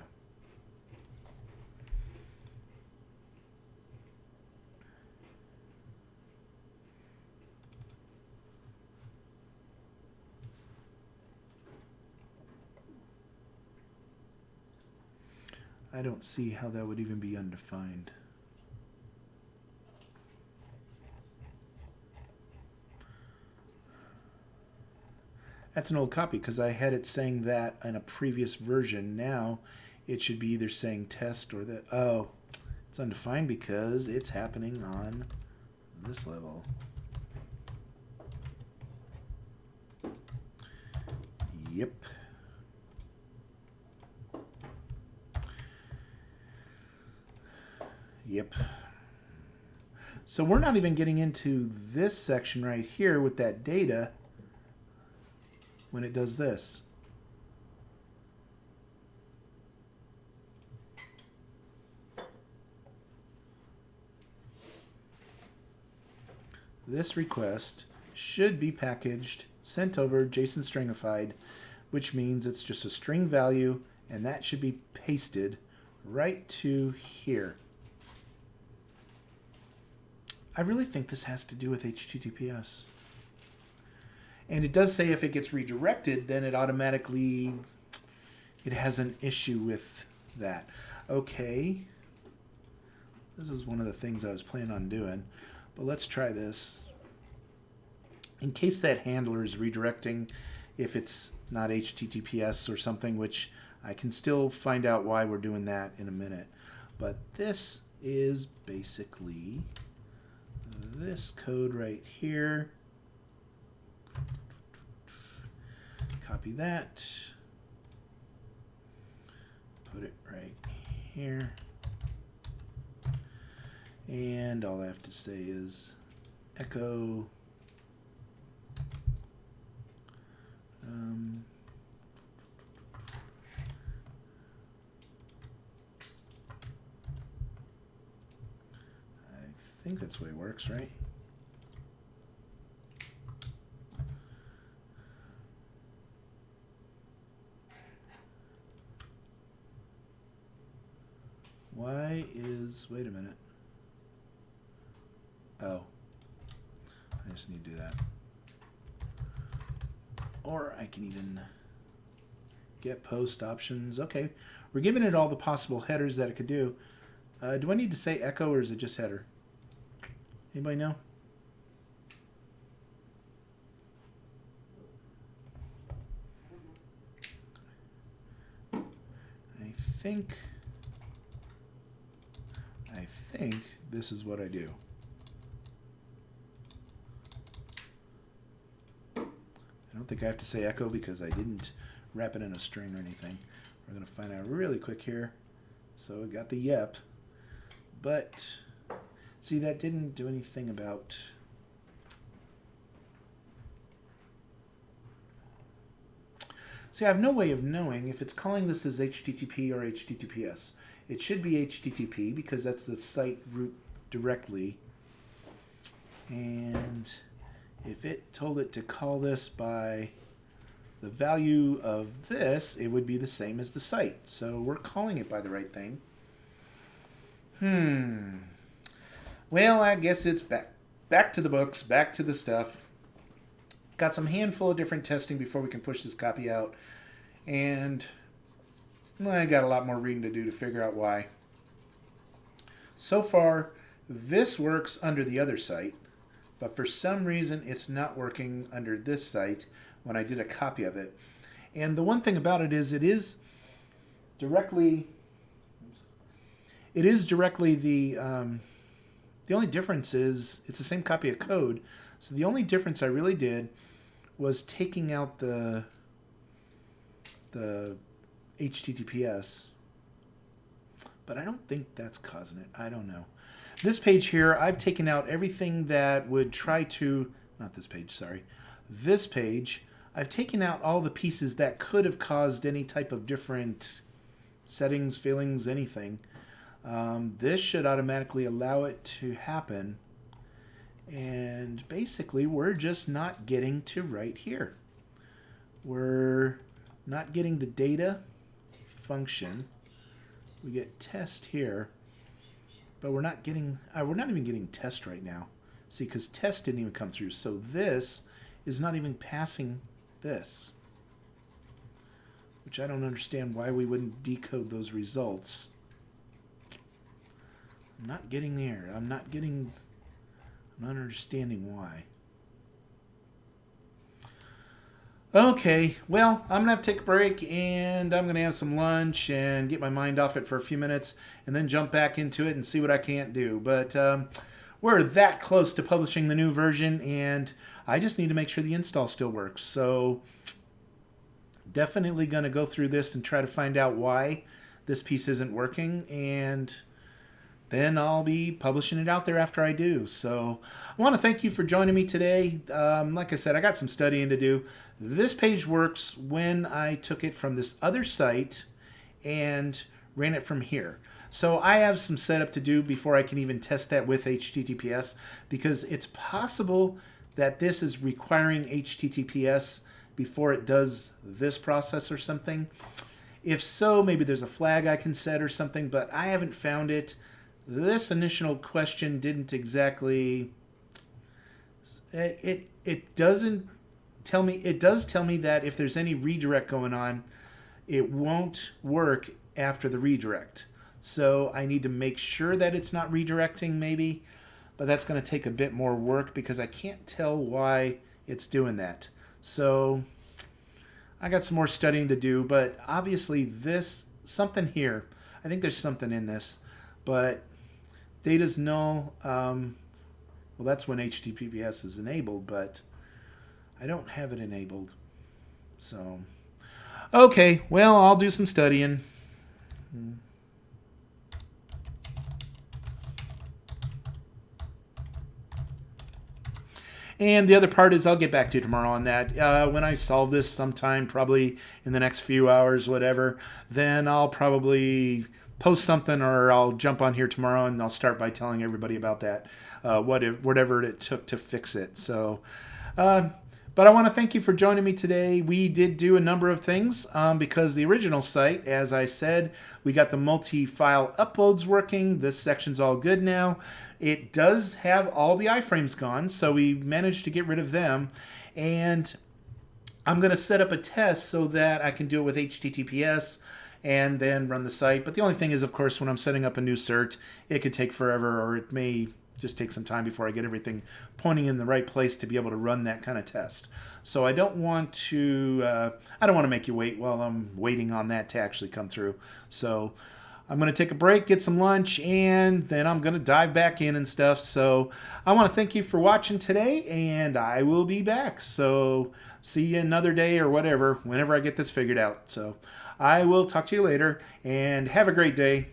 I don't see how that would even be undefined. That's an old copy because I had it saying that in a previous version. Now it should be either saying test or that. Oh, it's undefined because it's happening on this level. Yep. Yep. So we're not even getting into this section right here with that data when it does this. This request should be packaged, sent over, JSON stringified, which means it's just a string value, and that should be pasted right to here. I really think this has to do with HTTPS. And it does say if it gets redirected, then it automatically, it has an issue with that. Okay. This is one of the things I was planning on doing. But let's try this. In case that handler is redirecting, if it's not HTTPS or something, which I can still find out why we're doing that in a minute. But this is basically this code right here. Copy that. Put it right here. And all I have to say is echo I think that's the way it works, right? Wait a minute. Oh. I just need to do that. Or I can even get post options. Okay. We're giving it all the possible headers that it could do. Do I need to say echo or is it just header? Anybody know? I think this is what I do. I don't think I have to say echo because I didn't wrap it in a string or anything. We're going to find out really quick here. So we got the yep. But see, that didn't do anything about... See, I have no way of knowing if it's calling this as HTTP or HTTPS. It should be HTTP because that's the site root directly. And if it told it to call this by the value of this, it would be the same as the site. So we're calling it by the right thing. Well, I guess it's back to the books, back to the stuff. Got some handful of different testing before we can push this copy out. And I got a lot more reading to do to figure out why. So far, this works under the other site, but for some reason it's not working under this site when I did a copy of it. And the one thing about it is directly the only difference is it's the same copy of code. So the only difference I really did was taking out the HTTPS, but I don't think that's causing it. I don't know. This page here, I've taken out everything that would try to, not this page, sorry. This page, I've taken out all the pieces that could have caused any type of different settings, failings, anything. This should automatically allow it to happen. And basically, we're just not getting to right here. We're not getting the data function. We get test here, but we're not even getting test right now. See, because test didn't even come through. So this is not even passing this, which I don't understand why we wouldn't decode those results. I'm not getting there. I'm not understanding why. Okay, well, I'm going to have to take a break, and I'm going to have some lunch and get my mind off it for a few minutes, and then jump back into it and see what I can't do. But we're that close to publishing the new version, and I just need to make sure the install still works. So definitely going to go through this and try to find out why this piece isn't working, and then I'll be publishing it out there after I do. So I want to thank you for joining me today. Like I said, I got some studying to do. This page works when I took it from this other site and ran it from here. So I have some setup to do before I can even test that with HTTPS, because it's possible that this is requiring HTTPS before it does this process or something. If so, maybe there's a flag I can set or something, but I haven't found it. This initial question didn't exactly, it doesn't tell me, it does tell me that if there's any redirect going on, it won't work after the redirect. So I need to make sure that it's not redirecting maybe, but that's going to take a bit more work because I can't tell why it's doing that. So I got some more studying to do, but obviously something here, I think there's something in this, but data's null. Well, that's when HTTPS is enabled, but I don't have it enabled. So, okay, well, I'll do some studying. And the other part is I'll get back to you tomorrow on that. When I solve this sometime, probably in the next few hours, whatever, then I'll probably post something, or I'll jump on here tomorrow and I'll start by telling everybody about that, whatever it took to fix it. So, but I want to thank you for joining me today. We did do a number of things because the original site, as I said, we got the multi-file uploads working. This section's all good now. It does have all the iframes gone, so we managed to get rid of them. And I'm going to set up a test so that I can do it with HTTPS and then run the site. But the only thing is, of course, when I'm setting up a new cert, it could take forever, or it may just take some time before I get everything pointing in the right place to be able to run that kind of test. So I don't want to make you wait while I'm waiting on that to actually come through. So I'm going to take a break, get some lunch, and then I'm going to dive back in and stuff. So I want to thank you for watching today, and I will be back. So see you another day or whatever, whenever I get this figured out. So I will talk to you later, and have a great day.